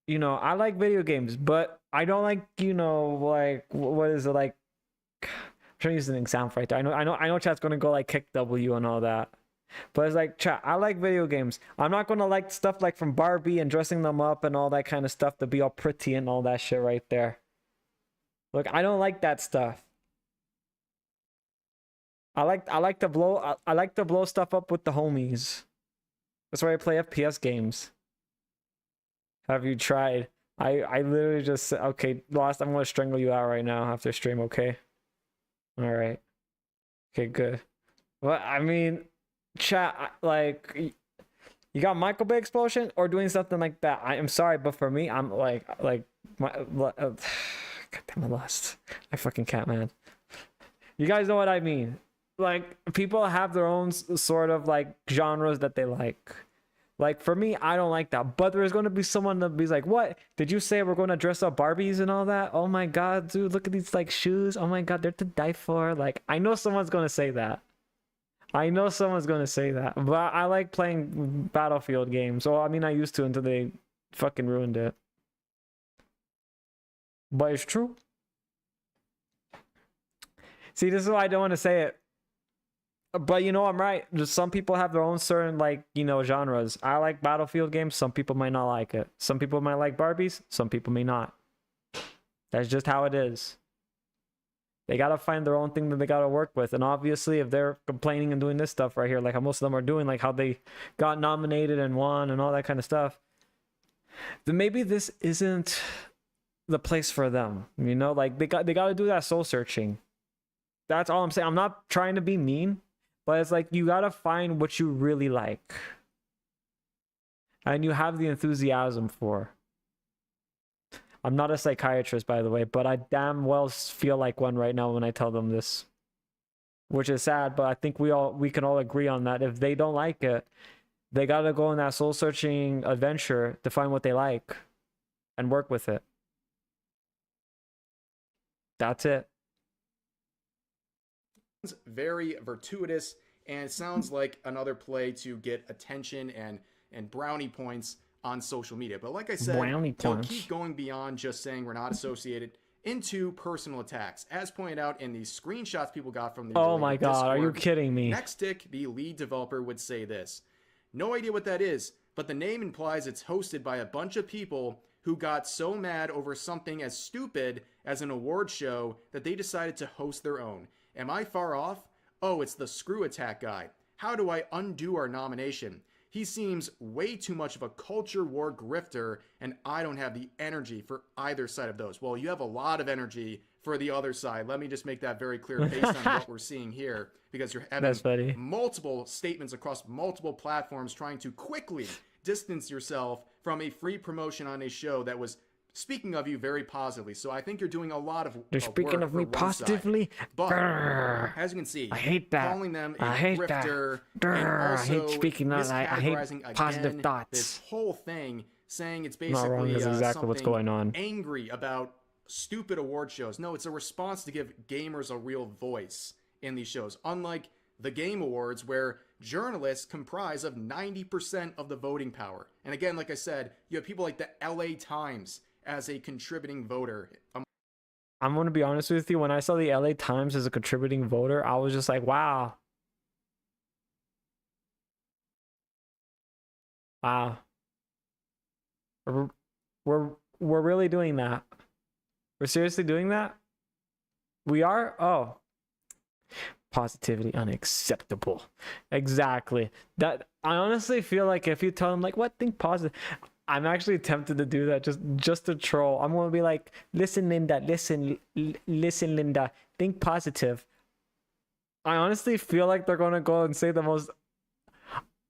you know, I like video games, but I don't like, you know, like what is it like? I'm trying to use an example right there. I know. Chat's gonna go like kick W and all that. But it's like, chat, I like video games. I'm not gonna like stuff like from Barbie and dressing them up and all that kind of stuff to be all pretty and all that shit right there. Look, I don't like that stuff. I like to blow stuff up with the homies. That's why I play FPS games. Have you tried? I literally just said, okay, Lost, I'm gonna strangle you out right now after stream, okay? Alright. Okay, good. Well, I mean, chat, like, you got Michael Bay explosion or doing something like that. I am sorry, but for me, I'm like my God damn it, Lost. I fucking can't, man. You guys know what I mean. Like, people have their own sort of like genres that they like. Like, for me, I don't like that. But there's going to be someone that be like, what? Did you say we're going to dress up Barbies and all that? Oh my God, dude, look at these like shoes. Oh my God, they're to die for. Like, I know someone's going to say that. I know someone's going to say that. But I like playing Battlefield games. Well, I mean, I used to until they fucking ruined it. But it's true. See, this is why I don't want to say it. But you know, I'm right. Just some people have their own certain, like, you know, genres. I like Battlefield games. Some people might not like it. Some people might like Barbies. Some people may not. That's just how it is. They gotta find their own thing that they gotta work with. And obviously, if they're complaining and doing this stuff right here, like how most of them are doing, like how they got nominated and won and all that kind of stuff, then maybe this isn't the place for them. You know, like they gotta do that soul searching. That's all I'm saying. I'm not trying to be mean. But it's like, you gotta find what you really like. And you have the enthusiasm for. I'm not a psychiatrist, by the way, but I damn well feel like one right now when I tell them this. Which is sad, but I think we can all agree on that. If they don't like it, they gotta go on that soul-searching adventure to find what they like. And work with it. That's it. very gratuitous, and it sounds like another play to get attention and brownie points on social media. But like I said, Brownie they'll points. keep going beyond just saying we're not associated. into personal attacks, as pointed out in the screenshots people got from the Oh my related god, are you Discord. kidding me? Nextstick, the lead developer, would say this. No idea what that is, but the name implies it's hosted by a bunch of people who got so mad over something as stupid as an award show that they decided to host their own. Am I far off? Oh, it's the Screw Attack guy. How do I undo our nomination? He seems way too much of a culture war grifter, and I don't have the energy for either side of those. Well, you have a lot of energy for the other side. Let me just make that very clear based on what we're seeing here, because you're having multiple statements across multiple platforms trying to quickly distance yourself from a free promotion on a show that was speaking of you very positively. So I think you're doing a lot of They're speaking of me positively. But Grrr. as you can see, I hate that. calling them a I hate grifter, that. and Grrr. also I hate speaking of. I hate miscategorizing positive again thoughts. this whole thing, saying it's Not wrong, basically that's exactly what's something going on. angry about stupid award shows. No, it's a response to give gamers a real voice in these shows. Unlike the Game Awards, where journalists comprise of 90% of the voting power. And again, like I said, you have people like the LA Times as a contributing voter. I'm going to be honest with you. When I saw the LA Times as a contributing voter, I was just like, wow. Wow. We're really doing that. We're seriously doing that? We are? Oh. Positivity unacceptable. Exactly. That I honestly feel like if you tell them like, what, think positive, I'm actually tempted to do that just to troll. I'm gonna be like, listen Linda, listen Linda, think positive. I honestly feel like they're gonna go and say the most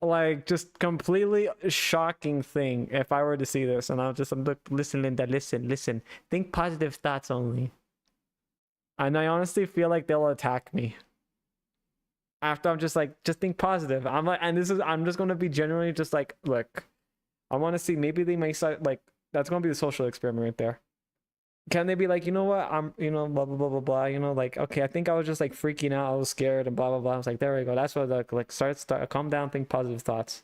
like just completely shocking thing if I were to see this, and I'm like, listen Linda, listen, think positive thoughts only. And I honestly feel like they'll attack me after I'm just like, just think positive. I'm like, and I'm just gonna be generally just like, look, I want to see, maybe they may start like, that's gonna be the social experiment right there. Can they be like, you know what, I'm, you know, blah blah blah blah blah, you know, like, okay, I think I was just like freaking out, I was scared and blah blah blah. I was like, there we go, that's what like start calm down, think positive thoughts.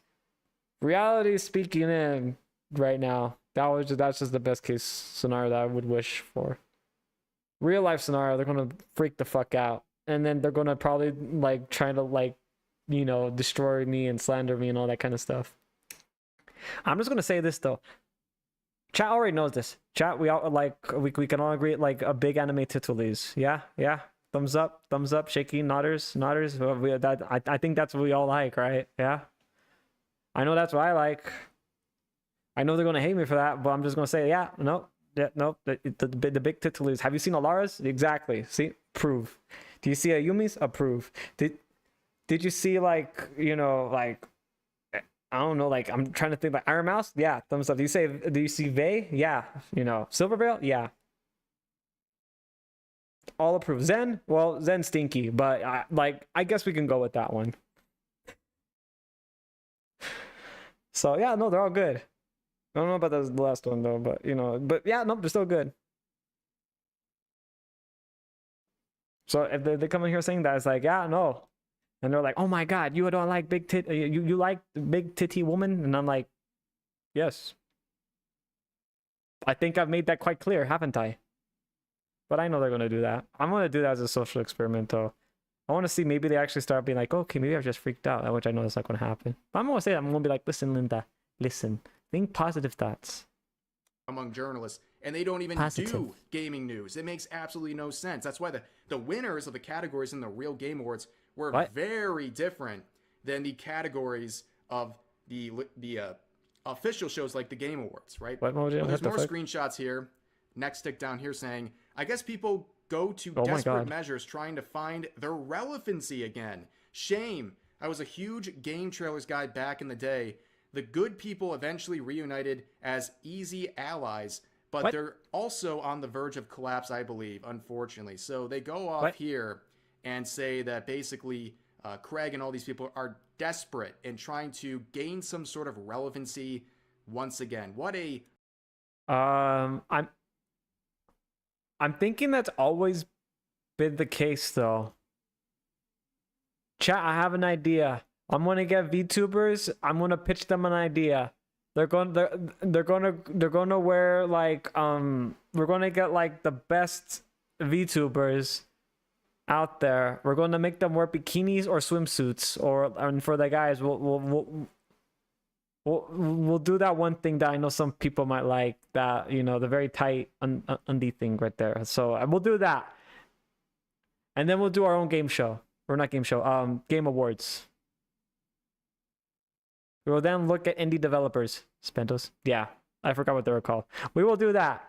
Reality speaking in right now, that's just the best case scenario that I would wish for. Real life scenario, they're gonna freak the fuck out, and then they're gonna probably like trying to like, you know, destroy me and slander me and all that kind of stuff. I'm just gonna say this though. Chat already knows this. Chat, we all like we can all agree like a big anime titules. Yeah. Thumbs up, shaking, nodders. I think that's what we all like, right? Yeah. I know that's what I like. I know they're gonna hate me for that, but I'm just gonna say, yeah, no. Yeah, no, the big titules. Have you seen Alara's? Exactly. See, approve. Do you see Ayumi's? Approve. Did you see like, you know, like, I don't know, like, I'm trying to think, like Iron Mouse? Yeah, thumbs up. Do you see Vey? Yeah, you know, Silver Veil? Yeah. All approve. Zen? Well, Zen's stinky, but I guess we can go with that one. So yeah, no, they're all good. I don't know about the last one though, but you know, but yeah, nope, they're still good. So if they come in here saying that, it's like, yeah, no, and they're like, oh my god, you don't like big tit, you like big titty woman, and I'm like, yes. I think I've made that quite clear, haven't I? But I know they're gonna do that. I'm gonna do that as a social experiment though. I want to see, maybe they actually start being like, okay, maybe I've just freaked out, which I know that's not gonna happen. But I'm gonna say that. I'm gonna be like, listen, Linda, listen. Think positive thoughts. Among journalists, and they don't even do gaming news. It makes absolutely no sense. That's why the winners of the categories in the real Game Awards were very different than the categories of the official shows like the Game Awards, right? Well, there's more screenshots here. Next stick down here saying, I guess people go to desperate measures trying to find their relevancy again. Shame. I was a huge game trailers guy back in the day. The good people eventually reunited as easy allies, but they're also on the verge of collapse, I believe, unfortunately. So they go off here and say that basically Craig and all these people are desperate and trying to gain some sort of relevancy once again. What a... I'm thinking that's always been the case, though. Chat, I have an idea. I'm gonna get VTubers. I'm gonna pitch them an idea. They're gonna wear like we're gonna get like the best VTubers out there. We're gonna make them wear bikinis or swimsuits, and for the guys, we'll do that one thing that I know some people might like, that, you know, the very tight undie thing right there. So we'll do that, and then we'll do our own game show, or not game show, game awards. We will then look at indie developers. Spentos. Yeah, I forgot what they were called. We will do that.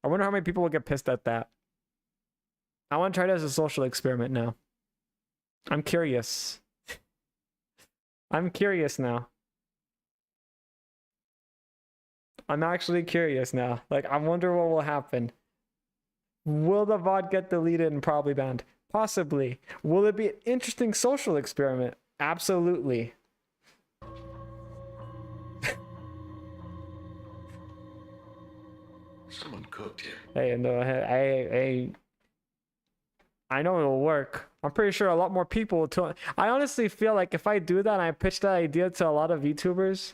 I wonder how many people will get pissed at that. I want to try it as a social experiment now. I'm curious. I'm curious now. I'm actually curious now. Like, I wonder what will happen. Will the VOD get deleted and probably banned? Possibly. Will it be an interesting social experiment? Absolutely. Someone cooked here. Hey, no, I know it'll work. I'm pretty sure a lot more people will tune. I honestly feel like if I do that and I pitch that idea to a lot of VTubers,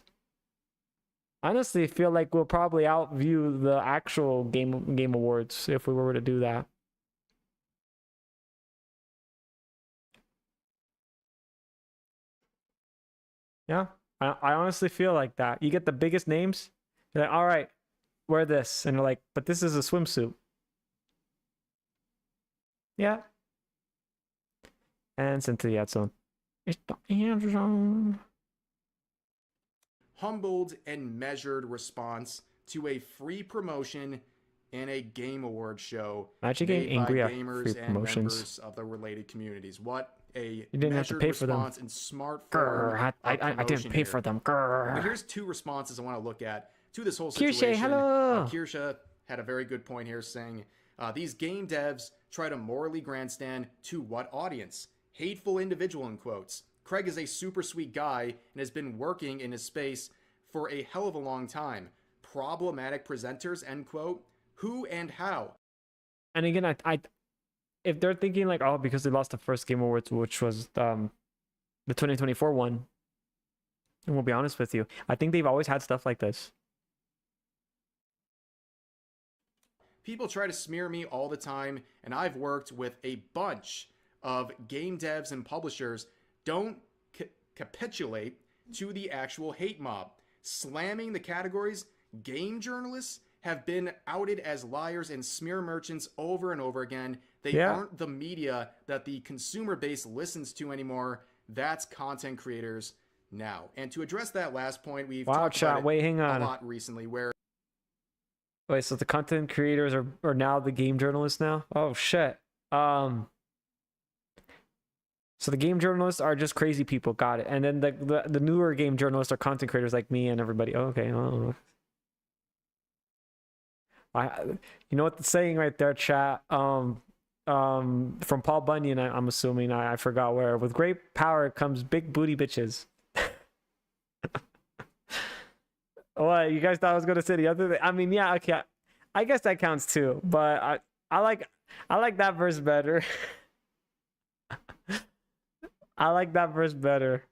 I honestly feel like we'll probably outview the actual game awards if we were to do that. Yeah, I honestly feel like that. You get the biggest names, you're like, all right, wear this, and you're like, but this is a swimsuit. Yeah. And sent to the ad zone. It's the ad zone. Humbled and measured response to a free promotion in a game award show Magic made getting angry by at gamers free and members promotions. of the related communities. What a You didn't have to measured pay for them. response and smart form Grr, I of didn't promotion pay here. for them. But Grr. here's two responses I want to look at to this whole Kirsche, situation. hello. Kirsche had a very good point here, saying these game devs try to morally grandstand to what audience? Hateful individual, in quotes. Craig is a super sweet guy and has been working in his space for a hell of a long time. Problematic presenters, end quote. Who and how? And again, I if they're thinking like, oh, because they lost the first Game Awards, which was the 2024 one, and we'll be honest with you, I think they've always had stuff like this. People try to smear me all the time, and I've worked with a bunch of game devs and publishers. Don't capitulate to the actual hate mob. Slamming the categories, game journalists have been outed as liars and smear merchants over and over again. They aren't the media that the consumer base listens to anymore. That's content creators now. And to address that last point, we've talked about it hang on. a lot recently, where Wait, so the content creators are now the game journalists now? Oh shit. So the game journalists are just crazy people, got it. And then the newer game journalists are content creators like me and everybody. Oh, okay. Oh. You know what the saying right there, chat? From Paul Bunyan, I'm assuming. I forgot where. With great power comes big booty bitches. What, you guys thought I was gonna say the other thing? I mean, yeah, okay. I guess that counts too, but I like that verse better. I like that verse better.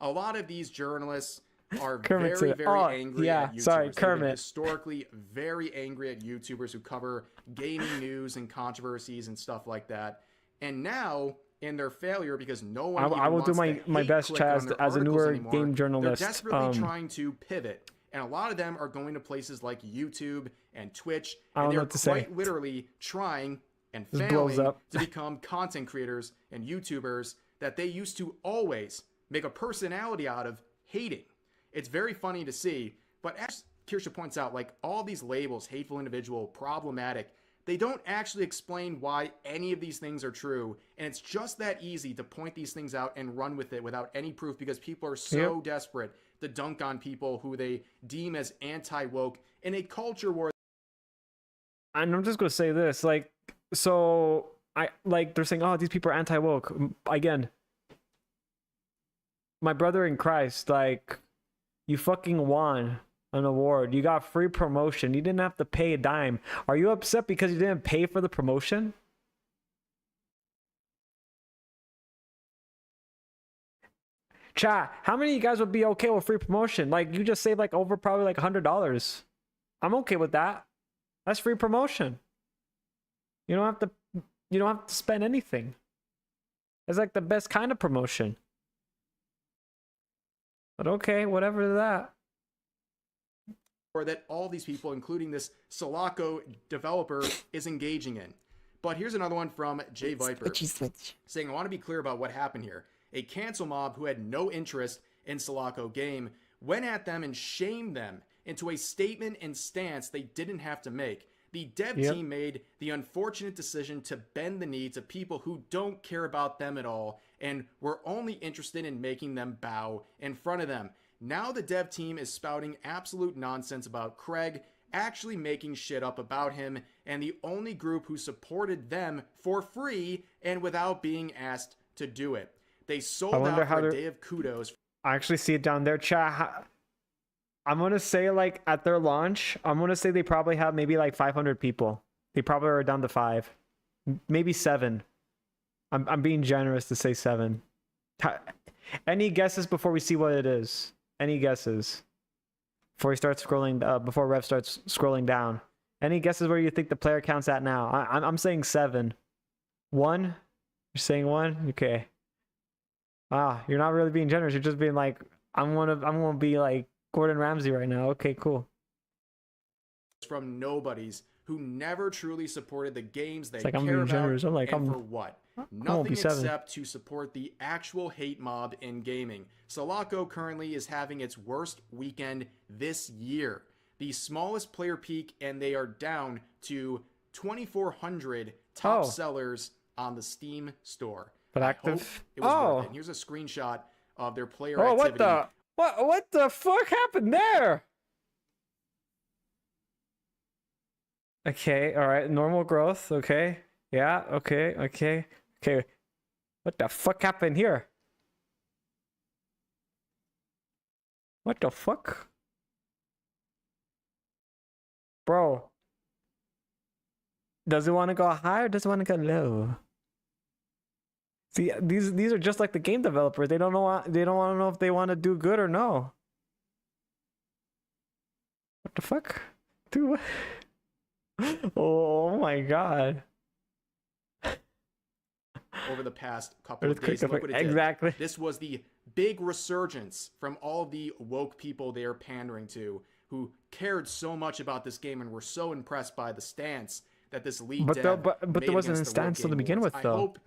a lot of these journalists are Kermit very, said- very oh, angry yeah, at YouTubers. sorry, They've been Kermit. historically very angry at YouTubers who cover gaming news and controversies and stuff like that. And now, in their failure, because no one I will do wants my to best, hate-click Chaz, on their as a articles newer anymore, game journalist. They're desperately trying to pivot. And a lot of them are going to places like YouTube and Twitch, I don't and know they're what to say. quite literally trying and This blows failing up. to become content creators and YouTubers that they used to always make a personality out of hating. It's very funny to see, but as Kirsche points out, like all these labels, hateful individual, problematic, they don't actually explain why any of these things are true. And it's just that easy to point these things out and run with it without any proof because people are so desperate to dunk on people who they deem as anti-woke in a culture war. And I'm just gonna say this, like, so they're saying, oh, these people are anti-woke. Again, my brother in Christ, like, you fucking won an award. You got free promotion. You didn't have to pay a dime. Are you upset because you didn't pay for the promotion? Chat, how many of you guys would be okay with free promotion? Like, you just save like over probably like $100. I'm okay with that. That's free promotion. You don't have to spend anything. It's like the best kind of promotion. But okay, whatever to that. Or that all these people, including this Sulaco developer, is engaging in. But here's another one from Jay Viper saying, I want to be clear about what happened here. A cancel mob who had no interest in Sulaco game went at them and shamed them into a statement and stance they didn't have to make. The dev team made the unfortunate decision to bend the knee to people who don't care about them at all and were only interested in making them bow in front of them. Now the dev team is spouting absolute nonsense about Craig, actually making shit up about him, and the only group who supported them for free and without being asked to do it. They sold out for a day of kudos. I actually see it down there, chat. I'm gonna say, like, at their launch, I'm gonna say they probably have maybe like 500 people. They probably are down to 5, maybe 7. I'm being generous to say 7. Any guesses before we see what it is? Any guesses before he starts scrolling? Before Rev starts scrolling down. Any guesses where you think the player count's at now? I'm saying 7. 1. You're saying 1. Okay. Ah, you're not really being generous. You're just being like, I'm gonna be like Gordon Ramsay right now. Okay, cool. From nobodies who never truly supported the games they care about, I'm like, and for what? Nothing except to support the actual hate mob in gaming. Sulaco currently is having its worst weekend this year. The smallest player peak, and they are down to 2,400 top sellers on the Steam store. But active. It was worth it. And here's a screenshot of their player activity. What the fuck happened there? Okay, all right, normal growth. Okay, yeah, okay. What the fuck happened here? What the fuck, bro? Does it want to go high or does it want to go low? See, these are just like the game developers. They don't know. They don't want to know if they want to do good or no. What the fuck, dude? Oh my god. Over the past couple of days, look what it did. Exactly. This was the big resurgence from all the woke people they are pandering to, who cared so much about this game and were so impressed by the stance that this league but there wasn't a stance to begin with, though. I hope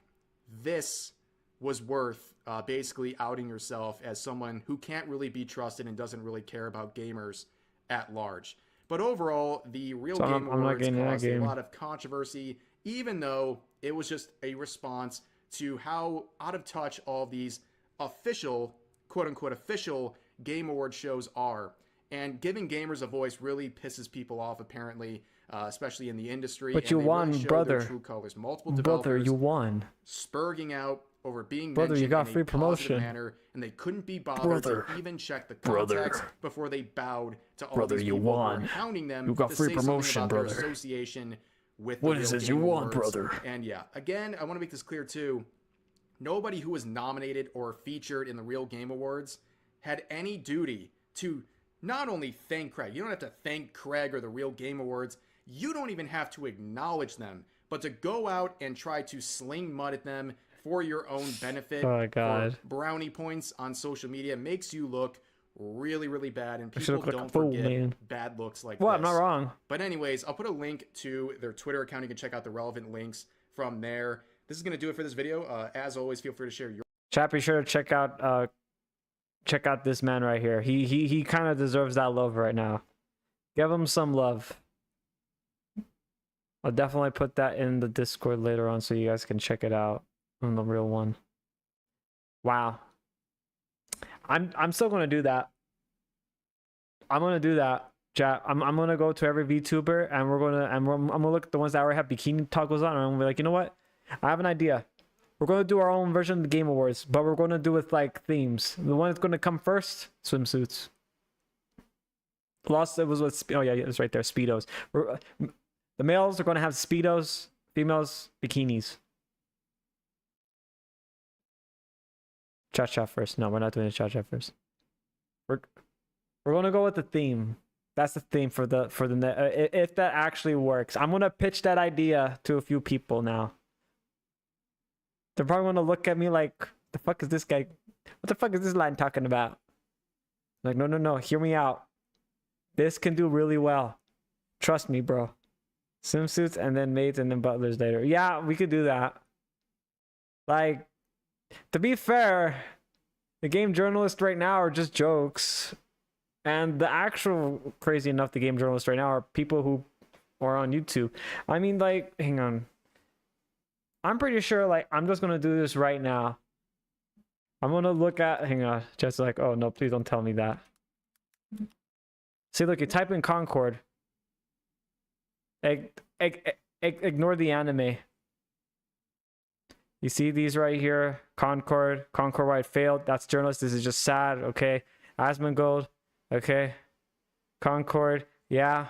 this was worth basically outing yourself as someone who can't really be trusted and doesn't really care about gamers at large. But overall, the Real Game Awards caused a lot of controversy, even though it was just a response to how out of touch all of these official, quote-unquote official Game Award shows are. And giving gamers a voice really pisses people off, apparently, especially in the industry. But you won, really brother. True colors. Multiple developers, brother, you won. Spurging out over being brother, you got in free a promotion manner, and they couldn't be bothered to even check the context before they bowed to all these people who were hounding them. You got free promotion, about brother. Their association with what the is Real this Game you want, Awards. brother? And yeah, again, I want to make this clear too. Nobody who was nominated or featured in the Real Game Awards had any duty to not only thank Craig. You don't have to thank Craig or the Real Game Awards. You don't even have to acknowledge them, but to go out and try to sling mud at them for your own benefit, for brownie points on social media, makes you look really, really bad, and people don't forget bad looks like this. I'm not wrong. But anyways, I'll put a link to their Twitter account. You can check out the relevant links from there. This is going to do it for this video. As always, feel free to share your... Chat, be sure to check out this man right here. He kind of deserves that love right now. Give him some love. I'll definitely put that in the Discord later on so you guys can check it out on the real one. Wow. I'm still gonna do that. I'm gonna do that, chat. I'm gonna go to every VTuber and I'm gonna look at the ones that already have bikini toggles on, and I'm gonna be like, you know what? I have an idea. We're gonna do our own version of the Game Awards, but we're gonna do it with like themes. The one that's gonna come first, swimsuits. Lost, it was with, oh yeah, it's right there, Speedos. The males are gonna have Speedos, females, bikinis. Chat first. No, we're not doing the chat first. We're gonna go with the theme. That's the theme for the if that actually works. I'm gonna pitch that idea to a few people now. They're probably gonna look at me like, the fuck is this guy? What the fuck is this line talking about? Like, no, hear me out. This can do really well. Trust me, bro. Swimsuits and then maids and then butlers later. Yeah, we could do that. Like, to be fair, the game journalists right now are just jokes. And the actual crazy enough, the game journalists right now are people who are on YouTube. I mean, like, hang on. I'm pretty sure, like, I'm just gonna do this right now. I'm gonna look at, hang on, just like, oh no, please don't tell me that. See, look, you type in Concord. Ignore the anime. You see these right here? Concord White failed. That's journalist. This is just sad. Okay. Asmongold. Okay. Concord. Yeah.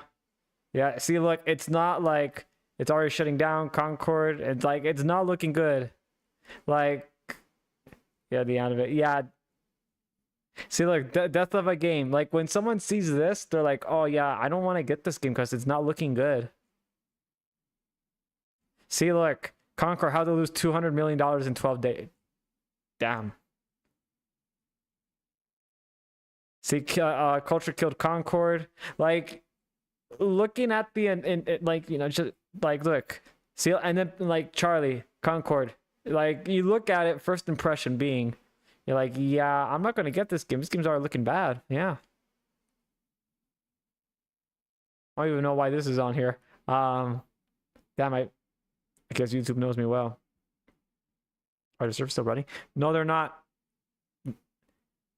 See, look, it's not like it's already shutting down. Concord. It's like, it's not looking good. Like, yeah, the anime. Yeah. See, look, death of a game. Like, when someone sees this, they're like, oh yeah, I don't want to get this game because it's not looking good. See, look, Concord, how to lose $200 million in 12 days. Damn. See, culture killed Concord. Like, looking at the like, you know, just like, look, see, and then like Charlie, Concord. Like, you look at it, first impression being, you're like, yeah, I'm not gonna get this game. This game's already looking bad. Yeah. I don't even know why this is on here. Damn, I guess YouTube knows me well. Are the servers still running? No, they're not.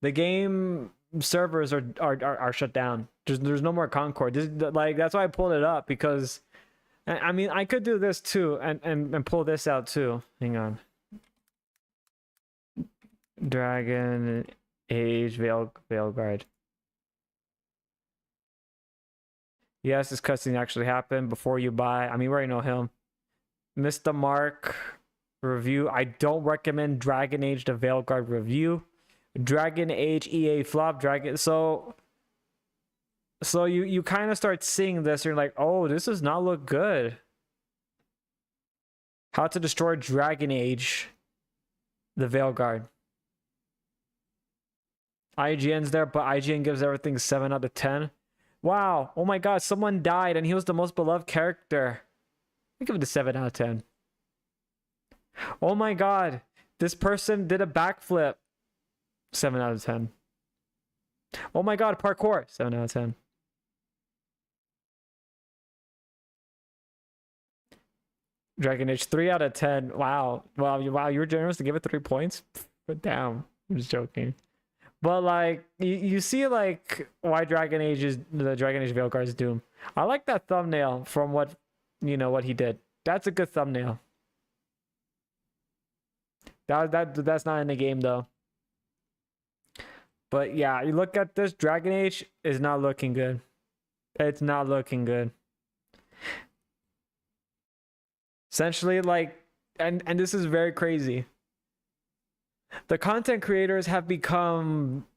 The game servers are shut down. There's no more Concord. Like, that's why I pulled it up, because I mean, I could do this too and pull this out too. Hang on. Dragon Age Veilguard. Yes, this cutscene actually happened before you buy. I mean, we already know him. Mr. Mark review. I don't recommend Dragon Age the Veilguard review. Dragon Age EA flop. So you kind of start seeing this, and you're like, oh, this does not look good. How to destroy Dragon Age the Veilguard. IGN's there, but IGN gives everything 7 out of 10. Wow. Oh my god, someone died and he was the most beloved character. I give it a 7 out of 10. Oh my god, this person did a backflip. 7 out of 10. Oh my god, parkour. 7 out of 10. Dragon Age 3 out of 10. Wow. Wow, you were generous to give it 3 points? But damn, I'm just joking. But like, you see like why the Dragon Age Veilguard's doom. I like that thumbnail from what, you know, what he did. That's a good thumbnail. That's not in the game though. But yeah, you look at this, Dragon Age is not looking good. It's not looking good. Essentially, like, and this is very crazy. The content creators have become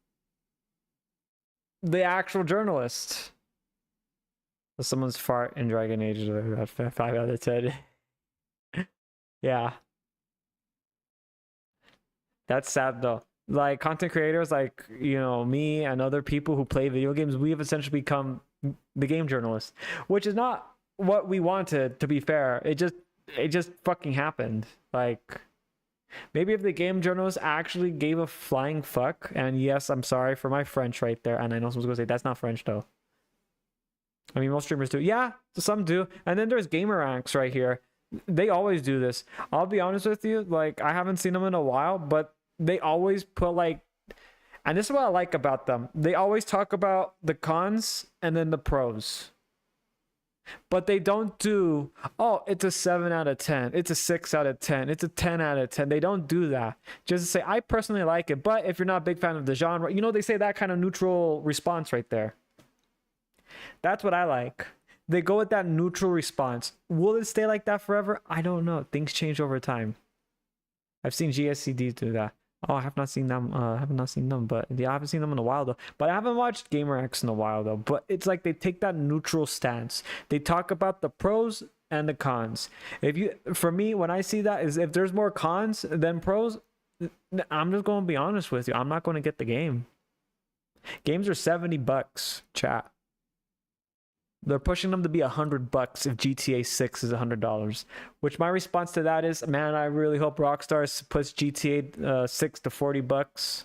the actual journalists. Someone's fart in Dragon Age is 5 out of 10. Yeah. That's sad though. Like, content creators like, you know, me and other people who play video games, we have essentially become the game journalists, which is not what we wanted, to be fair. It just fucking happened. Like, maybe if the game journalists actually gave a flying fuck, and yes, I'm sorry for my French right there, and I know someone's gonna say that's not French though. I mean, most streamers do. Yeah, some do. And then there's gamer ranks right here. They always do this. I'll be honest with you, like, I haven't seen them in a while, but they always put like, and this is what I like about them. They always talk about the cons and then the pros. But they don't do, oh, it's a 7 out of 10. It's a 6 out of 10. It's a 10 out of 10. They don't do that. Just to say, I personally like it. But if you're not a big fan of the genre, you know, they say that kind of neutral response right there. That's what I like. They go with that neutral response. Will it stay like that forever? I don't know. Things change over time. I've seen GSCDs do that. Oh, I have not seen them. I have not seen them, but yeah, I haven't seen them in a while though. But I haven't watched GamerX in a while though. But it's like they take that neutral stance. They talk about the pros and the cons. For me, when I see that is if there's more cons than pros, I'm just going to be honest with you. I'm not going to get the game. Games are $70, chat. They're pushing them to be $100 if GTA 6 is $100. Which my response to that is, man, I really hope Rockstar puts GTA 6 to $40.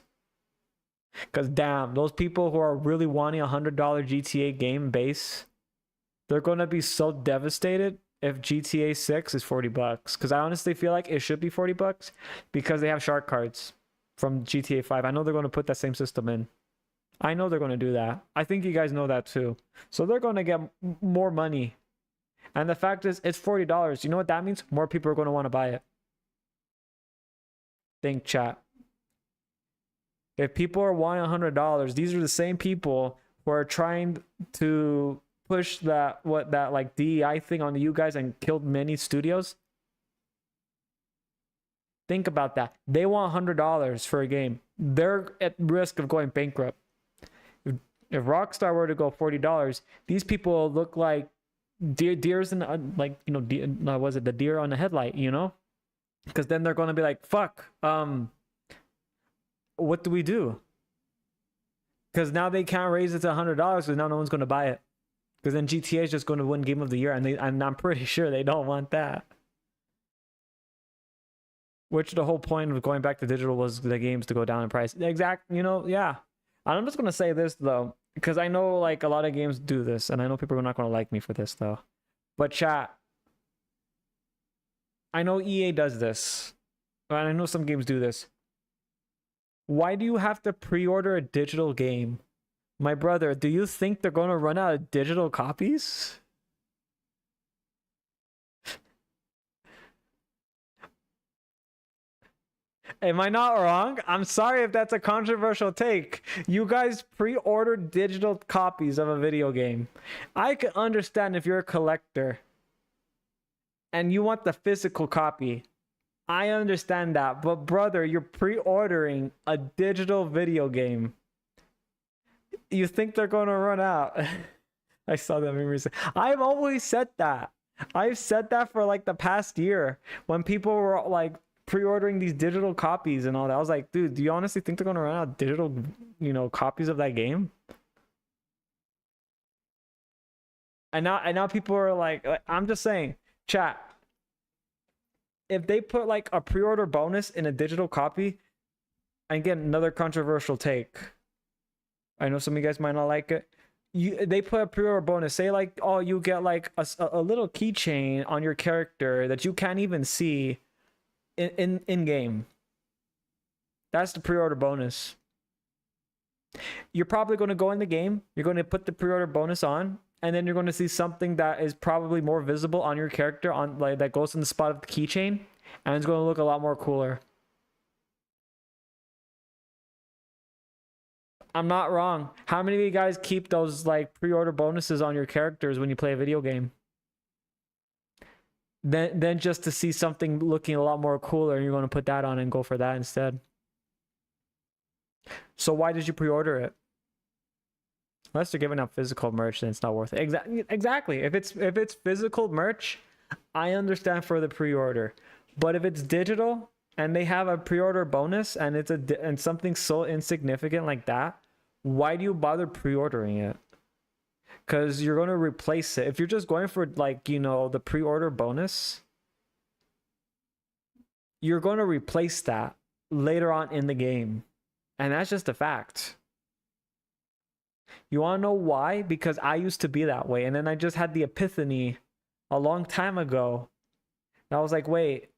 Because damn, those people who are really wanting a $100 GTA game base, they're going to be so devastated if GTA 6 is $40. Because I honestly feel like it should be $40 because they have shark cards from GTA 5. I know they're going to put that same system in. I know they're going to do that. I think you guys know that too. So they're going to get more money. And the fact is, it's $40. You know what that means? More people are going to want to buy it. Think, chat. If people are wanting $100, these are the same people who are trying to push that like DEI thing on you guys and killed many studios. Think about that. They want $100 for a game. They're at risk of going bankrupt. If Rockstar were to go $40, these people look like deers in like, you know, was it the deer on the headlight, you know? Because then they're going to be like, fuck, what do we do? Because now they can't raise it to $100 because now no one's going to buy it. Because then GTA is just going to win Game of the Year, and I'm pretty sure they don't want that. Which the whole point of going back to digital was the games to go down in price. You know, yeah. I'm just going to say this, though, because I know, like, a lot of games do this, and I know people are not going to like me for this, though. But, chat, I know EA does this, and I know some games do this. Why do you have to pre-order a digital game? My brother, do you think they're going to run out of digital copies? Am I not wrong? I'm sorry if that's a controversial take. You guys pre-order digital copies of a video game. I can understand if you're a collector and you want the physical copy. I understand that. But brother, you're pre-ordering a digital video game. You think they're going to run out? I saw that meme recently. I've always said that. I've said that for like the past year when people were like pre-ordering these digital copies and all that. I was like, dude, do you honestly think they're going to run out of digital, you know, copies of that game? And now people are like, I'm just saying, chat, if they put like a pre-order bonus in a digital copy, again, another controversial take. I know some of you guys might not like it. They put a pre-order bonus. Say like, oh, you get like a little keychain on your character that you can't even see in game. That's the pre-order bonus. You're probably going to go in the game. You're going to put the pre-order bonus on, and then you're going to see something that is probably more visible on your character on like that goes in the spot of the keychain, and it's going to look a lot more cooler. I'm not wrong. How many of you guys keep those like pre-order bonuses on your characters when you play a video game? Then just to see something looking a lot more cooler, and you're going to put that on and go for that instead. So why did you pre-order it? Unless they're giving out physical merch, then it's not worth it. Exactly. If it's physical merch, I understand for the pre-order. But if it's digital and they have a pre-order bonus and it's and something so insignificant like that, why do you bother pre-ordering it? Because you're going to replace it. If you're just going for like, you know, the pre-order bonus, you're going to replace that later on in the game. And that's just a fact. You want to know why? Because I used to be that way. And then I just had the epiphany a long time ago. And I was like, wait,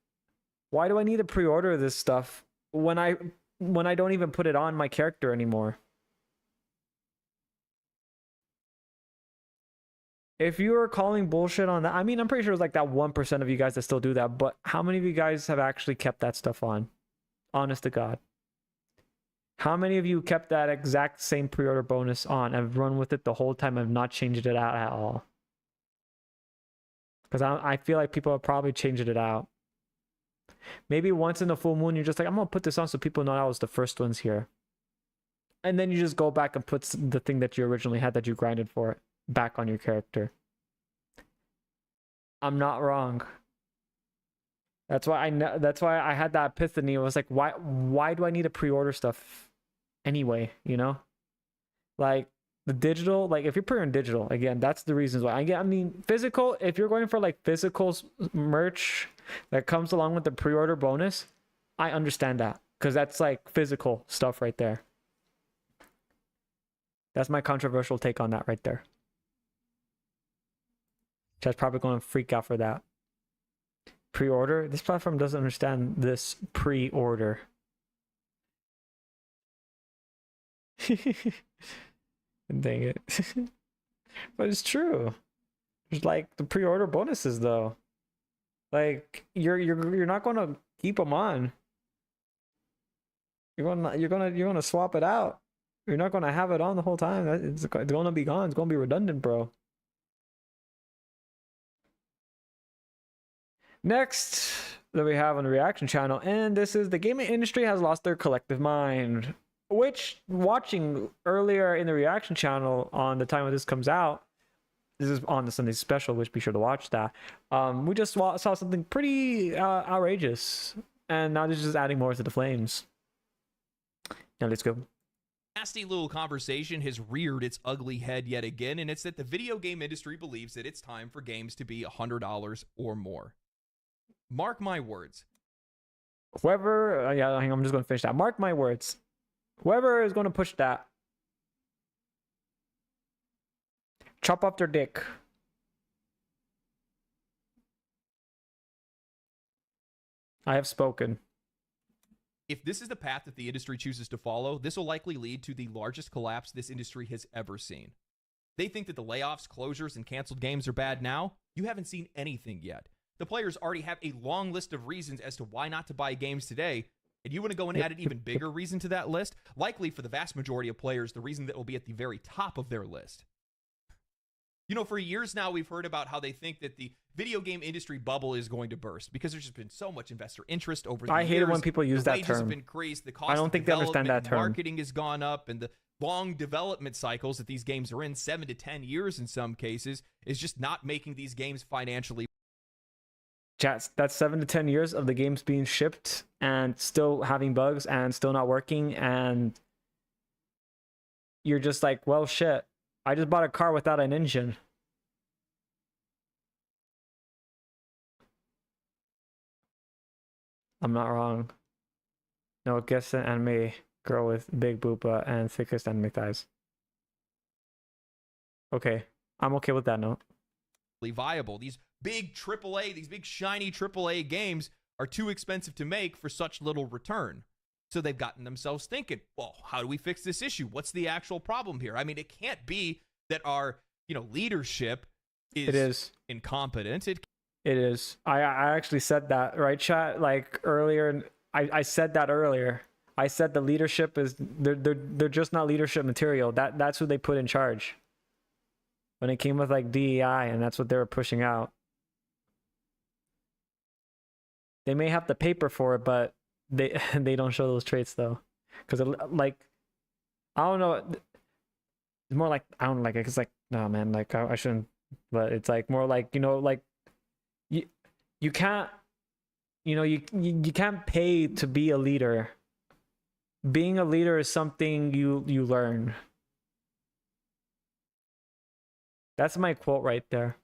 why do I need to pre-order this stuff when I don't even put it on my character anymore? If you are calling bullshit on that, I mean, I'm pretty sure it's like that 1% of you guys that still do that. But how many of you guys have actually kept that stuff on? Honest to God. How many of you kept that exact same pre-order bonus on and run with it the whole time and have not changed it out at all? Because I feel like people have probably changed it out. Maybe once in a full moon, you're just like, I'm gonna put this on so people know I was the first ones here. And then you just go back and put the thing that you originally had that you grinded for back on your character. I'm not wrong. That's why I know. That's why I had that epiphany. It was like, why do I need to pre-order stuff anyway? You know, like the digital. Like if you're pre-ordering digital, again, that's the reasons why. I mean, physical. If you're going for like physical merch that comes along with the pre-order bonus, I understand that because that's like physical stuff right there. That's my controversial take on that right there. Chat's probably going to freak out for that. Pre-order? This platform doesn't understand this pre-order. Dang it. But it's true. There's like the pre-order bonuses though. Like you're not going to keep them on. You're gonna swap it out. You're not going to have it on the whole time. It's going to be gone. It's going to be redundant, bro. Next that we have on the reaction channel, and this is the gaming industry has lost their collective mind. Which, watching earlier in the reaction channel on the time when this comes out, this is on the Sunday special, which be sure to watch that. We just saw something pretty outrageous, and now they're just adding more to the flames. Now let's go. Nasty little conversation has reared its ugly head yet again, and it's that the video game industry believes that it's time for games to be $100 or more. Mark my words. Whoever, yeah, hang on, I'm just going to finish that. Mark my words. Whoever is going to push that, chop off their dick. I have spoken. If this is the path that the industry chooses to follow, this will likely lead to the largest collapse this industry has ever seen. They think that the layoffs, closures, and canceled games are bad now. You haven't seen anything yet. The players already have a long list of reasons as to why not to buy games today, and you want to go and add an even bigger reason to that list? Likely, for the vast majority of players, the reason that will be at the very top of their list. You know, for years now, we've heard about how they think that the video game industry bubble is going to burst because there's just been so much investor interest over the years. I hate it when people use that term. The wages have increased, the cost I don't of think they understand that term. marketing has gone up, and the long development cycles that these games are in, 7 to 10 years in some cases, is just not making these games financially. Chats, that's 7 to 10 years of the games being shipped and still having bugs and still not working, and you're just like, well, shit. I just bought a car without an engine. I'm not wrong. No, guess an anime girl with big booba and thickest anime thighs. Okay, I'm okay with that note. Viable. These big AAA, these big shiny AAA games are too expensive to make for such little return. So they've gotten themselves thinking, well, how do we fix this issue? What's the actual problem here? I mean, it can't be that our, leadership is incompetent. It is. I actually said that, right, chat? Like earlier, I said that earlier. I said the leadership is they're just not leadership material. That's who they put in charge. When it came with like DEI, and that's what they were pushing out. They may have the paper for it, but they don't show those traits though, because like I don't know. It's more like I don't like it. It's like no man, like I shouldn't. But it's like more like like you can't you can't pay to be a leader. Being a leader is something you learn. That's my quote right there.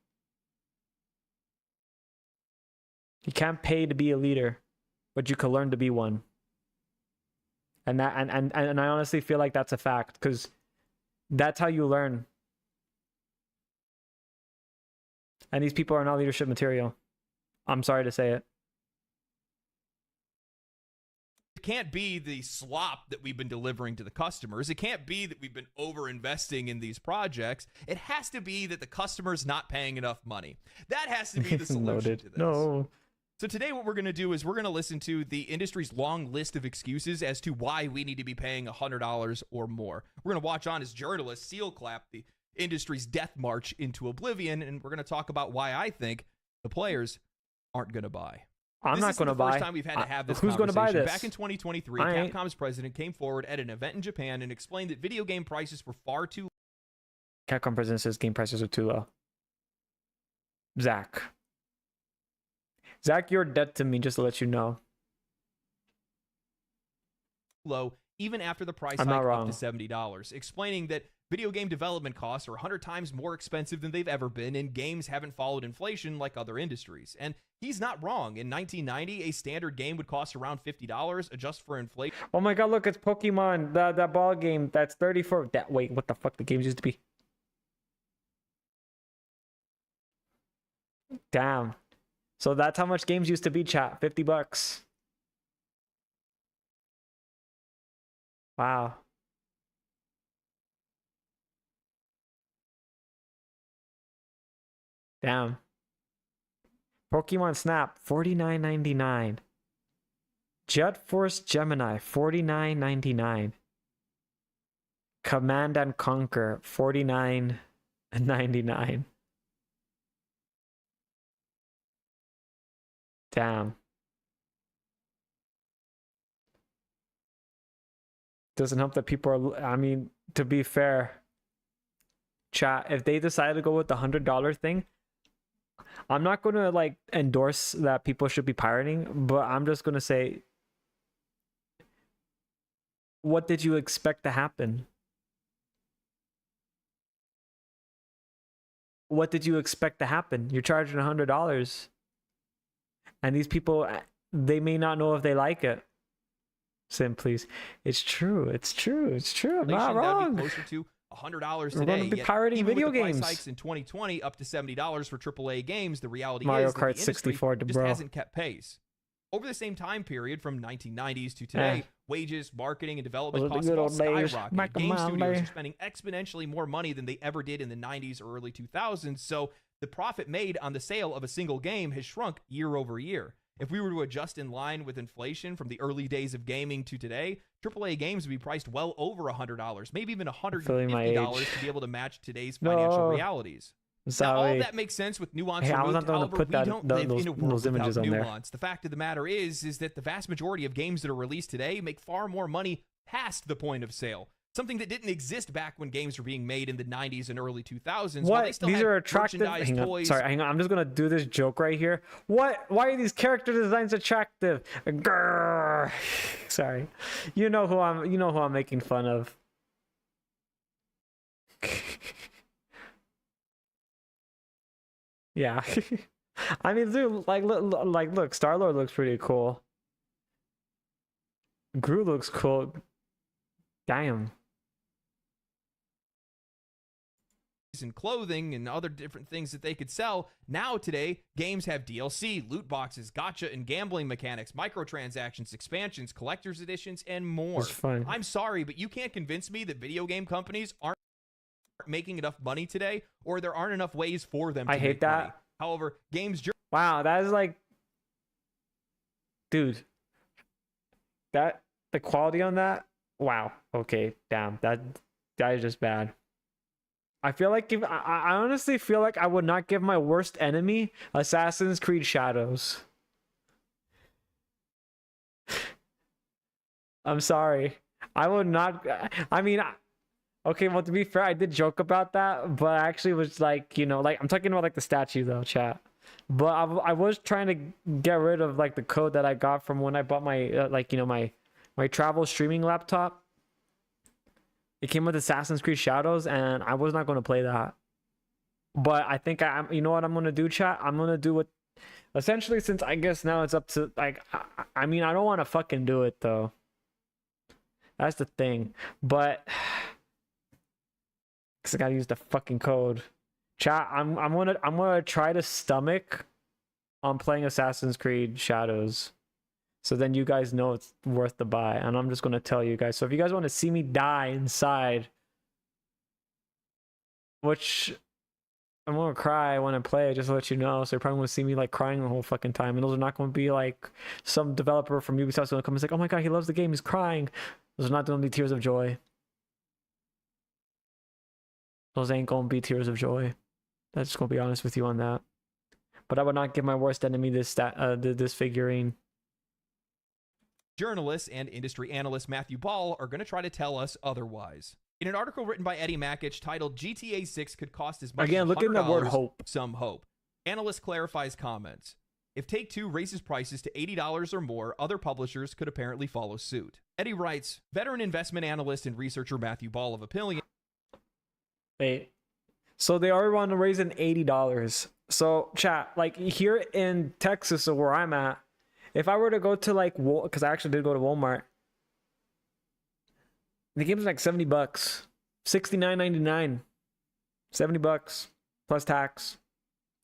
You can't pay to be a leader, but you can learn to be one. And that and I honestly feel like that's a fact, because that's how you learn. And these people are not leadership material. I'm sorry to say it. It can't be the slop that we've been delivering to the customers. It can't be that we've been over-investing in these projects. It has to be that the customer's not paying enough money. That has to be the solution to this. No. So today what we're going to do is we're going to listen to the industry's long list of excuses as to why we need to be paying $100 or more. We're going to watch on as journalists seal clap the industry's death march into oblivion, and we're going to talk about why I think the players aren't going to buy. I'm This not isn't going to the first buy. time we've had to have this Who's going to buy conversation. this? Back in 2023, I ain't- Capcom's president came forward at an event in Japan and explained that video game prices were far too Capcom president says game prices are too low. Zach, you're dead to me, just to let you know. low, even after the price I'm hike not up wrong. to $70, explaining that video game development costs are 100 times more expensive than they've ever been, and games haven't followed inflation like other industries. And he's not wrong. In 1990, a standard game would cost around $50, adjust for inflation. Oh my god, look, it's Pokemon, that ball game. That's 34. That wait, what the fuck? The games used to be. Damn. So that's how much games used to be, chat. $50. Wow. Damn. Pokemon Snap, $49.99. Jet Force Gemini, $49.99. Command and Conquer, $49.99. Damn. Doesn't help that people are, I mean, to be fair, chat, if they decide to go with the $100 thing, I'm not going to like endorse that people should be pirating, but I'm just going to say, what did you expect to happen? What did you expect to happen? You're charging $100, and these people, they may not know if they like it. Sim, please. It's true. It's true. It's true. I'm not That would wrong. be closer to $100 We're today. gonna be Yet, pirating even video with the games. price hikes in 2020 up to $70 for AAA games, the reality Mario is that Kart the industry 64 just bro. hasn't kept pace. Over the same time period, from 1990s to today, wages, marketing, and development Those are the costs have good all old days. skyrocketed. Back Game in my studios day. are spending exponentially more money than they ever did in the 90s or early 2000s, so the profit made on the sale of a single game has shrunk year over year. If we were to adjust in line with inflation from the early days of gaming to today, AAA games would be priced well over $100, maybe even Feeling my $150 age. to be able to match today's financial No. realities. Now, all Sorry. that makes sense with nuance Hey, I was removed. not going to However, put we that don't those, live in a world those images without on there. nuance. The fact of the matter is that the vast majority of games that are released today make far more money past the point of sale. Something that didn't exist back when games were being made in the 90s and early 2000s. While they What? still These had are attractive. merchandise, Hang on. toys, Sorry, hang on. I'm just gonna do this joke right here. What? Why are these character designs attractive? Grrr. Sorry. You know who I'm making fun of. Yeah. I mean, dude, look, Star-Lord looks pretty cool. Groot looks cool. Damn. and clothing and other different things that they could sell. Now today, games have DLC, loot boxes, gacha and gambling mechanics, microtransactions, expansions, collector's editions, and more. It's fun. I'm sorry, but you can't convince me that video game companies aren't making enough money today, or there aren't enough ways for them to I hate make that. money. However, games Wow, that is like, dude, that the quality on that. Wow. Okay. Damn. That is just bad. I feel like if I honestly feel like I would not give my worst enemy Assassin's Creed Shadows. I'm sorry. I would not. I mean, okay. Well, to be fair, I did joke about that, but I actually was like, like I'm talking about like the statue though, chat. But I was trying to get rid of like the code that I got from when I bought my my travel streaming laptop. It came with Assassin's Creed Shadows, and I was not going to play that. But I think you know what I'm going to do, chat? I'm going to do it. Essentially, since I guess now it's up to, like, I mean, I don't want to fucking do it, though. That's the thing. But, because I got to use the fucking code. Chat, I'm gonna try to stomach on playing Assassin's Creed Shadows. So then you guys know it's worth the buy. And I'm just going to tell you guys. So if you guys want to see me die inside, which I'm going to cry when I play, just to let you know. So you're probably going to see me like crying the whole fucking time. And those are not going to be like some developer from Ubisoft's going to come and say, oh my God, he loves the game. He's crying. Those are not going to be tears of joy. Those ain't going to be tears of joy. That's just going to be honest with you on that. but I would not give my worst enemy this figurine. Journalists and industry analyst Matthew Ball are going to try to tell us otherwise. In an article written by Eddie Mackich titled GTA 6 could cost as much Again, as look at that word $100, hope. some hope. Analyst clarifies comments. If Take-Two raises prices to $80 or more, other publishers could apparently follow suit. Eddie writes, veteran investment analyst and researcher Matthew Ball of Opinion. Wait. So they already want to raise it $80. So chat, like here in Texas or where I'm at, if I were to go to like, because I actually did go to Walmart, the game's like $70, $69.99, $70 plus tax.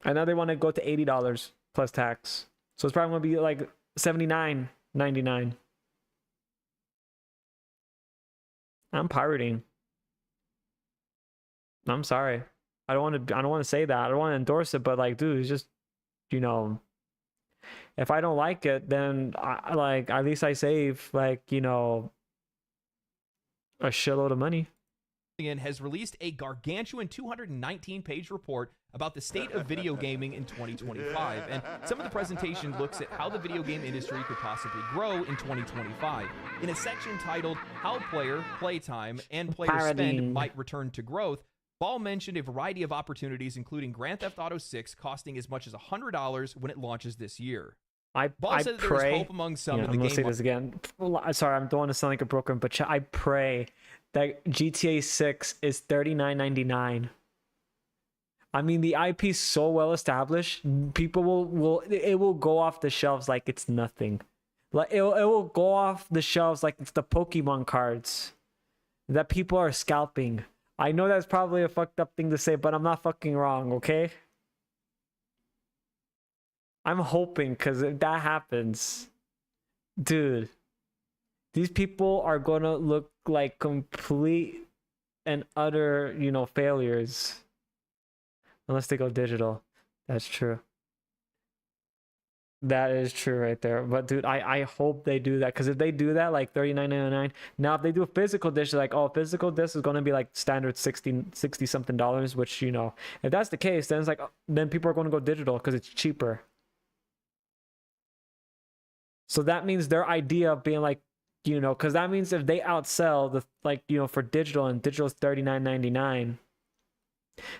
And now they want to go to $80 plus tax. So it's probably going to be like $79.99. I'm pirating. I'm sorry. I don't want to say that. I don't want to endorse it, but like, dude, it's just, you know, if I don't like it, then I like, at least I save like, you know, a shitload of money. Has released a gargantuan 219-page report about the state of video gaming in 2025, and some of the presentation looks at how the video game industry could possibly grow in 2025. In a section titled How Player, Playtime, and Player Spend Might Return to Growth, Ball mentioned a variety of opportunities, including Grand Theft Auto 6 costing as much as $100 when it launches this year. Ball said that there was hope among some in the I'm game. gonna say this again. Sorry, I don't want to sound like a broken, but I pray that GTA 6 is $39.99. I mean, the IP is so well established, people will go off the shelves like it's nothing. Like it will go off the shelves like it's the Pokemon cards that people are scalping. I know that's probably a fucked up thing to say, but I'm not fucking wrong, okay? I'm hoping, because if that happens, dude, these people are gonna look like complete and utter, you know, failures. Unless they go digital. That's true. That is true right there. But dude, I hope they do that, because if they do that, like $39.99. Now if they do a physical disc, like, oh, physical disc is gonna be like standard 60 something dollars, which, you know, if that's the case, then it's like, then people are gonna go digital because it's cheaper. So that means their idea of being like, you know, because that means if they outsell the, like, you know, for digital, and digital is $39.99,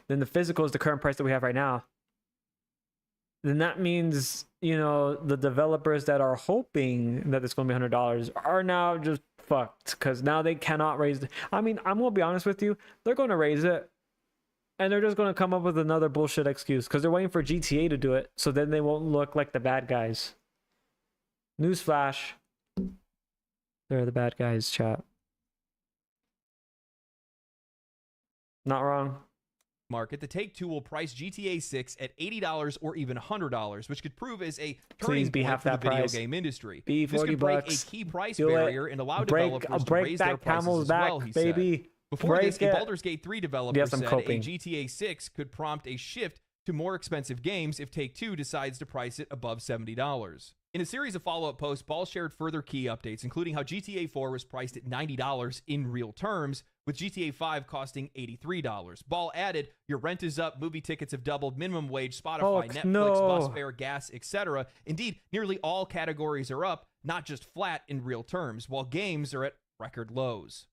then the physical is the current price that we have right now. Then that means, you know, the developers that are hoping that it's going to be $100 are now just fucked, because now they cannot raise I mean, I'm going to be honest with you, they're going to raise it, and they're just going to come up with another bullshit excuse, because they're waiting for GTA to do it, so then they won't look like the bad guys. Newsflash. They're the bad guys, chat. Not wrong. Market, the Take-Two will price GTA 6 at $80 or even $100, which could prove as a turning point for the video game industry. Be this could break a key price barrier and allow developers to raise their prices as well, he said. Before this, a Baldur's Gate 3 developer said a GTA 6 could prompt a shift to more expensive games if Take-Two decides to price it above $70. In a series of follow-up posts, Ball shared further key updates, including how GTA 4 was priced at $90 in real terms, with GTA 5 costing $83. Ball added, your rent is up, movie tickets have doubled, minimum wage, Spotify, Netflix, bus fare, gas, etc. Indeed, nearly all categories are up, not just flat in real terms, while games are at record lows.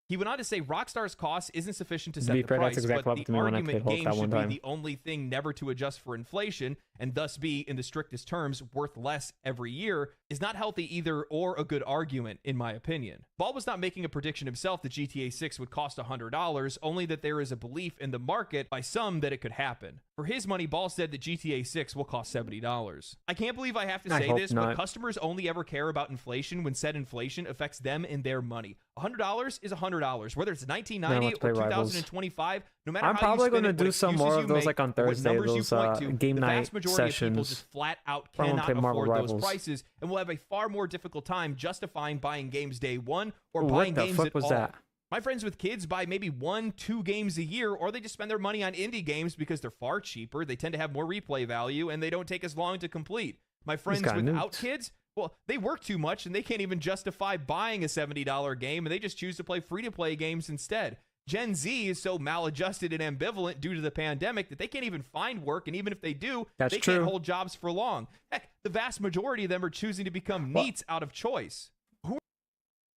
He went on to say Rockstar's cost isn't sufficient to set the price, but the argument games should be the only thing never to adjust for inflation, and thus be, in the strictest terms, worth less every year, is not healthy either, or a good argument, in my opinion. Ball was not making a prediction himself that GTA 6 would cost $100, only that there is a belief in the market by some that it could happen. For his money, Ball said that GTA 6 will cost $70. I can't believe I have to say this, but customers only ever care about inflation when said inflation affects them and their money. $100 is $100, whether it's 1990 or 2025. No matter I'm how probably you spend going to do some more of those, like on Thursday, those game the night vast majority sessions. of people just flat out cannot afford those prices, and will have a far more difficult time justifying buying games day one or buying games at all. That? My friends with kids buy maybe 1-2 games a year, or they just spend their money on indie games because they're far cheaper, they tend to have more replay value, and they don't take as long to complete. My friends without kids, well, they work too much, and they can't even justify buying a $70 game, and they just choose to play free-to-play games instead. Gen Z is so maladjusted and ambivalent due to the pandemic that they can't even find work, and even if they do, That's they true. can't hold jobs for long. Heck, the vast majority of them are choosing to become NEETs out of choice.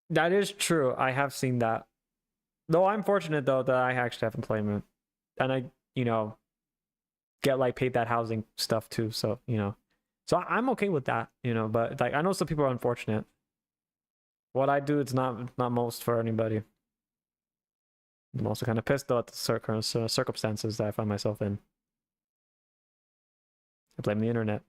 That is true. I have seen that. Though I'm fortunate though that I actually have employment, and I, get like paid that housing stuff too. So so I'm okay with that. But like I know some people are unfortunate. What I do, it's not most for anybody. I'm also kind of pissed though at the circumstances that I find myself in. I blame the internet.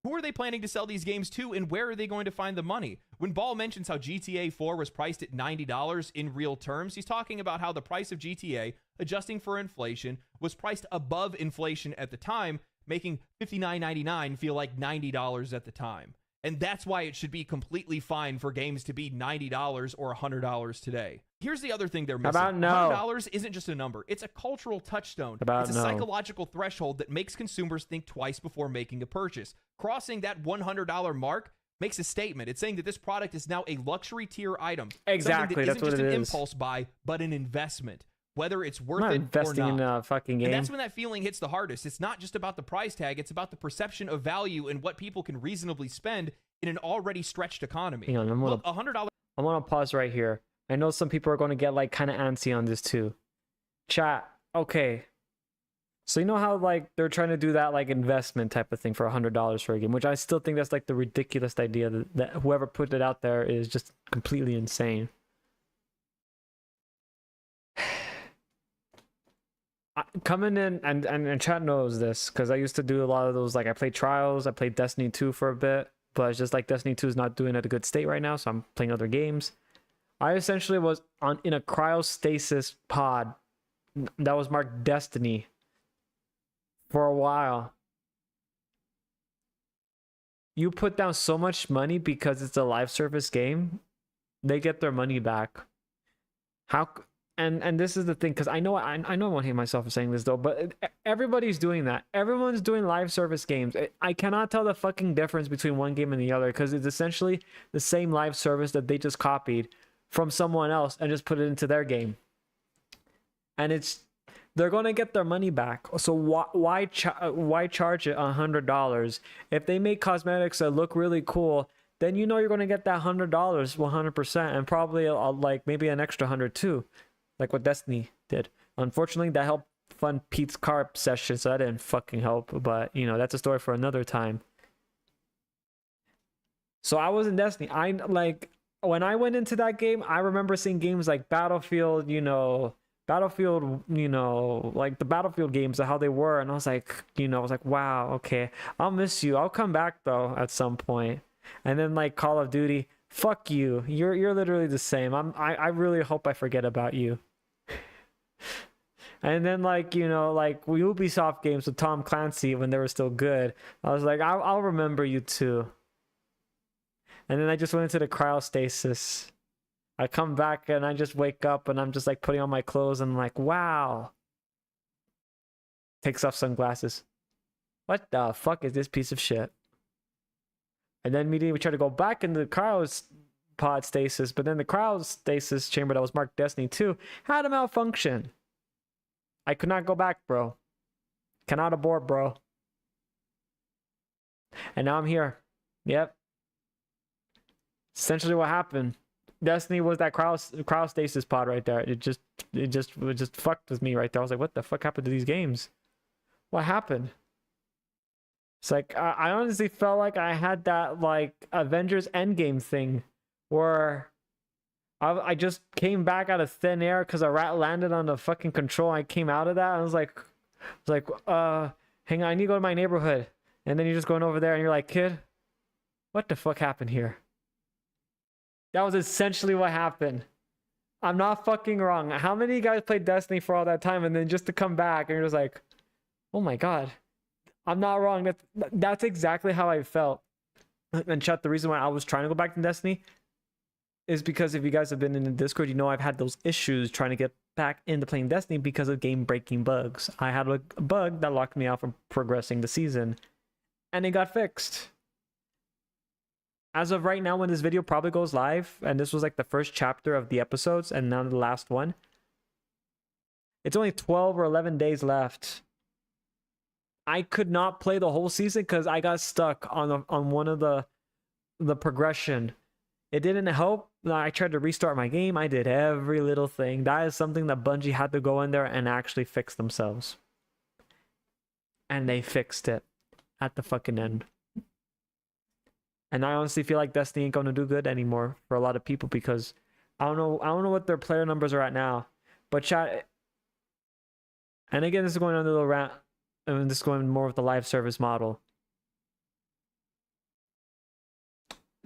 Who are they planning to sell these games to, and where are they going to find the money? When Ball mentions how GTA 4 was priced at $90 in real terms, he's talking about how the price of GTA, adjusting for inflation, was priced above inflation at the time, making $59.99 feel like $90 at the time. And that's why it should be completely fine for games to be $90 or $100 today. Here's the other thing they're missing. About no. $100 isn't just a number. It's a cultural touchstone. About it's a no. psychological threshold that makes consumers think twice before making a purchase. Crossing that $100 mark makes a statement. It's saying that this product is now a luxury tier item. Exactly, Something that that's isn't what just it an is. impulse buy, but an investment. Whether it's I'm worth not it or investing in not. a fucking game. And that's when that feeling hits the hardest. It's not just about the price tag. It's about the perception of value and what people can reasonably spend in an already stretched economy. Hang on, Look, $100. I want to pause right here. I know some people are going to get like kind of antsy on this too. Chat. Okay. So you know how like they're trying to do that like investment type of thing for $100 for a game, which I still think that's like the ridiculous idea that whoever put it out there is just completely insane. Coming in and chat knows this because I used to do a lot of those. Like I played Trials, I played Destiny 2 for a bit, but it's just like Destiny 2 is not doing at a good state right now, so I'm playing other games. I essentially was in a cryostasis pod that was marked Destiny for a while. You put down so much money because it's a live service game, they get their money back. How? And this is the thing, because I know I won't hate myself for saying this though, but everybody's doing that. Everyone's doing live service games. I cannot tell the fucking difference between one game and the other because it's essentially the same live service that they just copied from someone else and just put it into their game. And they're going to get their money back. So why charge it $100? If they make cosmetics that look really cool, then you're going to get that $100 100% and probably like maybe an extra 100 too. Like what Destiny did. Unfortunately, that helped fund Pete's car obsession, so that didn't fucking help. But, that's a story for another time. So I was in Destiny. When I went into that game, I remember seeing games like Battlefield, like the Battlefield games, how they were. And I was like, wow, okay. I'll miss you. I'll come back, though, at some point. And then, like, Call of Duty, fuck you. You're literally the same. I really hope I forget about you. And then like Ubisoft games with Tom Clancy when they were still good, I was like, I'll remember you too. And then I just went into the cryostasis. I come back and I just wake up and I'm just like putting on my clothes and I'm like, wow. Takes off sunglasses. What the fuck is this piece of shit? And then immediately we try to go back into the cryopod stasis, but then the cryostasis chamber that was marked Destiny 2 had a malfunction. I could not go back, bro. Cannot abort, bro. And now I'm here. Yep. Essentially what happened. Destiny was that cryostasis pod right there. It just fucked with me right there. I was like, what the fuck happened to these games? What happened? It's like, I honestly felt like I had that, like, Avengers Endgame thing where I just came back out of thin air because a rat landed on the fucking control. I came out of that. I was like, hang on, I need to go to my neighborhood. And then you're just going over there and you're like, kid, what the fuck happened here? That was essentially what happened. I'm not fucking wrong. How many of you guys played Destiny for all that time and then just to come back and you're just like, oh my God. I'm not wrong. That's exactly how I felt. And chat, the reason why I was trying to go back to Destiny is because if you guys have been in the Discord, I've had those issues trying to get back into playing Destiny because of game-breaking bugs. I had a bug that locked me out from progressing the season, and it got fixed. As of right now, when this video probably goes live, and this was like the first chapter of the episodes, and now the last one, It's only 12 or 11 days left. I could not play the whole season because I got stuck on one of the progression. It didn't help. I tried to restart my game. I did every little thing. That is something that Bungie had to go in there and actually fix themselves. And they fixed it at the fucking end. And I honestly feel like Destiny ain't gonna do good anymore for a lot of people because I don't know what their player numbers are at now. But chat, and again, this is going on a little rant. I mean, this is going more with the live service model.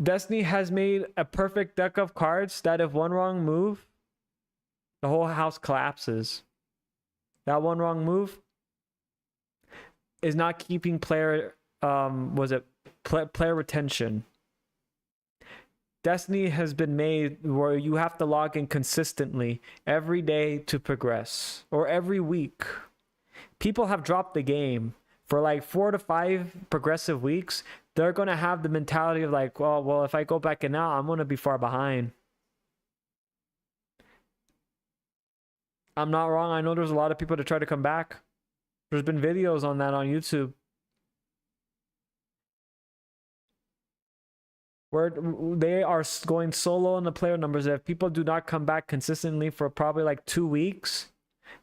Destiny has made a perfect deck of cards that if one wrong move, the whole house collapses. That one wrong move is not keeping player player retention. Destiny has been made where you have to log in consistently every day to progress, or every week. People have dropped the game for like 4 to 5 progressive weeks. They're going to have the mentality of like, well, if I go back in now, I'm going to be far behind. I'm not wrong. I know there's a lot of people that try to come back. There's been videos on that on YouTube. Where they are going solo in the player numbers. If people do not come back consistently for probably like 2 weeks,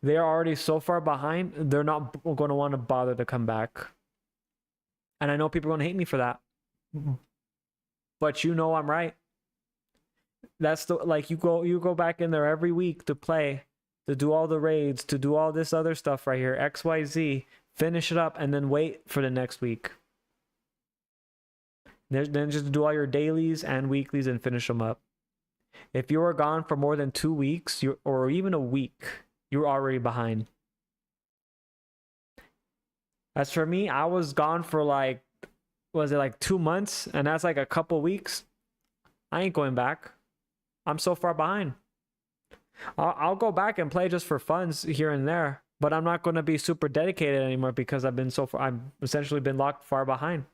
they are already so far behind, they're not going to want to bother to come back. And I know people are going to hate me for that. But you know I'm right. That's the like you go back in there every week to play, to do all the raids, to do all this other stuff right here, XYZ, finish it up and then wait for the next week. Then just do all your dailies and weeklies and finish them up. If you are gone for more than 2 weeks, or even a week, you're already behind. As for me, I was gone for like, was it like 2 months? And that's like a couple weeks. I ain't going back. I'm so far behind. I'll go back and play just for fun here and there, but I'm not going to be super dedicated anymore because I've essentially been locked far behind.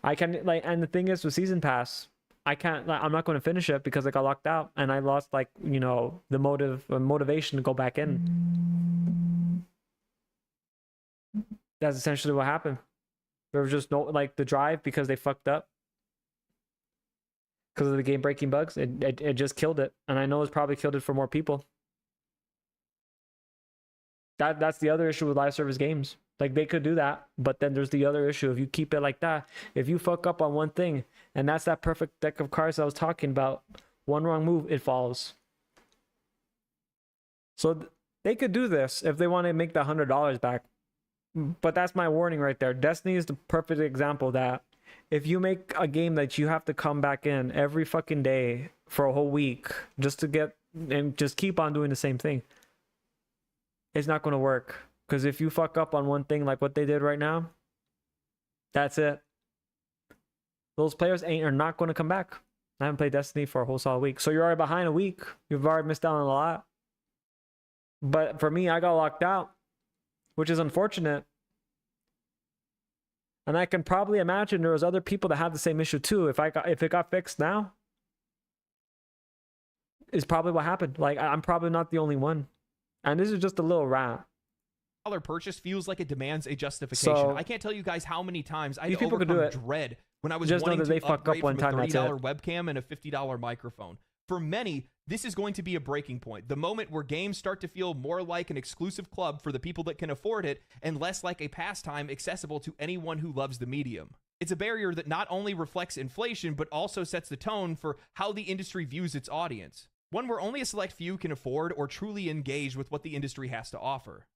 I can like, and the thing is with season pass, I can't, like, I'm not going to finish it because I got locked out and I lost like, you know, the motivation to go back in. That's essentially what happened. There was just no, like, the drive because they fucked up because of the game breaking bugs. It just killed it, and I know it's probably killed it for more people. That's the other issue with live service games. Like, they could do that, but then there's the other issue. If you keep it like that, if you fuck up on one thing, and that's that perfect deck of cards I was talking about, one wrong move, it falls. So they could do this if they want to make the $100 back. But that's my warning right there. Destiny is the perfect example that if you make a game that you have to come back in every fucking day for a whole week just to get, and just keep on doing the same thing, it's not going to work. Because if you fuck up on one thing like what they did right now, that's it. Those players are not going to come back. I haven't played Destiny for a whole solid week. So you're already behind a week. You've already missed out on a lot. But for me, I got locked out, which is unfortunate. And I can probably imagine there was other people that had the same issue too. If it got fixed now, is probably what happened. Like, I'm probably not the only one. And this is just a little rant. Purchase feels like it demands a justification. So, I can't tell you guys how many times I these people could do it. dread when I was Just know wanting that they to fuck up upgrade one from time, a that's $30 it. webcam and a $50 microphone. For many, this is going to be a breaking point. The moment where games start to feel more like an exclusive club for the people that can afford it and less like a pastime accessible to anyone who loves the medium. It's a barrier that not only reflects inflation, but also sets the tone for how the industry views its audience. One where only a select few can afford or truly engage with what the industry has to offer.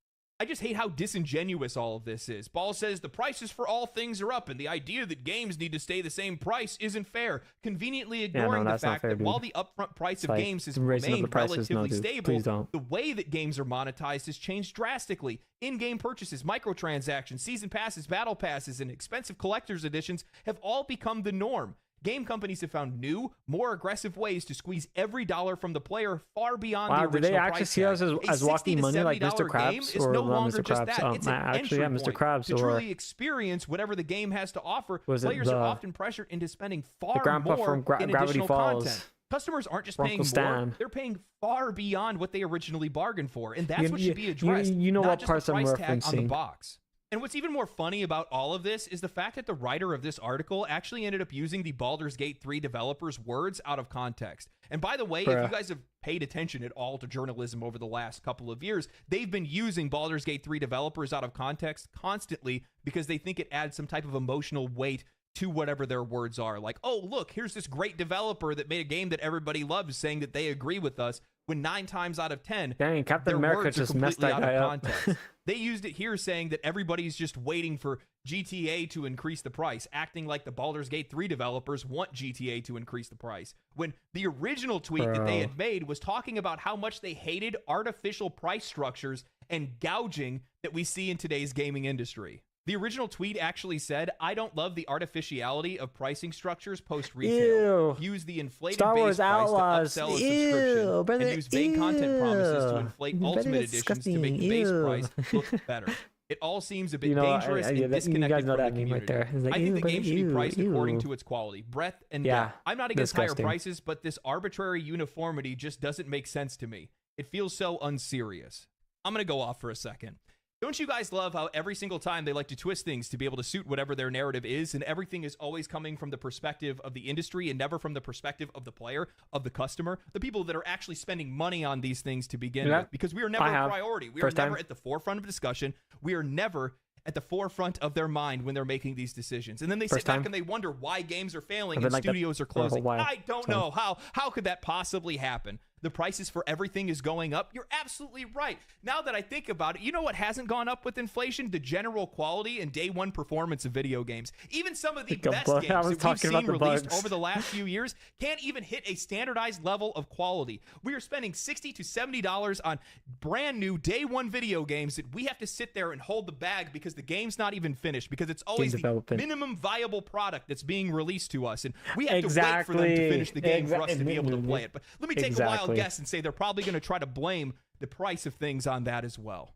I just hate how disingenuous all of this is. Ball says the prices for all things are up, and the idea that games need to stay the same price isn't fair, conveniently ignoring the fact that while the upfront price of games has remained relatively stable, the way that games are monetized has changed drastically. In-game purchases, microtransactions, season passes, battle passes, and expensive collector's editions have all become the norm. Game companies have found new, more aggressive ways to squeeze every dollar from the player far beyond the original price tag. Do they actually see us as walking money like Mr. Krabs? Or no not longer Mr. just Krabs? that. It's an actually, entry Mr. point. Krabs. To truly experience whatever the game has to offer, Was it players are often pressured into spending far grandpa more from in Gravity additional Falls? content. Customers aren't just Uncle paying more, Stan. they're paying far beyond what they originally bargained for. And that's You- what you- should be you- addressed. you know not what just parts the I'm price tag on the referencing. box. And what's even more funny about all of this is the fact that the writer of this article actually ended up using the Baldur's Gate 3 developers' words out of context. And by the way, if you Bruh. guys have paid attention at all to journalism over the last couple of years, they've been using Baldur's Gate 3 developers out of context constantly because they think it adds some type of emotional weight to whatever their words are. Like, oh, look, here's this great developer that made a game that everybody loves saying that they agree with us, when 9 times out of 10, Dang, Captain their America words are just messed completely that out guy of up. context. They used it here saying that everybody's just waiting for GTA to increase the price, acting like the Baldur's Gate 3 developers want GTA to increase the price. When the original tweet that they Bro. had made was talking about how much they hated artificial price structures and gouging that we see in today's gaming industry. The original tweet actually said, "I don't love the artificiality of pricing structures post-retail. Ew. Use the inflated Star base Wars price Outlaws. to upsell a Ew, subscription brother, and use vague content promises to ew. inflate Very ultimate editions to make the base disgusting. price look better." It all seems a bit You know, dangerous yeah, and you disconnected guys know from that the meme right community. there. It's like, I think ew, the brother, game should be ew, priced ew. according to its quality, breadth, and Yeah, depth. I'm not against higher disgusting. prices, but this arbitrary uniformity just doesn't make sense to me. It feels so unserious. I'm going to go off for a second. Don't you guys love how every single time they like to twist things to be able to suit whatever their narrative is, and everything is always coming from the perspective of the industry and never from the perspective of the player, of the customer, the people that are actually spending money on these things to begin Yeah, with? Because we are never I a have. priority. We First are never time. at the forefront of discussion. We are never at the forefront of their mind when they're making these decisions. And then they sit First back time. and they wonder why games are failing I've and been like that studios are for a whole closing. while, I don't so. know. How could that possibly happen? The prices for everything is going up. You're absolutely right. Now that I think about it, you know what hasn't gone up with inflation? The general quality and day one performance of video games. Even some of the Like a best bug. games I was that we've talking about seen the released bugs. over the last few years can't even hit a standardized level of quality. We are spending $60 to $70 on brand new day one video games that we have to sit there and hold the bag because the game's not even finished, because it's always the development. minimum viable product that's being released to us, and we have to wait for them to Exactly. finish the game for us to be able to Exactly. play it. But let me take a wild Exactly. guess and say they're probably going to try to blame the price of things on that as well.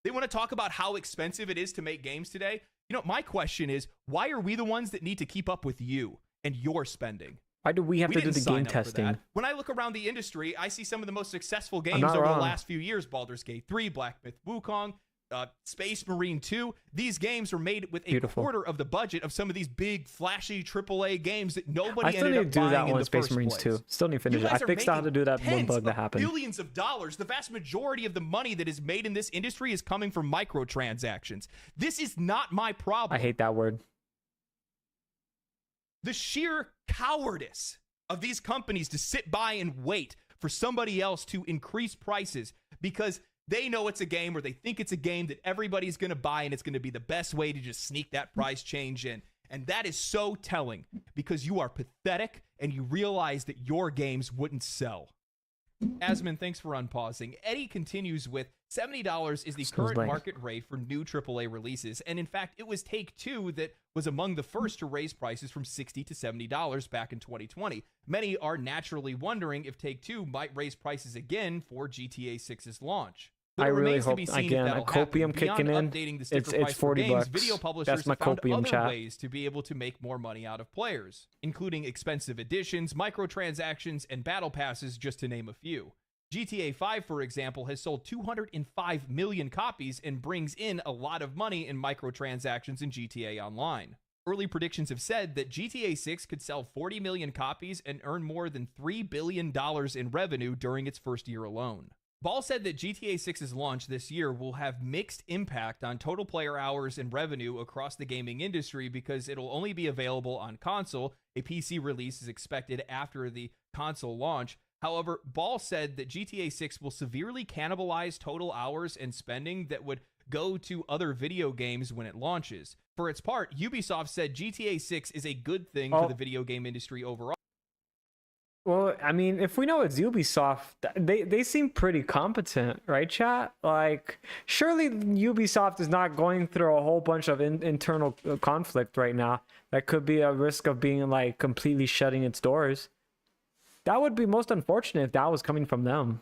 They want to talk about how expensive it is to make games today. You know, my question is, why are we the ones that need to keep up with you and your spending? Why do we have We to do didn't the sign game up for testing? that. When I look around the industry, I see some of the most successful games not over the wrong. last few years: Baldur's Gate 3, Black Myth Wukong, Space Marine 2. These games are made with a Beautiful. quarter of the budget of some of these big, flashy AAA games that I nobody still ended need to up do buying that in one, the Space first Marines place. 2. Still need to finish You it. I guys are fixed out how to making do that one tens bug that of happened. Billions of dollars. The vast majority of the money that is made in this industry is coming from microtransactions. This is not my problem. I hate that word. The sheer cowardice of these companies to sit by and wait for somebody else to increase prices because they know it's a game, or they think it's a game that everybody's going to buy, and it's going to be the best way to just sneak that price change in. And that is so telling, because you are pathetic and you realize that your games wouldn't sell. Asman, thanks for unpausing. Eddie continues with $70 is the Smells current blank. market rate for new AAA releases. And in fact, it was Take-Two that was among the first to raise prices from $60 to $70 back in 2020. Many are naturally wondering if Take-Two might raise prices again for GTA 6's launch. But I it really remains to hope, be seen if again, that'll a copium happen. Beyond kicking in, updating the sticker it's price for $40 games, bucks. video publishers That's my have found copium, other chat. ways to be able to make more money out of players, including expensive editions, microtransactions, and battle passes, just to name a few. GTA 5, for example, has sold 205 million copies and brings in a lot of money in microtransactions in GTA Online. Early predictions have said that GTA 6 could sell 40 million copies and earn more than $3 billion in revenue during its first year alone. Ball said that GTA 6's launch this year will have mixed impact on total player hours and revenue across the gaming industry because it'll only be available on console. A PC release is expected after the console launch. However, Ball said that GTA 6 will severely cannibalize total hours and spending that would go to other video games when it launches. For its part, Ubisoft said GTA 6 is a good thing for the video game industry overall. Well, I mean, if we know it's Ubisoft, they seem pretty competent, right, chat? Like, surely Ubisoft is not going through a whole bunch of internal conflict right now that could be a risk of being, like, completely shutting its doors. That would be most unfortunate if that was coming from them.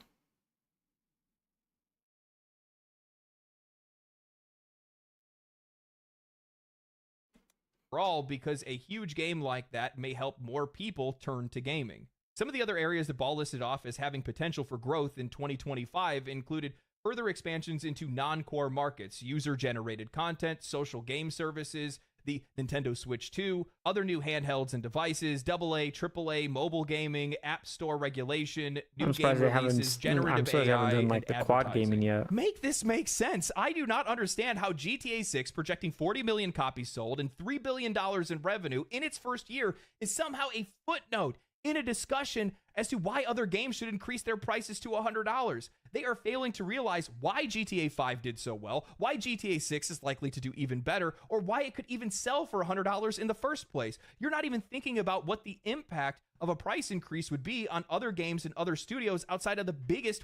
overall, because a huge game like that may help more people turn to gaming. Some of the other areas that Ball listed off as having potential for growth in 2025 included further expansions into non-core markets, user-generated content, social game services, the Nintendo Switch 2, other new handhelds and devices, AA, AAA, mobile gaming, app store regulation, new I'm game surprised they haven't. releases, generative I'm surprised they AI, haven't done like and the quad advertising. gaming yet. Make this make sense. I do not understand how GTA 6, projecting 40 million copies sold and $3 billion in revenue in its first year, is somehow a footnote in a discussion as to why other games should increase their prices to $100. They are failing to realize why GTA 5 did so well, why GTA 6 is likely to do even better, or why it could even sell for $100 in the first place. You're not even thinking about what the impact of a price increase would be on other games and other studios outside of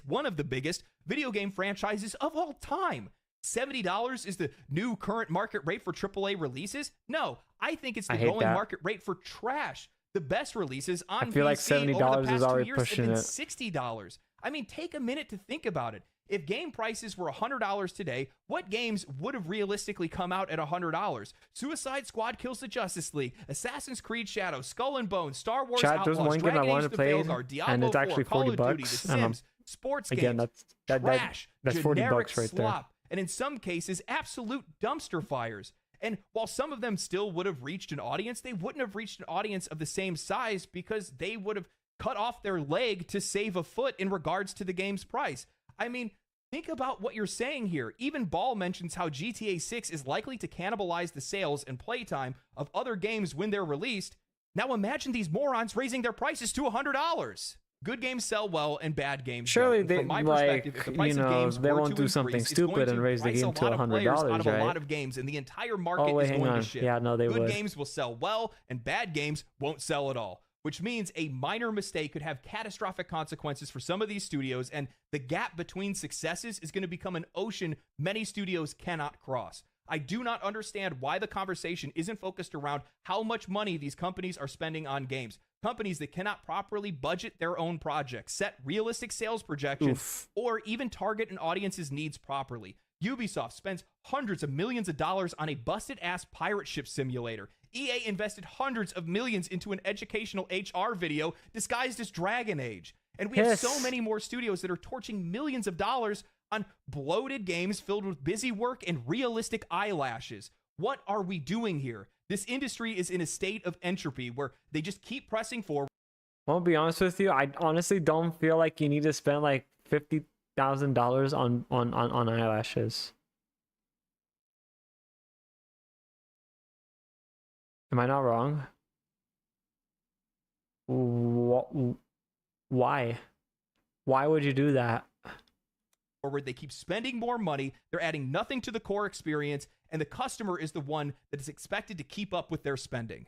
one of the biggest video game franchises of all time. $70 is the new current market rate for AAA releases? No, I think it's the going market rate for trash. The best releases on I feel like PC over $70 the past is 2 already years have pushing been it. $60. I mean, take a minute to think about it. If game prices were $100 today, what games would have realistically come out at $100? Suicide Squad Kills the Justice League, Assassin's Creed Shadows, Skull and Bones, Star Wars Chat, there's Outlaws, one game I Dragon wanted Age to The play, Veilguard, Diablo and it's 4, actually Call of $40. Duty, The Sims, sports Again, games, trash, that's $40 generic right there. slop, and in some cases, absolute dumpster fires. And while some of them still would have reached an audience, they wouldn't have reached an audience of the same size because they would have cut off their leg to save a foot in regards to the game's price. I mean, think about what you're saying here. Even Ball mentions how GTA 6 is likely to cannibalize the sales and playtime of other games when they're released. Now imagine these morons raising their prices to $100. Good games sell well and bad games Surely don't. they, From my like, perspective, if the price you of know, games they were won't to do something increase, it's going stupid and raise the price game a to lot of players $100, out of a right? lot of games, and the entire market Oh, wait, is hang going on. to shift. Yeah, no, they Good would. games will sell well, and bad games won't sell at all, which means a minor mistake could have catastrophic consequences for some of these studios, and the gap between successes is going to become an ocean many studios cannot cross. I do not understand why the conversation isn't focused around how much money these companies are spending on games. Companies that cannot properly budget their own projects, set realistic sales projections, or even target an audience's needs properly. Ubisoft spends hundreds of millions of dollars on a busted-ass pirate ship simulator. EA invested hundreds of millions into an educational HR video disguised as Dragon Age. And we have so many more studios that are torching millions of dollars on bloated games filled with busy work and realistic eyelashes. What are we doing here? This industry is in a state of entropy where they just keep pressing forward. I'll be honest with you. I honestly don't feel like you need to spend like $50,000 on eyelashes. Am I not wrong? Why? Why would you do that? They keep spending more money, they're adding nothing to the core experience, and the customer is the one that is expected to keep up with their spending.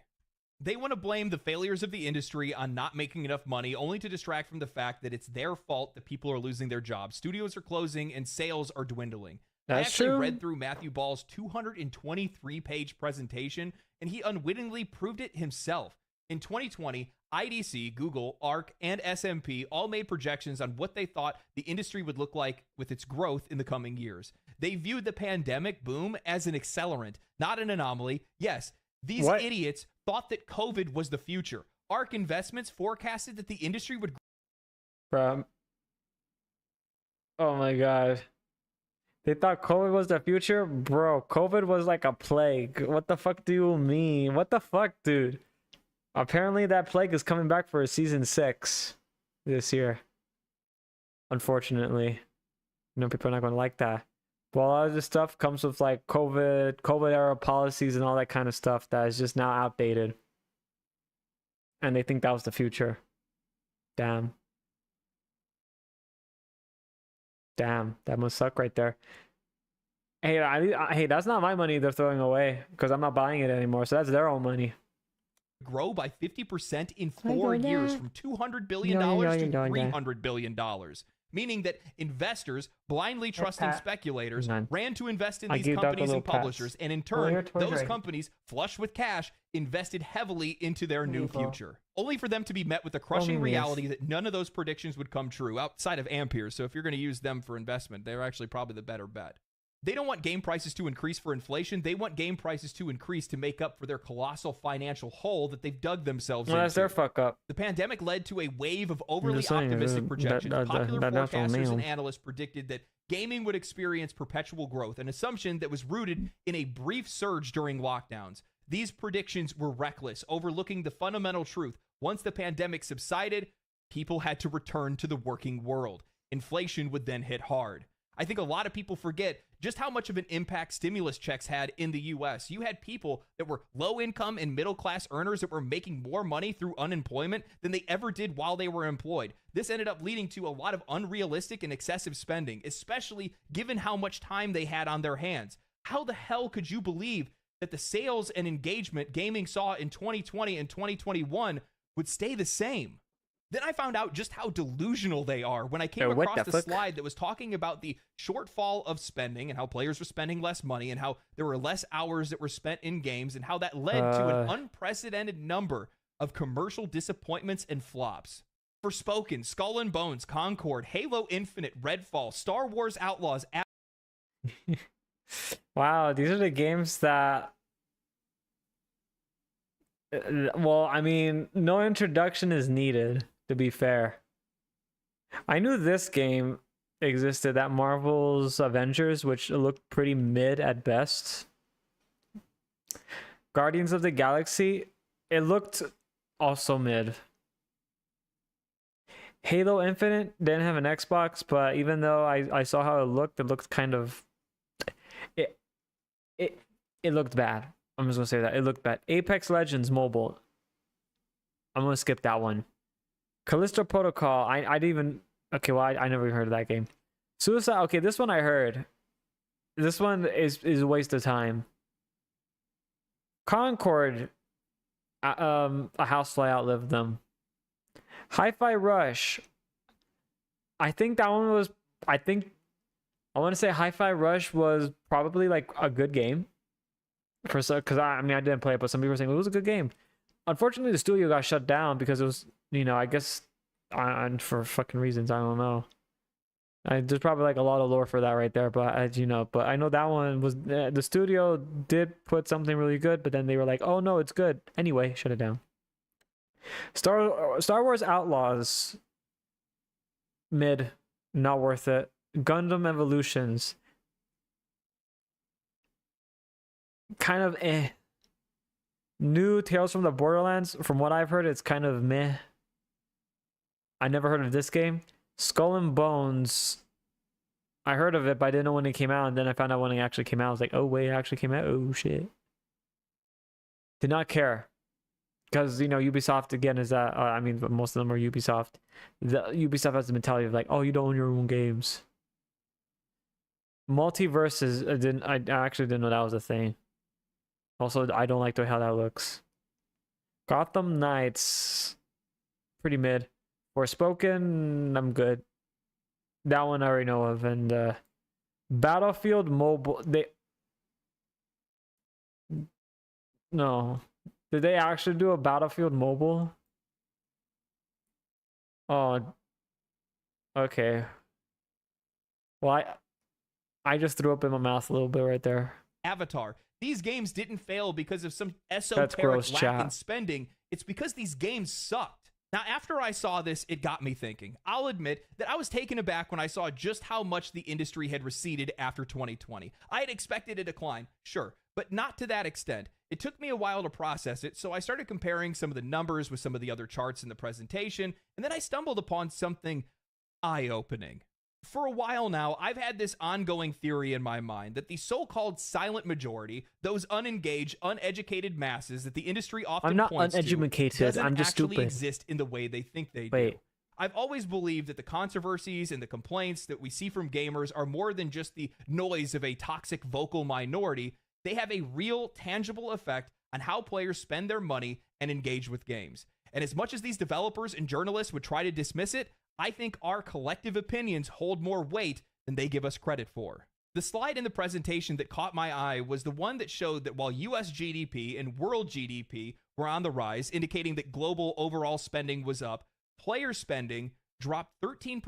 They want to blame the failures of the industry on not making enough money, only to distract from the fact that it's their fault that people are losing their jobs, studios are closing, and sales are dwindling. I actually read through Matthew Ball's 223-page presentation, and he unwittingly proved it himself. In 2020, IDC, Google, ARC, and SMP all made projections on what they thought the industry would look like with its growth in the coming years. They viewed the pandemic boom as an accelerant, not an anomaly. Yes, these idiots thought that COVID was the future. ARC Investments forecasted that the industry would grow. Oh my god. They thought COVID was the future? Bro, COVID was like a plague. What the fuck do you mean? What the fuck, dude? Apparently that plague is coming back for a season 6 this year. Unfortunately. You know, people are not going to like that. But a lot of this stuff comes with like COVID era policies and all that kind of stuff that is just now outdated. And they think that was the future. Damn. Damn, that must suck right there. Hey, hey, that's not my money they're throwing away because I'm not buying it anymore. So that's their own money. Grow by 50% in 4 years from $200 billion to $300 billion. Meaning that investors, blindly trusting speculators, ran to invest in these companies and publishers, and in turn, those companies, flush with cash, invested heavily into their new future. Only for them to be met with the crushing reality that none of those predictions would come true outside of Amperes. So if you're going to use them for investment, they're actually probably the better bet. They don't want game prices to increase for inflation. They want game prices to increase to make up for their colossal financial hole that they've dug themselves Well, into. that's their fuck up. The pandemic led to a wave of overly just saying, optimistic projections. Popular that definitely forecasters and means. analysts predicted that gaming would experience perpetual growth, an assumption that was rooted in a brief surge during lockdowns. These predictions were reckless, overlooking the fundamental truth. Once the pandemic subsided, people had to return to the working world. Inflation would then hit hard. I think a lot of people forget just how much of an impact stimulus checks had in the US. You had people that were low income and middle class earners that were making more money through unemployment than they ever did while they were employed. This ended up leading to a lot of unrealistic and excessive spending, especially given how much time they had on their hands. How the hell could you believe that the sales and engagement gaming saw in 2020 and 2021 would stay the same? Then I found out just how delusional they are when I came across the slide that was talking about the shortfall of spending and how players were spending less money and how there were less hours that were spent in games and how that led to an unprecedented number of commercial disappointments and flops. Forspoken, Skull and Bones, Concord, Halo Infinite, Redfall, Star Wars Outlaws. Wow, these are the games that... Well, I mean, no introduction is needed, to be fair. I knew this game existed, that Marvel's Avengers, which looked pretty mid at best. Guardians of the Galaxy, it looked also mid. Halo Infinite didn't have an Xbox, but even though I saw how it looked kind of... It looked bad. I'm just gonna say that. It looked bad. Apex Legends Mobile. I'm gonna skip that one. Callisto Protocol. I didn't even... Okay, well, I never heard of that game. Suicide... Okay, this one I heard. This one is a waste of time. Concord. A Housefly outlived them. Hi-Fi Rush. I think that one was... I want to say Hi-Fi Rush was probably like a good game. Because I mean, I didn't play it, but some people were saying it was a good game. Unfortunately, the studio got shut down because it was, you know, I guess for fucking reasons, I don't know. There's probably like a lot of lore for that right there, but you know, but I know that one was the studio did put something really good, but then they were like, oh no, it's good anyway, shut it down. Star Wars Outlaws, mid, not worth it. Gundam Evolutions, kind of eh. New Tales from the Borderlands, from what I've heard, it's kind of meh. I never heard of this game. Skull and Bones, I heard of it, but I didn't know when it came out, and then I found out when it actually came out. I was like, oh wait, it actually came out. Oh shit. Did not care. Because, you know, Ubisoft, again, is that, I mean, most of them are Ubisoft. Ubisoft has the mentality of like, oh, you don't own your own games. Multiverses, I actually didn't know that was a thing. Also, I don't like the way how that looks. Gotham Knights, pretty mid. Forspoken, I'm good. That one I already know of. And Battlefield Mobile, no. Did they actually do a Battlefield Mobile? Oh, okay. Well, I just threw up in my mouth a little bit right there. Avatar. These games didn't fail because of some That's esoteric gross, lack chat. in spending. It's because these games sucked. Now, after I saw this, it got me thinking. I'll admit that I was taken aback when I saw just how much the industry had receded after 2020. I had expected a decline, sure, but not to that extent. It took me a while to process it, so I started comparing some of the numbers with some of the other charts in the presentation, and then I stumbled upon something eye-opening. For a while now, I've had this ongoing theory in my mind that the so-called silent majority, those unengaged, uneducated masses that the industry often I'm not points uneducated, to, doesn't I'm just actually stupid. exist in the way they think they do. Wait. I've always believed that the controversies and the complaints that we see from gamers are more than just the noise of a toxic vocal minority. They have a real, tangible effect on how players spend their money and engage with games. And as much as these developers and journalists would try to dismiss it, I think our collective opinions hold more weight than they give us credit for. The slide in the presentation that caught my eye was the one that showed that while US GDP and world GDP were on the rise, indicating that global overall spending was up, player spending dropped 13%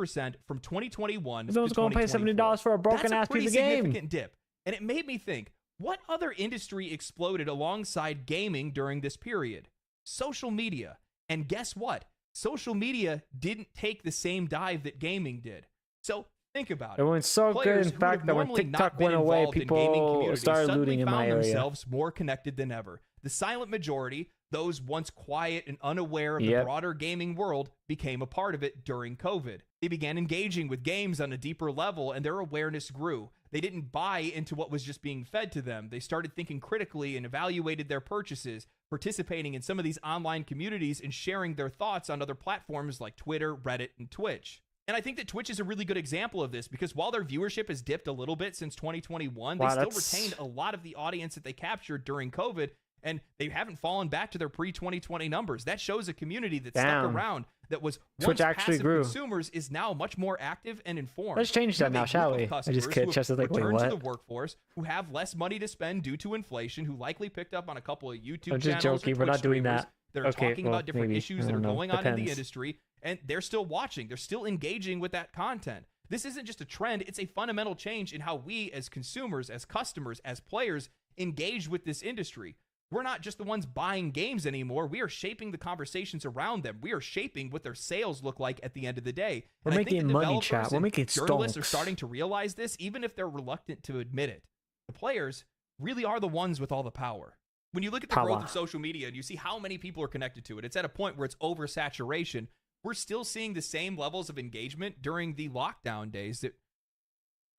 from 2021 to Someone's going to pay 2024. $70 for a broken That's ass a pretty piece of game. significant dip. And it made me think, what other industry exploded alongside gaming during this period? Social media. And guess what? Social media didn't take the same dive that gaming did. So think about it. It went so good, in fact, that when TikTok went away, people started looting in my area. Themselves more connected than ever. The silent majority, those once quiet and unaware of the broader gaming world, became a part of it during COVID. They began engaging with games on a deeper level, and their awareness grew. They didn't buy into what was just being fed to them. They started thinking critically and evaluated their purchases, participating in some of these online communities and sharing their thoughts on other platforms like Twitter, Reddit, and Twitch. And I think that Twitch is a really good example of this, because while their viewership has dipped a little bit since 2021, they still retained a lot of the audience that they captured during COVID, and they haven't fallen back to their pre-2020 numbers. That shows a community that stuck around, that was once passive consumers, is now much more active and informed. Let's change that now, shall we? I just kid. Just like, wait, what? To the workforce, who have less money to spend due to inflation, who likely picked up on a couple of YouTube I'm just channels. Joking. We're not doing that. That are talking about different issues that are going on in the industry, and they're still watching. They're still engaging with that content. This isn't just a trend. It's a fundamental change in how we as consumers, as customers, as players engage with this industry. We're not just the ones buying games anymore. We are shaping the conversations around them. We are shaping what their sales look like at the end of the day. We're making money, chat. We're making journalists are starting to realize this, even if they're reluctant to admit it. The players really are the ones with all the power. When you look at the growth of social media and you see how many people are connected to it, it's at a point where it's oversaturation. We're still seeing the same levels of engagement during the lockdown days. That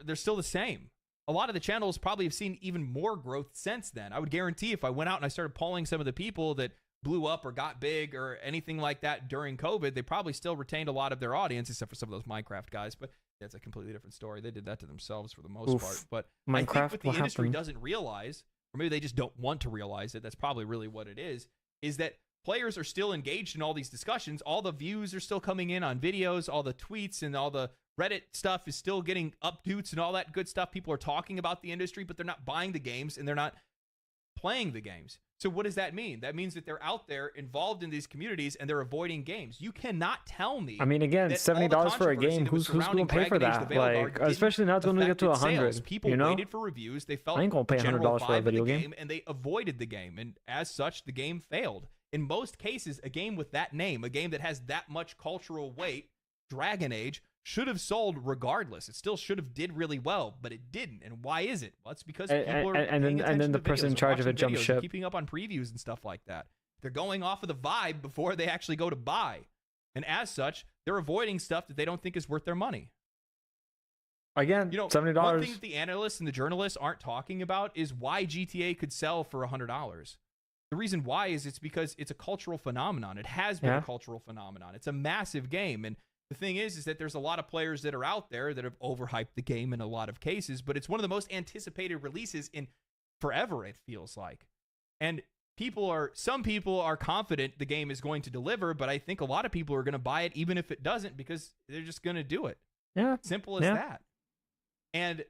they're still the same. A lot of the channels probably have seen even more growth since then. I would guarantee if I went out and I started polling some of the people that blew up or got big or anything like that during COVID, they probably still retained a lot of their audience, except for some of those Minecraft guys. But that's a completely different story. They did that to themselves for the most part. But I think what the industry doesn't realize, or maybe they just don't want to realize it, that's probably really what it is that players are still engaged in all these discussions. All the views are still coming in on videos, all the tweets and all the Reddit stuff is still getting updates and all that good stuff. People are talking about the industry, but they're not buying the games and they're not playing the games. So what does that mean? That means that they're out there involved in these communities and they're avoiding games. You cannot tell me. I mean, again, $70 for a game. Who's going to pay for that? Like, especially now it's going to get to 100. People waited for reviews. They felt I ain't going to pay $100 for a video game, and they avoided the game. And as such, the game failed. In most cases, a game with that name, a game that has that much cultural weight, Dragon Age, should have sold regardless. It still should have did really well, but it didn't. And why is it? Well, it's because people are and then the person in charge of it jumped ship, keeping up on previews and stuff like that. They're going off of the vibe before they actually go to buy, and as such, they're avoiding stuff that they don't think is worth their money. Again, $70. One thing that the analysts and the journalists aren't talking about is why GTA could sell for $100. The reason why is it's because it's a cultural phenomenon. It has been a cultural phenomenon. It's a massive game, and the thing is that there's a lot of players that are out there that have overhyped the game in a lot of cases, but it's one of the most anticipated releases in forever, it feels like. And some people are confident the game is going to deliver, but I think a lot of people are going to buy it even if it doesn't, because they're just going to do it. Yeah. Simple as that. And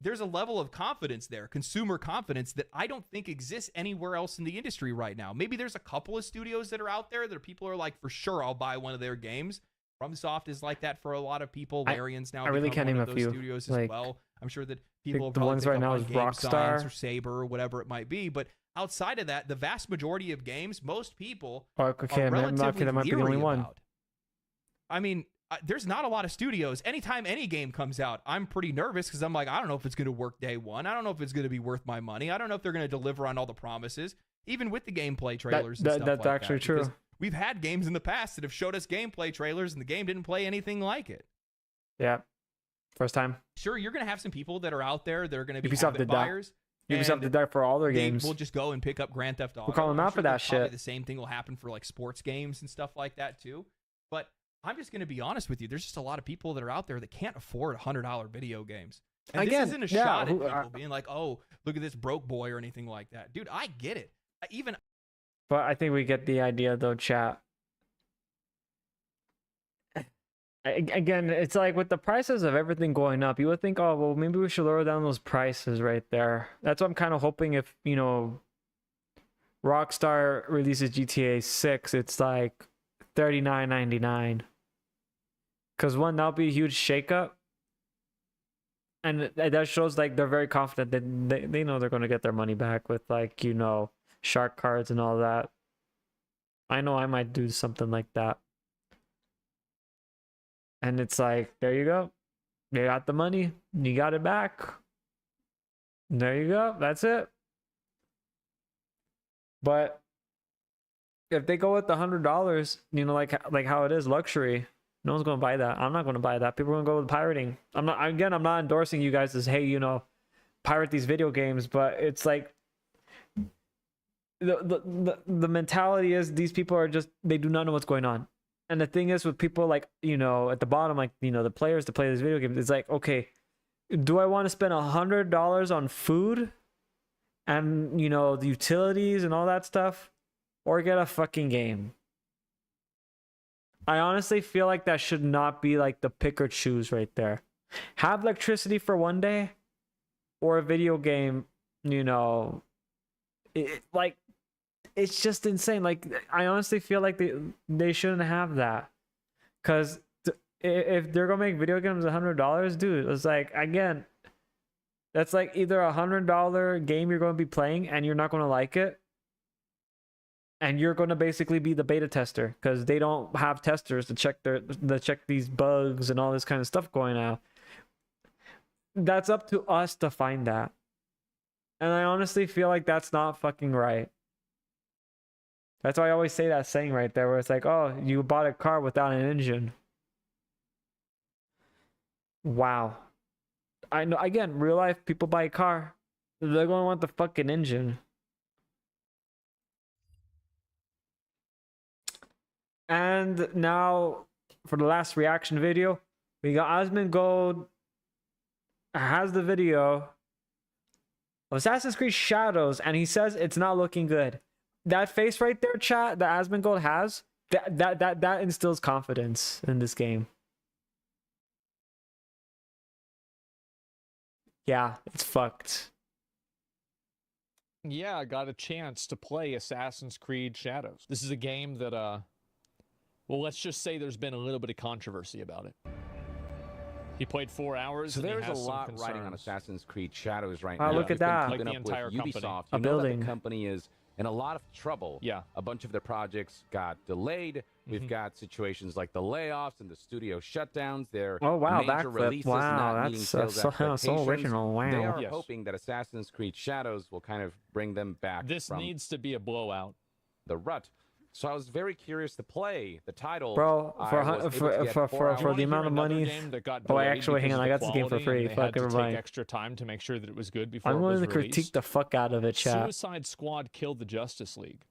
there's a level of confidence there, consumer confidence, that I don't think exists anywhere else in the industry right now. Maybe there's a couple of studios that are out there that people are like, for sure, I'll buy one of their games. FromSoft is like that for a lot of people. Larian's now really can't name a few studios as well. I'm sure that people the ones right now is Rockstar or Saber or whatever it might be. But outside of that, the vast majority of games, most people are relatively that might be the only one. About. I mean, there's not a lot of studios. Anytime any game comes out, I'm pretty nervous because I'm like, I don't know if it's going to work day one. I don't know if it's going to be worth my money. I don't know if they're going to deliver on all the promises, even with the gameplay trailers and stuff like that. That's actually true. We've had games in the past that have showed us gameplay trailers and the game didn't play anything like it. Yeah. First time. Sure, you're going to have some people that are out there that are going to be Ubisoft buyers. Ubisoft did that for all their games. We'll just go and pick up Grand Theft Auto. We're calling them out for that shit. The same thing will happen for like sports games and stuff like that too. But I'm just going to be honest with you. There's just a lot of people that are out there that can't afford $100 video games. And again, this isn't a shot at people being like, oh, look at this broke boy or anything like that. Dude, I get it. But I think we get the idea though, chat. Again, it's like with the prices of everything going up, you would think, oh, well, maybe we should lower down those prices right there. That's what I'm kind of hoping if, Rockstar releases GTA 6, it's like $39.99. Because one, that'll be a huge shakeup. And that shows like they're very confident that they know they're going to get their money back with like, you know, shark cards and all that. I know I might do something like that. And it's like, there you go. You got the money. You got it back. There you go. That's it. But if they go with the $100, you know, like how it is luxury, no one's gonna buy that. I'm not gonna buy that. People are gonna go with pirating. I'm not endorsing you guys as, hey, you know, pirate these video games, but it's like the mentality is these people are just, they do not know what's going on. And the thing is with people like, you know, at the bottom, like, you know, the players to play these video games, it's like, okay, do I want to spend $100 on food and, you know, the utilities and all that stuff, or get a fucking game? I honestly feel like that should not be like the pick or choose right there. Have electricity for one day, or a video game, you know, like, it's just insane. Like, I honestly feel like they shouldn't have that, because if they're gonna make video games $100, dude, it's like, again, that's like either $100 game you're going to be playing and you're not going to like it, and you're going to basically be the beta tester because they don't have testers to check these bugs and all this kind of stuff going out. That's up to us to find that. And I honestly feel like that's not fucking right. That's why I always say that saying right there, where it's like, oh, you bought a car without an engine. Wow. I know, again, real life, people buy a car, they're going to want the fucking engine. And now for the last reaction video, we got Osmond Gold has the video of Assassin's Creed Shadows, and he says it's not looking good. That face right there, chat, that Osmond Gold has, that instills confidence in this game. Yeah, it's fucked. Yeah, I got a chance to play Assassin's Creed Shadows. This is a game that, well, let's just say there's been a little bit of controversy about it. He played 4 hours. So and there's he a has lot some riding on concerns. Assassin's Creed Shadows right Oh, now. look at You've been that. keeping Like the up with entire company. Ubisoft. A You know that building. the company is in a lot of trouble. Yeah. A bunch of their projects got delayed. We've got situations like the layoffs and the studio shutdowns. Their Oh wow, major backflip. releases Wow, not that's meeting sales so expectations. original. They Wow. are Yes. hoping that Assassin's Creed Shadows will kind of bring them back This from needs to be a blowout. the rut. So I was very curious to play the title. Bro, I for was able to get 4 for hours. the Wanna amount hear of another money. game that got Oh, delayed actually, hang because on, of I the got this game for quality, free. and they Fuck, had to take everybody. extra time to make sure that it was good before I'm it was willing to released. critique the fuck out of it, chat. Suicide Squad killed the Justice League.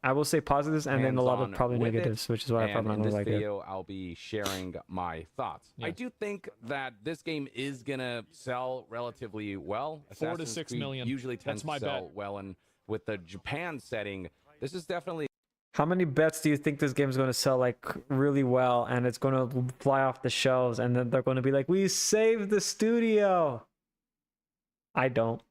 I will say positives and then a lot of hands-on probably with it, negatives, which is why I and probably in not this like it. video, I'll be sharing my thoughts. Yeah. I do think that this game is gonna sell relatively well. 4 to Assassin's 6 Creed million. usually That's tends my to sell bet. well, and with the Japan setting, this is definitely How many bets do you think this game's going to sell like really well, and it's going to fly off the shelves, and then they're going to be like, we saved the studio? I don't.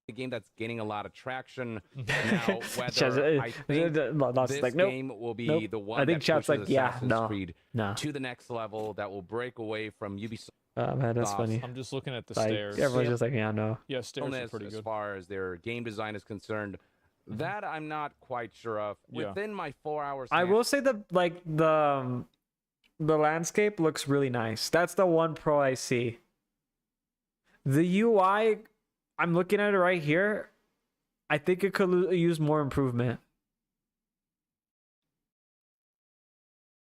a game that's gaining a lot of traction. Mm-hmm. Now, whether I think this like, nope, game will be nope. the one I think that chat's pushes like, yeah, Assassin's no, Creed no. to the next level, that will break away from Ubisoft. Man, that's Awesome. funny. I'm just looking at the Like, stairs. everyone's just like, yeah, no. Yeah, stairs are pretty As good. far as their game design is concerned, that I'm not quite sure of. Yeah. Within my 4 hours, I will say that like the landscape looks really nice. That's the one pro I see. The UI, I'm looking at it right here. I think it could use more improvement.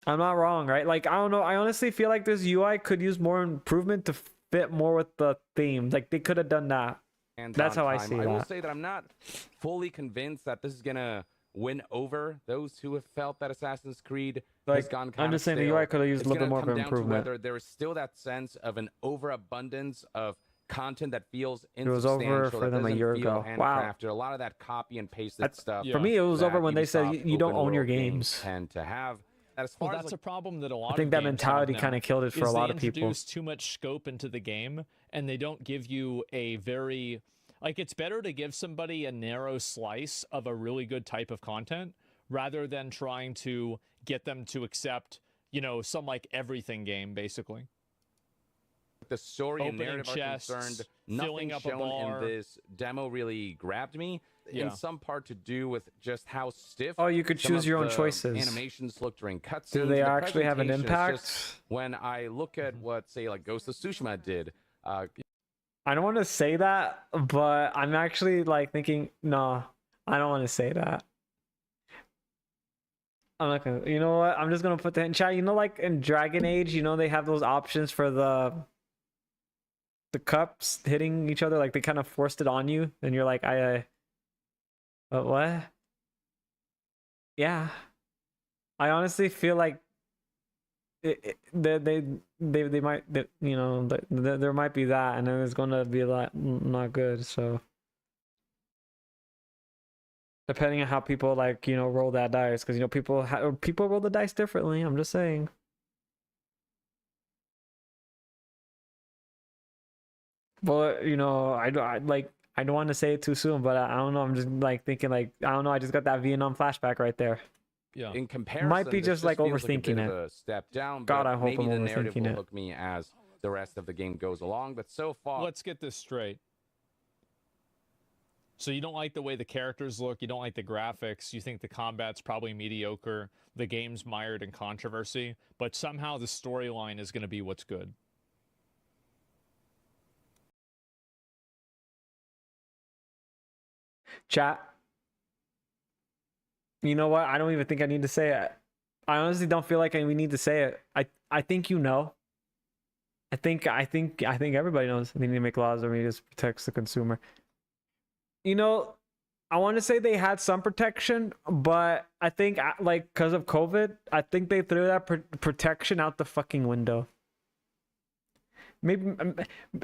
I'm not wrong, right? Like, I don't know. I honestly feel like this UI could use more improvement to fit more with the theme. Like, they could have done that. That's how I see I will that. say that I'm not fully convinced that this is gonna win over those who have felt that Assassin's Creed has Like, gone I'm kind of just saying the stale. UI could have used It's a little bit gonna more of come an down to improvement. whether there is still that sense of an overabundance of content that feels It was over insubstantial, for that them a doesn't year feel ago. Wow. handcrafted. A lot of that copy and pasted That's- stuff. Yeah. For me, it was that over when they said Ubisoft you don't open own your world games. tend to have. As far Well, as that's like, a problem that a lot I think of that games mentality have kind now, of killed it for a is lot they of people. introduce too much scope into the game, and they don't give you a very... Like, it's better to give somebody a narrow slice of a really good type of content rather than trying to get them to accept, you know, some, like, everything game, basically. the story and Opening narrative chests, are concerned, filling nothing up a shown bar. in this demo really grabbed me. Yeah. In some part to do with just how stiff. Oh, you could some choose of your own the choices. Animations look during cutscenes. Do they The actually have an presentation is impact? just- when I look at what, say, like Ghost of Tsushima did, I don't want to say that, but I'm actually like thinking, no, I don't want to say that. I'm not gonna. You know what? I'm just gonna put that in chat. You know, like in Dragon Age, you know they have those options for the cups hitting each other. Like they kind of forced it on you, and you're like, what? Yeah, I honestly feel like they might, you know, there might be that, and then it's gonna be like not good. So depending on how people like, you know, roll that dice, because you know people roll the dice differently. I'm just saying. But you know, I don't want to say it too soon, but I don't know. I'm just like thinking like I don't know. I just got that Vietnam flashback right there. Yeah. in comparison, Might be this just like feels a overthinking bit it. of a step down. God, but I hope maybe I'm the narrative overthinking will it. hook me as the rest of the game goes along. But so far, Let's get this straight. So you don't like the way the characters look, you don't like the graphics, you think the combat's probably mediocre, the game's mired in controversy, but somehow the storyline is going to be what's good. Chat. You know what? I don't even think I need to say it. I honestly don't feel like we need to say it. I think you know. I think everybody knows they need to make laws that just protects the consumer. You know, I want to say they had some protection, but I think like because of COVID, I think they threw that protection out the fucking window. Maybe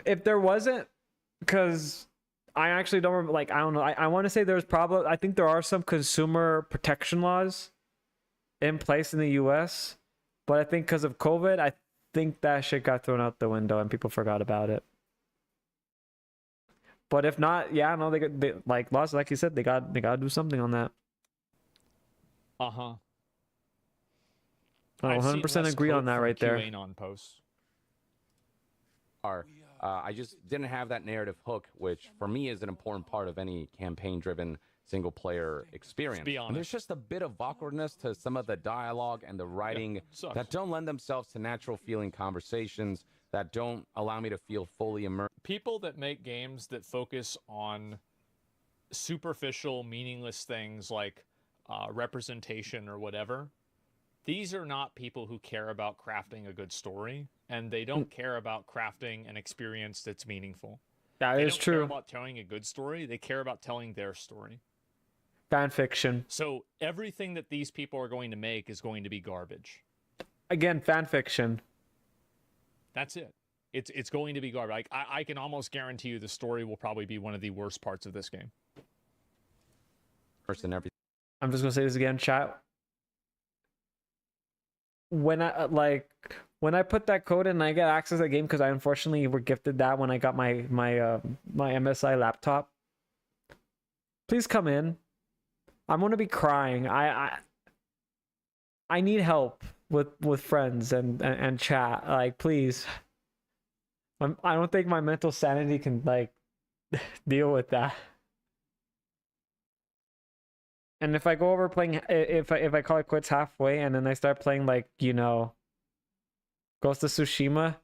if there wasn't, because I actually don't remember, like I don't know. I want to say there's probably, I think there are some consumer protection laws in place in the US, but I think because of COVID, I think that shit got thrown out the window and people forgot about it. But if not, yeah, no, they like laws, like you said, they got to do something on that. Uh-huh. I 100% agree on that right there. on posts. I just didn't have that narrative hook, which for me is an important part of any campaign-driven single-player experience. be And honest. there's just a bit of awkwardness to some of the dialogue and the writing sucks. that don't lend themselves to natural feeling conversations, that don't allow me to feel fully immersed. People that make games that focus on superficial, meaningless things like representation or whatever, these are not people who care about crafting a good story, and they don't care about crafting an experience that's meaningful. That They is don't care true. about telling a good story. They care about telling their story. Fan fiction. So everything that these people are going to make is going to be garbage. Again, fan fiction. That's it. It's going to be garbage. Like, I can almost guarantee you the story will probably be one of the worst parts of this game. And everything. I'm just gonna say this again, chat. When I put that code in and I get access to the game, because I unfortunately were gifted that when I got my MSI laptop. Please come in. I'm gonna be crying. I need help with friends and chat. Like, please. I don't think my mental sanity can like deal with that. And if I go over playing, if I call it quits halfway and then I start playing like, you know, Ghost of Tsushima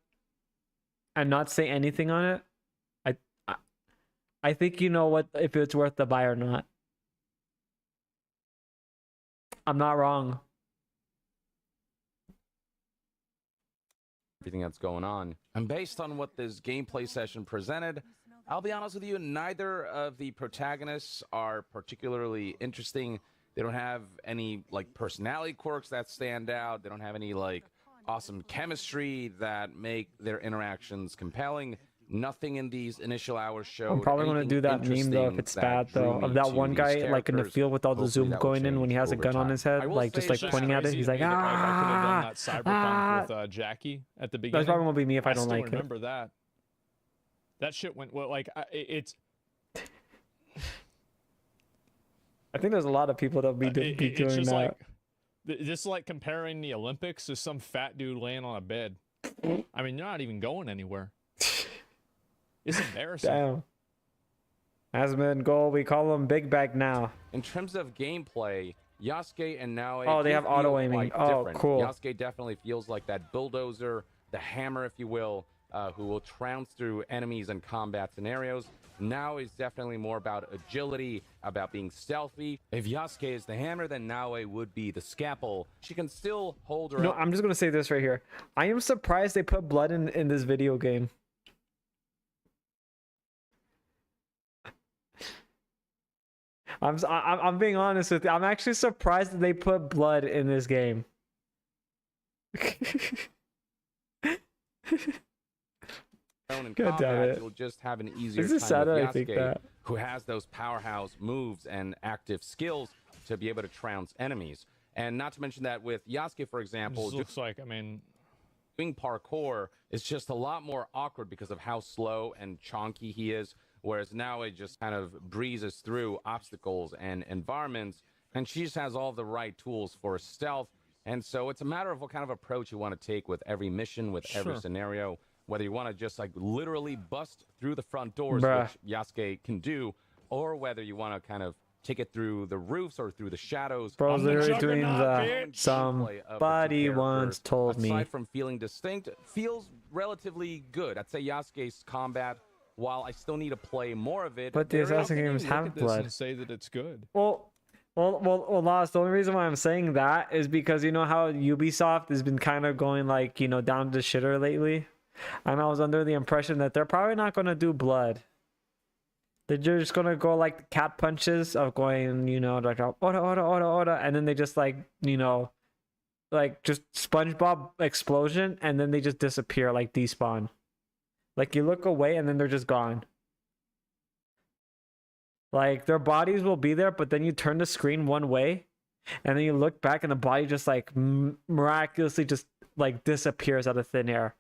and not say anything on it, I think you know what, if it's worth the buy or not. I'm not wrong. Everything that's going on. And based on what this gameplay session presented, I'll be honest with you, neither of the protagonists are particularly interesting. They don't have any like personality quirks that stand out. They don't have any like awesome chemistry that make their interactions compelling. Nothing in these initial hours showed. I'm probably gonna do that meme though if it's bad though, of that one guy like in the field with all the zoom going in when he has a gun on his head, like just like pointing at it. He's like, I could have done ah. that Cyberpunk with Jackie at the beginning. That's probably gonna be me if I don't still like it. remember that. That shit went well. Like it's. I think there's a lot of people that'll be doing It's just that. like this is like comparing the Olympics to some fat dude laying on a bed. I mean, you're not even going anywhere. It's embarrassing. Damn. Asmund goal. We call him Big Bag now. In terms of gameplay, Yasuke and Naoe. Oh, they do have feel auto aiming. quite Oh, different. cool. Yasuke definitely feels like that bulldozer, the hammer, if you will, who will trounce through enemies in combat scenarios. Naoe is definitely more about agility, about being stealthy. If Yasuke is the hammer, then Naoe would be the scalpel. She can still hold her No, own. I'm just gonna say this right here. I am surprised they put blood in this video game. I'm being honest with you. I'm actually surprised that they put blood in this game. In God damn combat, it. you'll just have an easier This is time sad with that I think Yasuke, that. who has those powerhouse moves and active skills to be able to trounce enemies. And not to mention that with Yasuke, for example, This looks like, I mean, doing parkour is just a lot more awkward because of how slow and chonky he is, whereas now it just kind of breezes through obstacles and environments, and she just has all the right tools for stealth. And so it's a matter of what kind of approach you want to take with every mission, with every Sure. scenario, whether you want to just like literally bust through the front doors, Bruh. which Yasuke can do, or whether you want to kind of take it through the roofs or through the shadows. Bro's I'm the literally doing juggernaut, the bitch. Gameplay of the two somebody once characters, told me. aside from feeling distinct, feels relatively good. I'd say Yasuke's combat, while I still need to play more of it, But the there is- Assassin how can you games look have at this blood. and say that it's good? Well, Lost. The only reason why I'm saying that is because you know how Ubisoft has been kind of going like, you know, down to shitter lately, and I was under the impression that they're probably not gonna do blood. They're just gonna go like the cat punches of going, you know, like order, and then they just like, you know, like just SpongeBob explosion, and then they just disappear like despawn. Like you look away and then they're just gone. Like their bodies will be there, but then you turn the screen one way, and then you look back, and the body just like miraculously just like disappears out of thin air.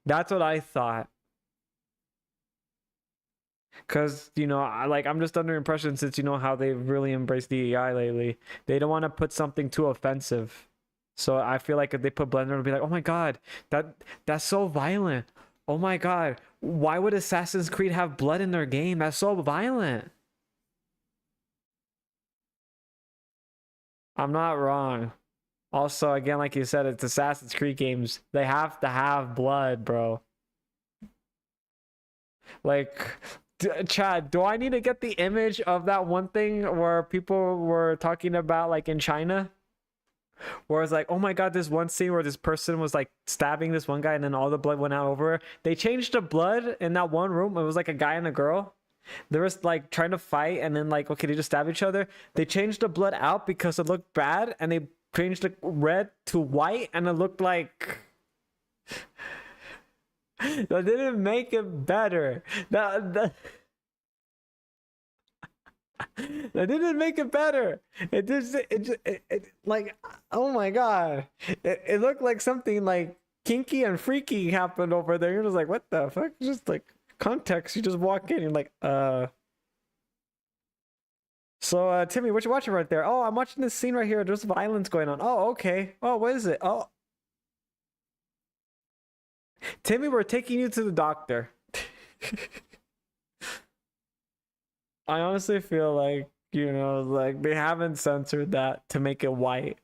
That's what I thought. Cause you know, I'm just under impression, since you know how they really embraced DEI lately, they don't want to put something too offensive. So I feel like if they put Blender, it'll be like, oh my god, that's so violent. Oh my god, why would Assassin's Creed have blood in their game? That's so violent. I'm not wrong. Also, again, like you said, it's Assassin's Creed games. They have to have blood, bro. Like, Chad, do I need to get the image of that one thing where people were talking about, like, in China? Where it's like, oh my god, this one scene where this person was like stabbing this one guy and then all the blood went out over her. They changed the blood in that one room. It was like a guy and a girl. They were like trying to fight, and then like, okay, they just stab each other. They changed the blood out because it looked bad, and they changed the red to white, and it looked like that didn't make it better. That didn't make it better. It like, oh my god, it looked like something like kinky and freaky happened over there. You're just like, what the fuck? Just like context, you just walk in and like, so Timmy, what you watching right there? Oh, I'm watching this scene right here. There's violence going on. Oh, okay. Oh, what is it? Oh, Timmy, we're taking you to the doctor. I honestly feel like, you know, like they haven't censored that to make it white.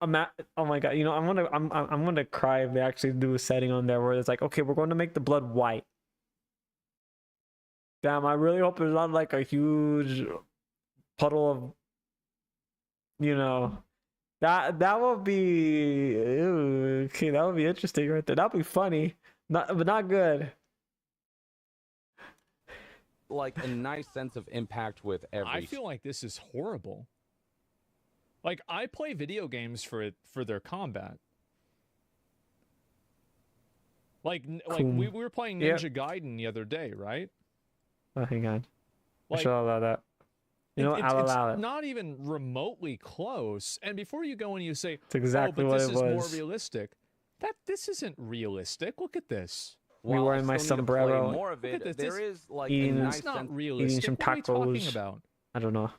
Oh my god, you know, I'm gonna cry if they actually do a setting on there where it's like, okay, we're going to make the blood white. Damn, I really hope there's not like a huge puddle of, you know, that would be, ew, okay, that would be interesting right there. That'd be funny, but not good. like a nice sense of impact with every. I feel like this is horrible. Like, I play video games for their combat. Like we were playing Yep. Ninja Gaiden the other day, right? Oh, hang on. I Like, should allow that. You know what? I'll allow it's it. not even remotely close. And before you go and you say, It's exactly oh, but what this it is more was. realistic. This isn't realistic. Look at this. Me While I wearing my still need to play sombrero, more of Look at it, this. there is like eating- a nice It's not sense. realistic. some What are we talking tacos. about? I don't know,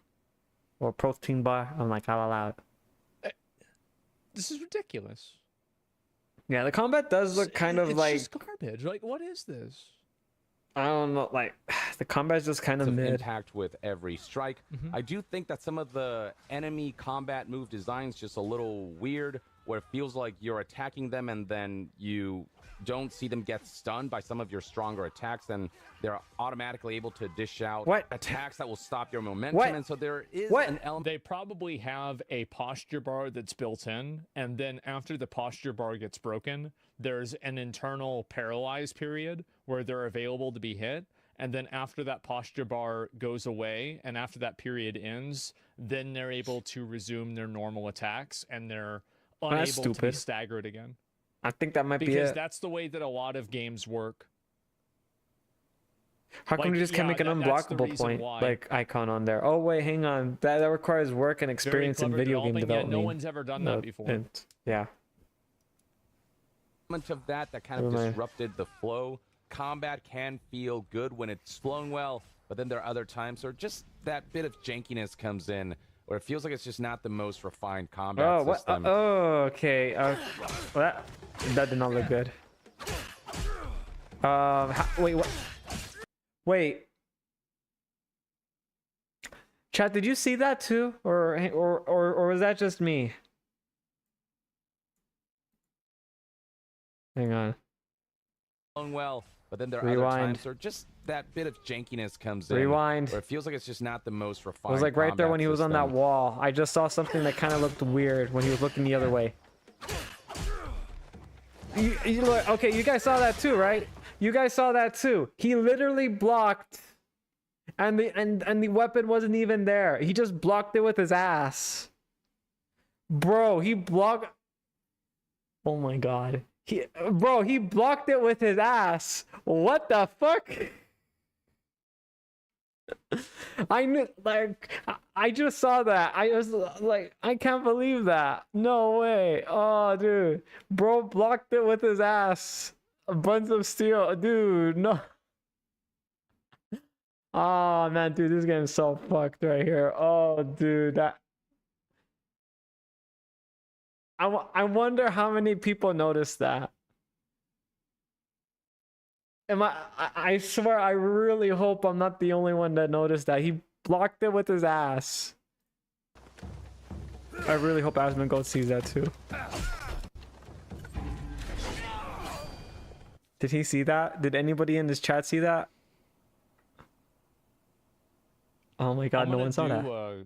or protein bar. I'm like, I'll allow it. This is ridiculous. Yeah, the combat does look kind of it's like, just garbage. Like, what is this? I don't know, like the combat's just kind of mid. impact with every strike. I do think that some of the enemy combat move designs just a little weird, where it feels like you're attacking them and then you don't see them get stunned by some of your stronger attacks, and they're automatically able to dish out attacks that will stop your momentum. And so there is an element. They probably have a posture bar that's built in, and then after the posture bar gets broken, there's an internal paralyzed period where they're available to be hit. And then after that posture bar goes away and after that period ends, then they're able to resume their normal attacks and they're unable to be staggered again. I think that might be it. Because that's the way that a lot of games work. How come you just can't make an unblockable point like icon on there? Oh wait, hang on. That requires work and experience in video game development. No one's ever done that before. Yeah. Of that kind of disrupted the flow. Combat can feel good when it's flowing well, but then there are other times where just that bit of jankiness comes in, where it feels like it's just not the most refined combat system. Okay. Well, that did not look good. Wait, what? Wait. Chat, did you see that too, or was that just me? Hang on. Well, but then there are other times where just that bit of jankiness comes in. Rewind. Where it feels like it's just not the most refined. It was like right there when he was on that wall. I just saw something that kind of looked weird when he was looking the other way. You look, okay, you guys saw that too, right? You guys saw that too. He literally blocked, and the weapon wasn't even there. He just blocked it with his ass. Bro, he blocked. Oh my god. He blocked it with his ass. What the fuck? I knew, like, I just saw that. I was like, I can't believe that. No way. Oh, dude. Bro blocked it with his ass. A bunch of steel. Dude, no. Oh, man, dude, this game's so fucked right here. Oh, dude, that. I wonder how many people noticed that. I swear, I really hope I'm not the only one that noticed that. He blocked it with his ass. I really hope Asmongold sees that too. Did he see that? Did anybody in this chat see that? Oh my god, no one saw that.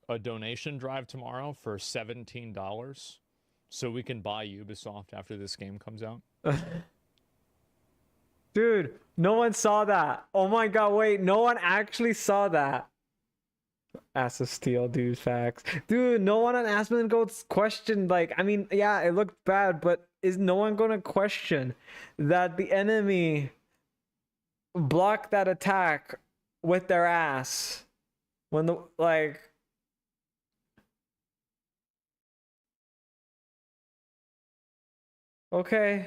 A donation drive tomorrow for $17 so we can buy Ubisoft after this game comes out. Dude, no one saw that. Oh my god, wait, no one actually saw that. Ass of steel, dude, facts. Dude, no one on Asmongold's questioned, like, I mean, yeah, it looked bad, but is no one gonna question that the enemy blocked that attack with their ass? When the, like... Okay.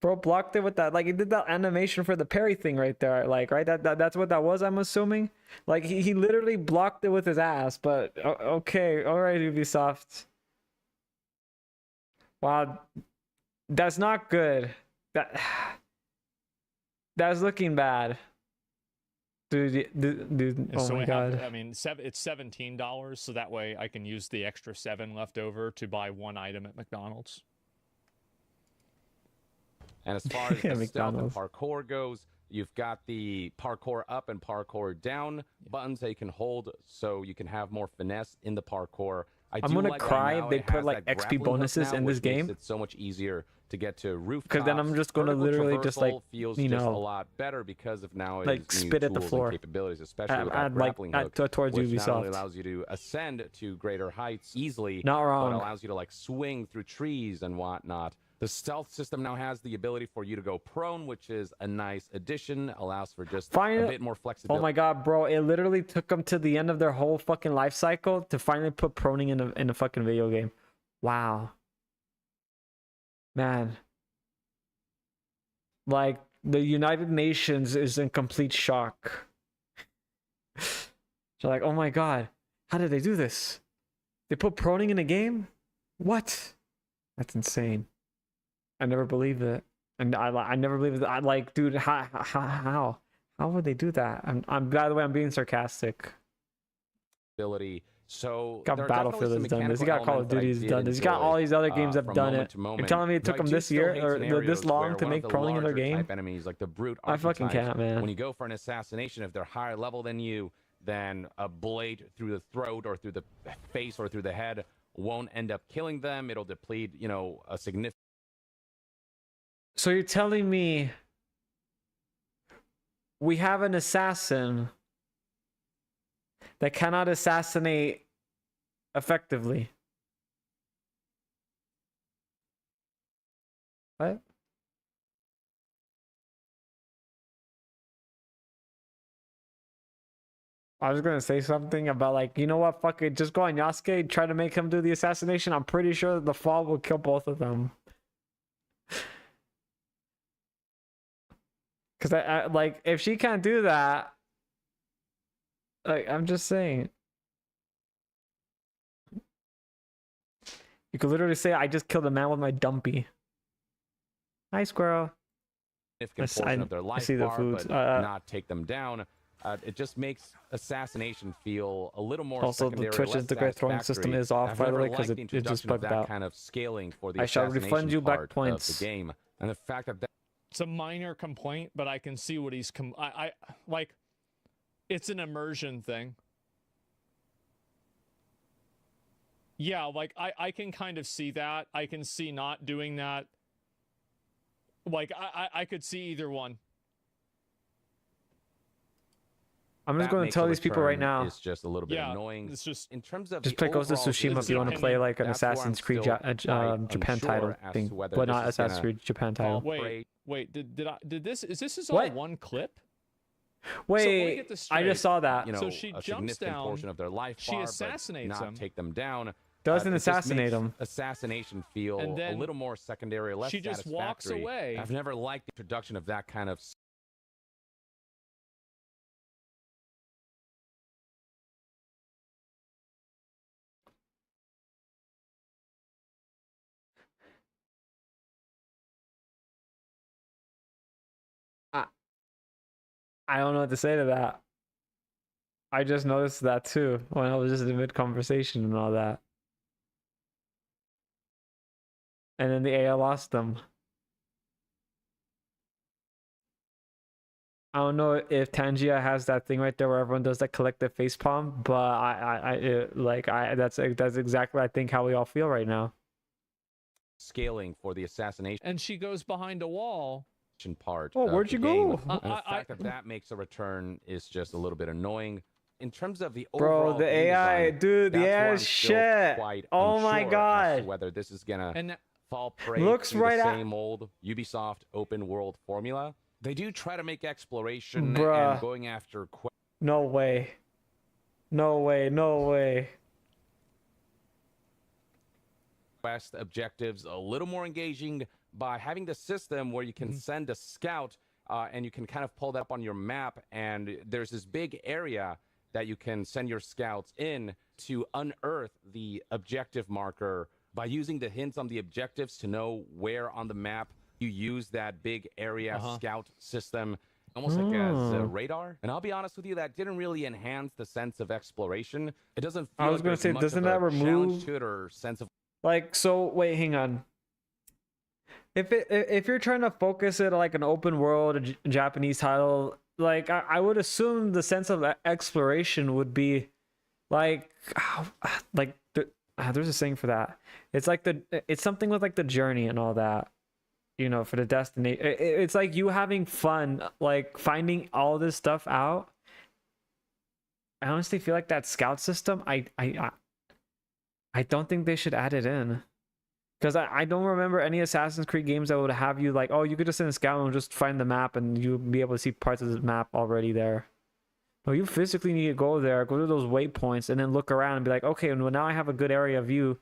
Bro blocked it with that, like, he did that animation for the parry thing right there, like, right? That's what that was, I'm assuming. Like, he literally blocked it with his ass, but okay, all right, Ubisoft. Wow, that's not good. That's looking bad, dude. Oh so my god. I mean, it's $17, so that way I can use the extra $7 left over to buy one item at McDonald's. And as far as the stealth and parkour goes, you've got the parkour up and parkour down buttons that you can hold, so you can have more finesse in the parkour. I'm gonna cry if they put like XP bonuses in this game. It's so much easier to get to rooftops. Because then I'm just gonna literally just like, feels you know, a lot better because of now like spit at the floor. Capabilities, especially with that grappling hook, towards which Ubisoft. not only allows you to ascend to greater heights easily, not wrong, but allows you to like swing through trees and whatnot. The stealth system now has the ability for you to go prone, which is a nice addition. Allows for just a bit more flexibility. Oh my god, bro! It literally took them to the end of their whole fucking life cycle to finally put proning in a fucking video game. Wow, man. Like, the United Nations is in complete shock. They're like, oh my god, how did they do this? They put proning in a game? What? That's insane. I never believed it, and I never believed it. I like, dude, how would they do that? I'm by the way, I'm being sarcastic. ability. So Got there are Battlefield definitely has some done this. You got mechanical Call of elements that I Duty has did done this. You got enjoy, all these other games that have from done moment it. to moment. You're telling me it But took I them do this still year hate or this scenarios long where to one of make the crawling in their larger game? type enemies, like the brute I fucking archetypes, can't, man. when you go for an assassination, if they're higher level than you, then a blade through the throat or through the face or through the head won't end up killing them. It'll deplete, you know, a significant. So you're telling me we have an assassin that cannot assassinate effectively? What? I was gonna say something about like, you know what, fuck it, just go on Yasuke, try to make him do the assassination. I'm pretty sure that the fall will kill both of them. Cause I like, if she can't do that, like, I'm just saying. You could literally say, I just killed a man with my dumpy. Hi, squirrel. Significant portion of their life see the bar, foods. but not take them down. It just makes assassination feel a little more Also, the secondary, Twitch less integrate throwing system satisfactory. is off, I've by the never way, because liked the it just introduction of bugged that out. kind of scaling for the I shall assassination refund you back part points. of the game, and the fact that It's a minor complaint, but I can see what he's I like. It's an immersion thing. Yeah, like I can kind of see that. I can see not doing that. Like I could see either one. I'm just that going to makes tell a these people right return now. is just a little bit Yeah, annoying. it's just In terms of Just the play Ghost of overall Tsushima if you want to opinion, play like an that's where I'm Assassin's Creed still quite Japan unsure title as thing, to whether but this not is gonna Assassin's Creed Japan title. Wait, did this is all What? one clip? Wait, get this I just straight. saw that. you know, So she a jumps significant down, portion of their life she bar, but assassinates not him. take them down. Doesn't It just assassinate makes him. Assassination feel And a then little more secondary, less she just walks satisfactory. away. I've never liked the introduction of that kind of I don't know what to say to that. I just noticed that too when I was just in mid conversation and all that. And then the AI lost them. I don't know if Tangia has that thing right there where everyone does that collective facepalm, but that's exactly I think how we all feel right now. scaling for the assassination And she goes behind a wall. part. Oh, of where'd the you game. go? And the fact that that makes a return is just a little bit annoying. In terms of the Bro, overall the game AI, design, dude, the that's where AI I'm is still shit. quite Oh my unsure as to god. whether this is gonna And fall prey Looks to right the at- same old Ubisoft open world formula. They do try to make exploration Bruh. and going after No way. No way, no way. quest objectives a little more engaging by having the system where you can send a scout and you can kind of pull that up on your map, and there's this big area that you can send your scouts in to unearth the objective marker by using the hints on the objectives to know where on the map you use that big area scout system, almost like as a radar. And I'll be honest with you, that didn't really enhance the sense of exploration. It doesn't feel I was like gonna there's say, much doesn't of a that remove- challenge to it or sense of Like, so wait, hang on. If you're trying to focus it like an open world Japanese title, like I would assume the sense of exploration would be like there's a saying for that. It's like it's something with like the journey and all that, you know, for the destination. It's like you having fun, like finding all this stuff out. I honestly feel like that scout system, I don't think they should add it in. Because I don't remember any Assassin's Creed games that would have you like, oh, you could just send a scout and just find the map and you'll be able to see parts of the map already there. No, you physically need to go there, go to those waypoints, and then look around and be like, okay, well, now I have a good area view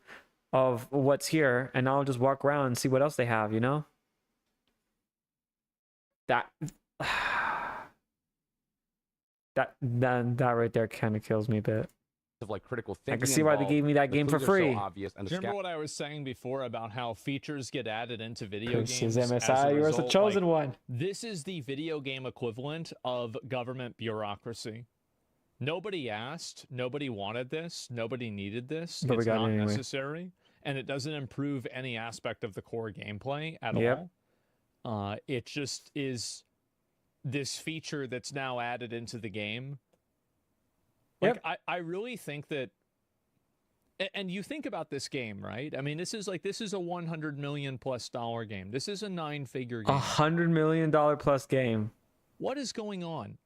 of what's here, and now I'll just walk around and see what else they have, you know? That right there kind of kills me a bit. of like critical I thinking. can see why they involved. gave me that The game for clues are so free. obvious, and Do the you remember what I was saying before about how features get added into video This games? is as MSI, a you're the result? chosen Like, one. this is the video game equivalent of government bureaucracy. Nobody asked, nobody wanted this, nobody needed this. But we It's got it not anyway. necessary, and it doesn't improve any aspect of the core gameplay at Yep. all. It just is this feature that's now added into the game. Like, Yep. I really think that, and you think about this game, right? I mean, this is a $100 million plus game. This is a 9-figure game. $100 million plus game. What is going on?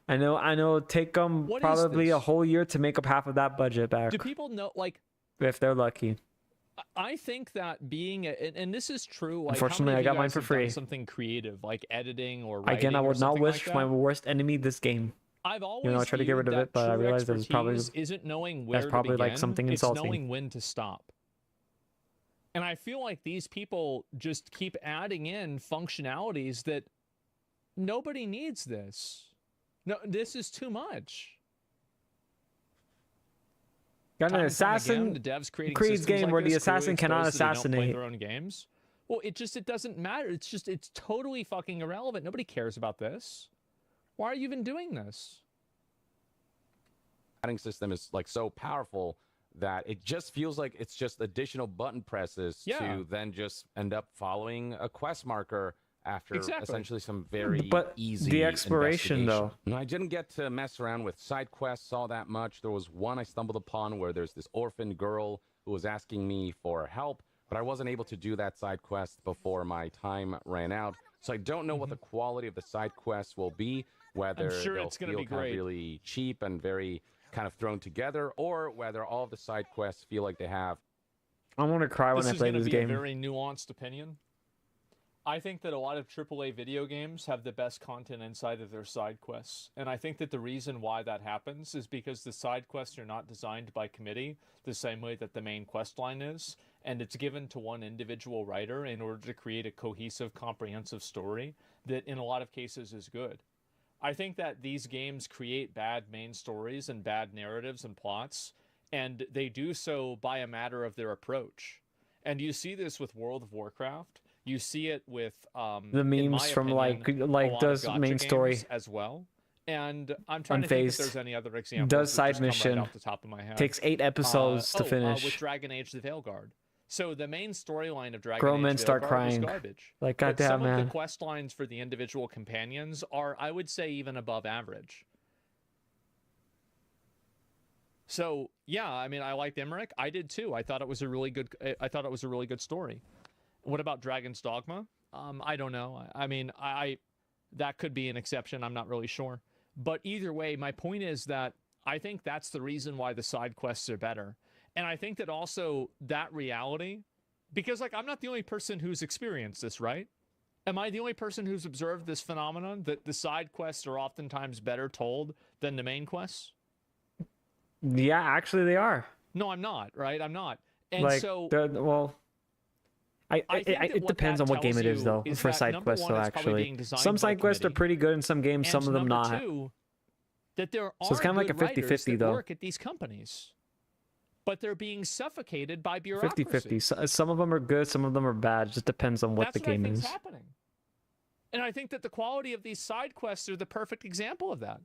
I know. It'll take them What is probably a this? whole year to make up half of that budget back, Do people know, like, if they're lucky. I think that being, and this is true. Like, Unfortunately, how many I of got you mine guys for have done free. something creative, like editing or writing. Again, I or would not something wish like my that? worst enemy this game. I've always I tried to get rid of viewed it, but I true realized it was probably- expertise isn't knowing where that's probably, to like, begin, something it's insulting. knowing when to stop. And I feel like these people just keep adding in functionalities that nobody needs this. No, this is too much. Got Time an and time assassin again, the devs creating Creed's systems game like where the this clearly assassin cannot expose that they don't play assassinate. their own games. Well, it doesn't matter. It's totally fucking irrelevant. Nobody cares about this. Why are you even doing this? Adding system is like so powerful that it just feels like it's just additional button presses Yeah. to then just end up following a quest marker after Exactly. essentially some very But easy the exploration, though. investigation. No, I didn't get to mess around with side quests all that much. There was one I stumbled upon where there's this orphan girl who was asking me for help, but I wasn't able to do that side quest before my time ran out. So I don't know what the quality of the side quests will be, whether sure they'll it's gonna feel be kind of great. really cheap and very kind of thrown together, or whether all of the side quests feel like they have. I want to cry when This I is play going to this be game. a very nuanced opinion. I think that a lot of AAA video games have the best content inside of their side quests. And I think that the reason why that happens is because the side quests are not designed by committee the same way that the main quest line is. And it's given to one individual writer in order to create a cohesive, comprehensive story that in a lot of cases is good. I think that these games create bad main stories and bad narratives and plots, and they do so by a matter of their approach. And you see this with World of Warcraft. You see it with The in my memes from opinion, like a lot does of gacha main story games as well. And I'm trying to think if Unfazed. there's any other examples. Does that side just come mission. right off the top of my head. takes 8 episodes to finish. With Dragon Age: The Veilguard. So the main storyline of Dragon Grown Age: men The start Veilguard crying. was garbage. Like, But goddamn, some of man. the quest lines for the individual companions are, I would say, even above average. So yeah, I mean, I liked Emmerich. I did too. I thought it was a really good. I thought it was a really good story. What about Dragon's Dogma? I don't know. I mean, I that could be an exception. I'm not really sure. But either way, my point is that I think that's the reason why the side quests are better. And I think that also that reality, because like I'm not the only person who's experienced this, right? Am I the only person who's observed this phenomenon that the side quests are oftentimes better told than the main quests? Yeah, actually they are. No, I'm not, right? I'm not. And Like, so well, I think that it what depends that on what game it tells is, you though, is for that, side number quests, one, though, it's probably actually. being designed Some by side quests are committee. pretty good in some games, some And of them number not. two, that there are So it's kinda like good a 50-50 writers that though. work at these companies, but they're being suffocated by bureaucracy. 50-50. Some of them are good, some of them are bad. It just depends on what That's the game what I think's is. happening. And I think that the quality of these side quests are the perfect example of that.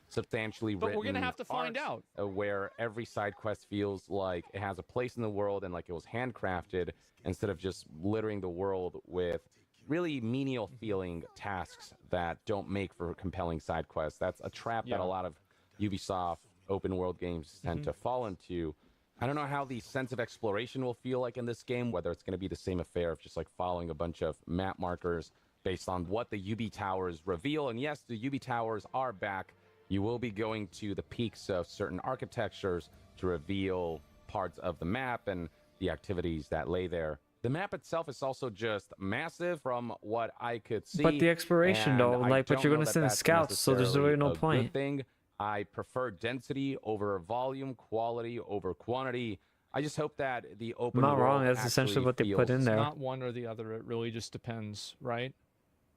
Substantially But written we're gonna have to find art, out. where every side quest feels like it has a place in the world and like it was handcrafted instead of just littering the world with really menial feeling tasks that don't make for compelling side quests. That's a trap that Yeah. a lot of Ubisoft open world games tend to fall into. I don't know how the sense of exploration will feel like in this game, whether it's going to be the same affair of just like following a bunch of map markers based on what the UB towers reveal. And yes, the UB towers are back. You will be going to the peaks of certain architectures to reveal parts of the map and the activities that lay there. The map itself is also just massive from what I could see. But the exploration, and though, I like, but don't you're know gonna that send that's scouts, so there's really no necessarily a good point. thing. I prefer density over volume, quality over quantity. I just hope that the open Not wrong, world that's essentially actually what they put feels in there. Not one or the other. It really just depends, right?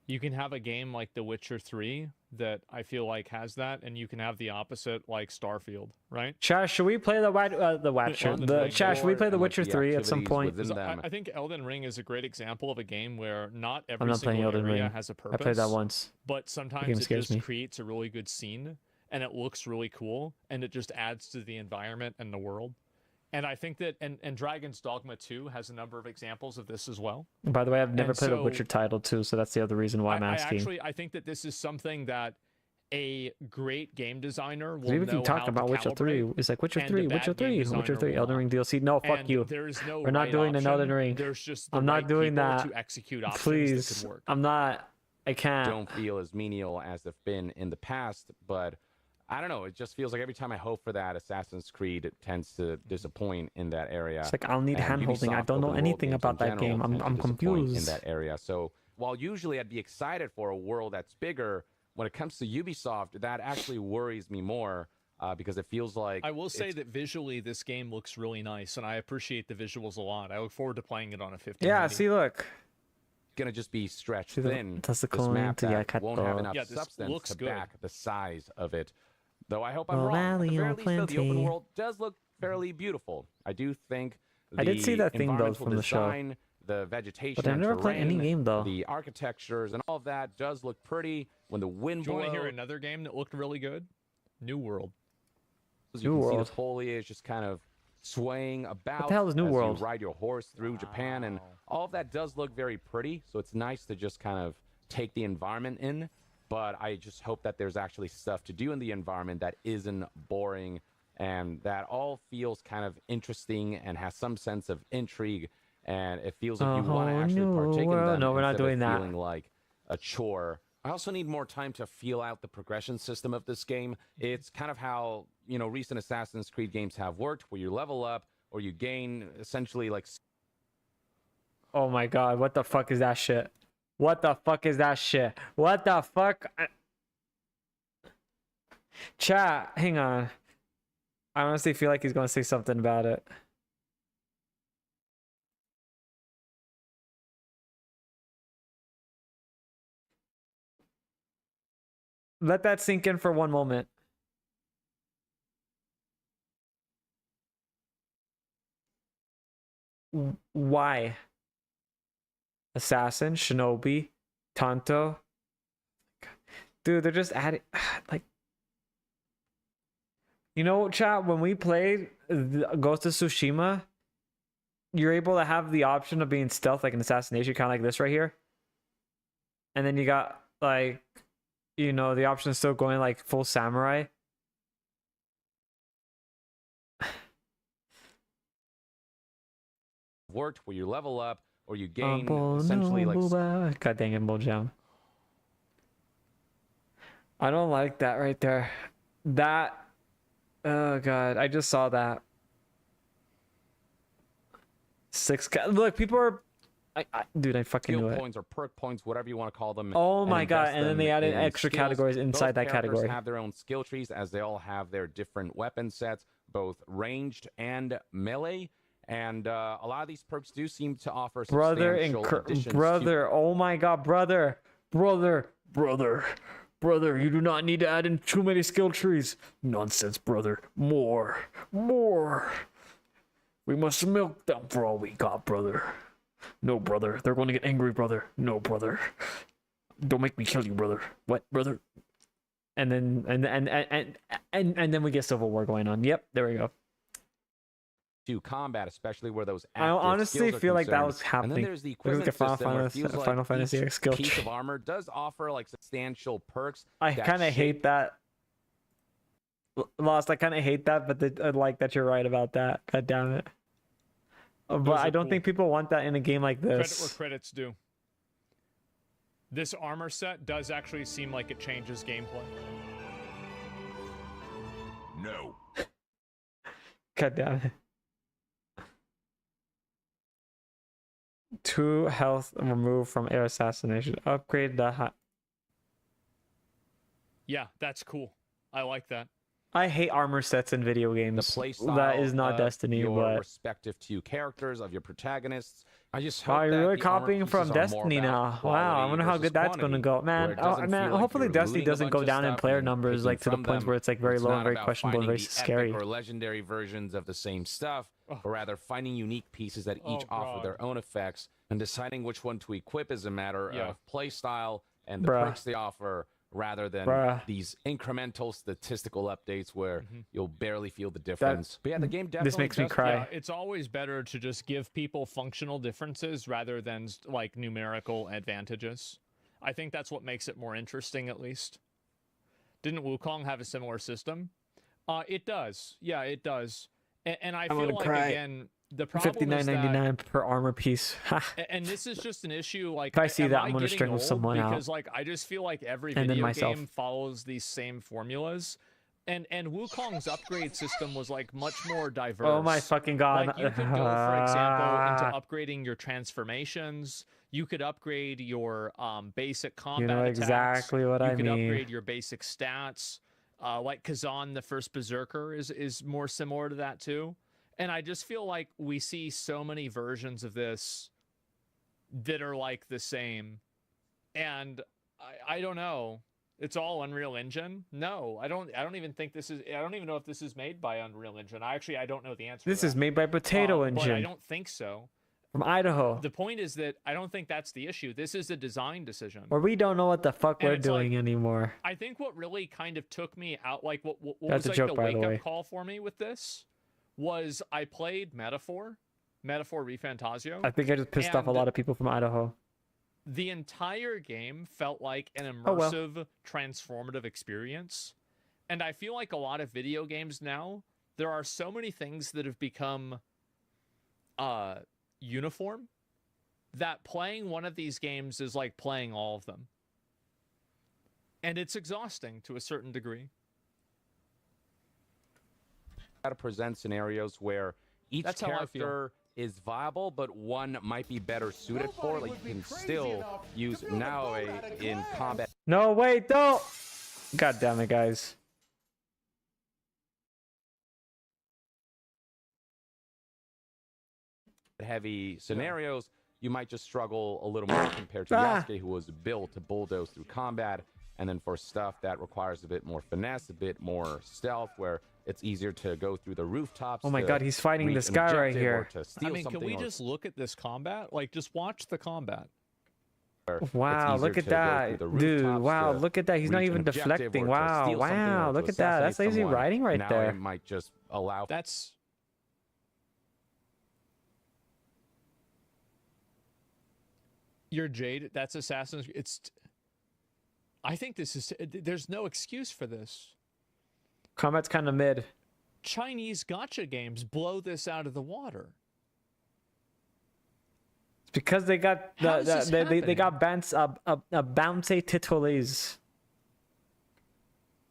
You can have a game like The Witcher 3 that I feel like has that, and you can have the opposite like Starfield, right? Chat, should we play the Watcher? Elden The Ring. chat, should we play The And, like, Witcher the 3 at some activities point? within 'Cause them. I think Elden Ring is a great example of a game where not I'm every not playing single Elden area Ring. has a purpose. I played that once. But game sometimes it scares just me. creates a really good scene, and it looks really cool, and it just adds to the environment and the world. And I think that, and Dragon's Dogma 2 has a number of examples of this as well. By the way, I've never And played a so- Witcher title too, so that's the other reason why I'm asking. I think that this is something that a great game designer will We know keep talking how to about Witcher 3. calibrate, It's like Witcher and 3, the Witcher bad game 3, Witcher designer 3, will Elden not. Ring DLC. No, fuck And you. there is no We're not right doing an option. Elden Ring. There's just the I'm not right doing people that. to execute options that Please. could work. I'm not. I can't. Don't feel as menial as they've been in the past, but I don't know. It just feels like every time I hope for that, Assassin's Creed it tends to disappoint in that area. It's like I'll need And hand-holding. I Ubisoft don't know open world anything games about in that game. general tend to I'm disappoint confused. in that area. So while usually I'd be excited for a world that's bigger, when it comes to Ubisoft, that actually worries me more because it feels like I will say it's that visually this game looks really nice, and I appreciate the visuals a lot. I look forward to playing it on a 50. Yeah, see, look. gonna just be stretched See, thin. that's the this coin map to that Yakatto. won't have enough Yeah, this substance looks to good. back the size of it. Though I hope I'm Oh, wrong. At the Valley very of least, though, the open Plenty. world does look fairly beautiful. I do think I did see the that thing, though, environmental from the show. design, the vegetation, But I've and never played any terrain, game, though. The architectures and all of that does look pretty. When the wind Do you want to blows, hear another game that looked really good? New World. you New can see World. the foliage just kind of swaying about. hell is New as World? You ride your horse through Japan, and all of that does look very pretty. So it's nice to just kind of take the environment in. But I just hope that there's actually stuff to do in the environment that isn't boring and that all feels kind of interesting and has some sense of intrigue. And it feels like you want to actually new partake in world. them. No, we're not instead of doing that. Feeling like a chore. I also need more time to feel out the progression system of this game. It's kind of how, you know, recent Assassin's Creed games have worked, where you level up or you gain essentially like. Oh my god, what the fuck is that shit? What the fuck is that shit? What the fuck? Chat, hang on. I honestly feel like he's gonna say something about it. Let that sink in for one moment. Why? Assassin, Shinobi, Tanto. Dude, they're just adding like, you know, chat, when we played Ghost of Tsushima, you're able to have the option of being stealth, like an assassination, kind of like this right here. And then you got like, you know, the option of still going like full samurai. Worked where you level up or you gain essentially like. God dang it, Mojam. I don't like that right there. That, oh god, I just saw that. Look, people are, dude, I fucking Skill knew it. points or perk points, whatever you want to call them. Oh my god, invest and then they them added in extra skills. categories inside Both that characters category. have their own skill trees as they all have their different weapon sets, both ranged and melee. And a lot of these perks do seem to offer Brother substantial additions to brother, oh my god, brother, you do not need to add in too many skill trees. Nonsense, brother. More. We must milk them for all we got, brother. No, brother. They're going to get angry, brother. No, brother. Don't make me kill you, brother. What, brother? And then and then we get Civil War going on. Yep, there we go. to combat, especially where those I active honestly skills are feel like that concerned. was And happening. then there's the It was like a equipment system where it feels Final like Fantasy each skill piece tree. of armor does offer like substantial perks. I that kind of shape hate that. Lost, I kind of hate that, but I like that you're right about that. God damn it. But Those I are don't cool. think people want that in a game like Credit where this. credit's due. This armor set does actually seem like it changes gameplay. No. God damn it. 2 health removed from air assassination. Upgrade the high. Yeah, that's cool. I like that. I hate armor sets in video the games. play style That is not of Destiny, your but respective two characters of your protagonists I just Wow, hope you're that really the armor copying pieces from are more Destiny about now. Wow, I quality wonder how versus good that's gonna quantity, go, where man. it Oh, doesn't man, feel like hopefully you're Destiny looting a doesn't bunch go of down in stuff player and numbers, picking like to the from points them. where it's like very It's low and not very about questionable and finding very the scary. epic or legendary versions of the same stuff, but rather finding unique pieces that each offer God. their own effects, and deciding which one to equip is a matter Yeah. of play style and the Bruh. perks they offer, rather than Bruh. these incremental statistical updates where you'll barely feel the That difference. But yeah, the game definitely this makes me does cry. Yeah, it's always better to just give people functional differences rather than like numerical advantages. I think that's what makes it more interesting, at least. Didn't Wukong have a similar system? It does. Yeah, it does. And I I'm feel gonna like cry. again, the problem is that, $59.99 per armor piece. Ha. and this is just an issue. Like, If I see am that, I I'm gonna getting strangle old? someone out. Because like I just feel like every And then video myself. game follows these same formulas. And Wukong's upgrade system was like much more diverse. Oh my fucking god. Like you could go, for example, into upgrading your transformations. You could upgrade your basic combat know attacks. exactly what you I could mean. upgrade your basic stats. Like Kazan, the first Berserker, is more similar to that too. And I just feel like we see so many versions of this that are like the same. And I don't know. It's all Unreal Engine? No, I don't even think this is. I don't even know if this is made by Unreal Engine. I don't know the answer. This to is that. made by Potato But I Engine don't think so. from Idaho. The point is that I don't think that's the issue. This is a design decision. Where we don't know what the fuck And we're it's like- doing anymore. I think what really kind of took me out, like what That's was a like joke, the by the wake way. up call for me with this, was I played Metaphor Refantasio. I think I just pissed off a and lot of people from Idaho. the entire game felt like an Oh, well. immersive, transformative experience. And I feel like a lot of video games now, there are so many things that have become uniform that playing one of these games is like playing all of them. And it's exhausting to a certain degree. How to present scenarios where each That's how I feel. character is viable, but one might be better suited for. Like you can still use Naoe in combat No, wait, don't! God damn it, guys. heavy scenarios. You might just struggle a little more compared to Yasuke, who was built to bulldoze through combat. And then for stuff that requires a bit more finesse, a bit more stealth, where it's easier to go through the rooftops. Oh my to god, he's fighting reach this an guy right objective or here. to steal I mean, can something we or just look at this combat? Like, just watch the combat. where it's Wow, easier look at to go that. through the Dude, rooftops wow, to look at that. He's not reach even an objective deflecting. or to Wow, steal something or wow, to look at that. That's assassinate lazy someone. writing right Now there. it might just allow That's... You're Jade. That's Assassin's... It's... I think this is... There's no excuse for this. Combat's kind of mid. Chinese gacha games blow this out of the water. It's because they got How is this they got happening? bouncy titles.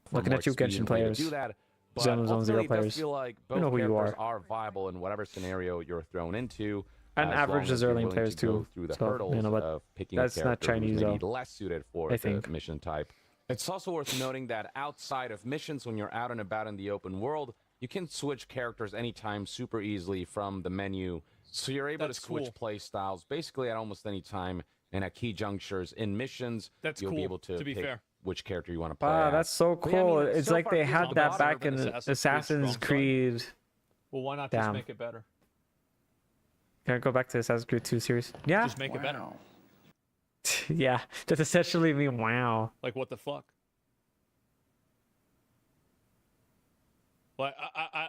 for Looking more at you, expedient Genshin way to players. do that. But Zone ultimately, Zero it does players. feel like You both know who you characters are. are viable in whatever scenario you're thrown into. And as average long as as you're early willing players to go too. through the So, hurdles you know what? of picking That's a not character Chinese, who's maybe though, less suited for I the think. mission type. It's also worth noting that outside of missions, when you're out and about in the open world, you can switch characters anytime super easily from the menu. So you're able That's to switch cool. play styles basically at almost any time, and at key junctures in missions, That's you'll cool, be able to be pick fair. which character you want to play. Wow, as. that's so But yeah, I cool. mean, It's so like far they it's had not that bad. back in Assassin's Creed Assassin's Strong Creed. Well, why not Damn. just make it better? Can I go back to Assassin's Creed 2 series? Yeah. Just make it better. Yeah. Just essentially mean wow. Like, what the fuck? Like,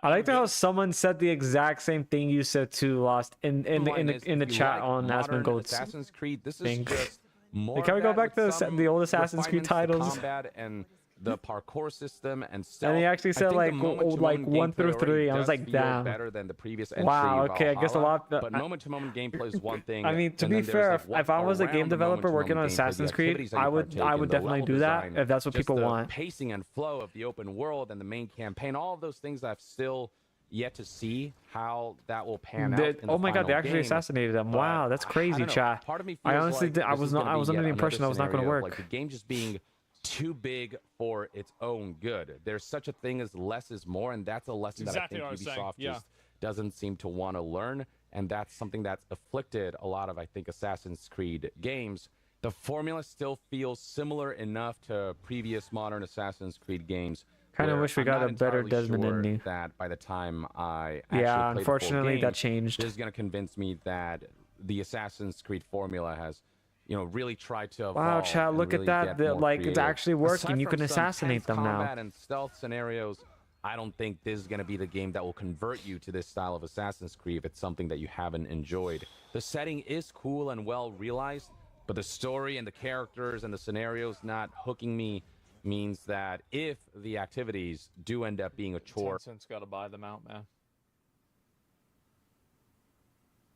I like I'm how good. someone said the exact same thing you said too, Lost in the Line is, in the if you chat like on modern Asmongold's. Assassin's Creed, this is thing. just more. Can we of go that back to with some the old Assassin's Creed refinements to titles? combat and the parkour system and stealth. And he actually I said, think the like, moment-to-moment like 1 through gameplay 3. already I was does like, feel damn. better than the previous entry. Wow, okay, I guess a Valhalla, lot- But moment-to-moment gameplay is one thing. I mean, to and be then there's, fair, like, what if I was a game around the developer working on moment-to-moment gameplay, the Assassin's Creed, activities that you I would partake in, the definitely level do that design, if that's what just people the want. pacing and flow of the open world and the main campaign, all of those things I've still yet to see how that will pan out. in the Oh my god, they final actually game. assassinated them. But Wow, that's I crazy, don't know. chat. Part of me I feels honestly like did, I this was is not gonna I be was under yet the another impression that was not going to scenario of, work. Like the game just being too big for its own good. There's such a thing as less is more, and that's a lesson Exactly that what I I was think saying, Ubisoft yeah. just doesn't seem to want to learn, and that's something that's afflicted a lot of, I think, Assassin's Creed games. The formula still feels similar enough to previous modern Assassin's Creed games. Kind of where wish we I'm got not a better entirely Desmond sure ending. that by the time I actually Yeah, play the full unfortunately game, that changed. this is going to convince me that the Assassin's Creed formula has, really tried to evolve. Wow, chat, and look at really that. get more Like, it's creative. actually working. Aside You from can some assassinate tense them now. combat and stealth scenarios, I don't think this is going to be the game that will convert you to this style of Assassin's Creed if it's something that you haven't enjoyed. The setting is cool and well realized, but the story and the characters and the scenarios not hooking me means that if the activities do end up being a chore, Tencent's got to buy them out, man.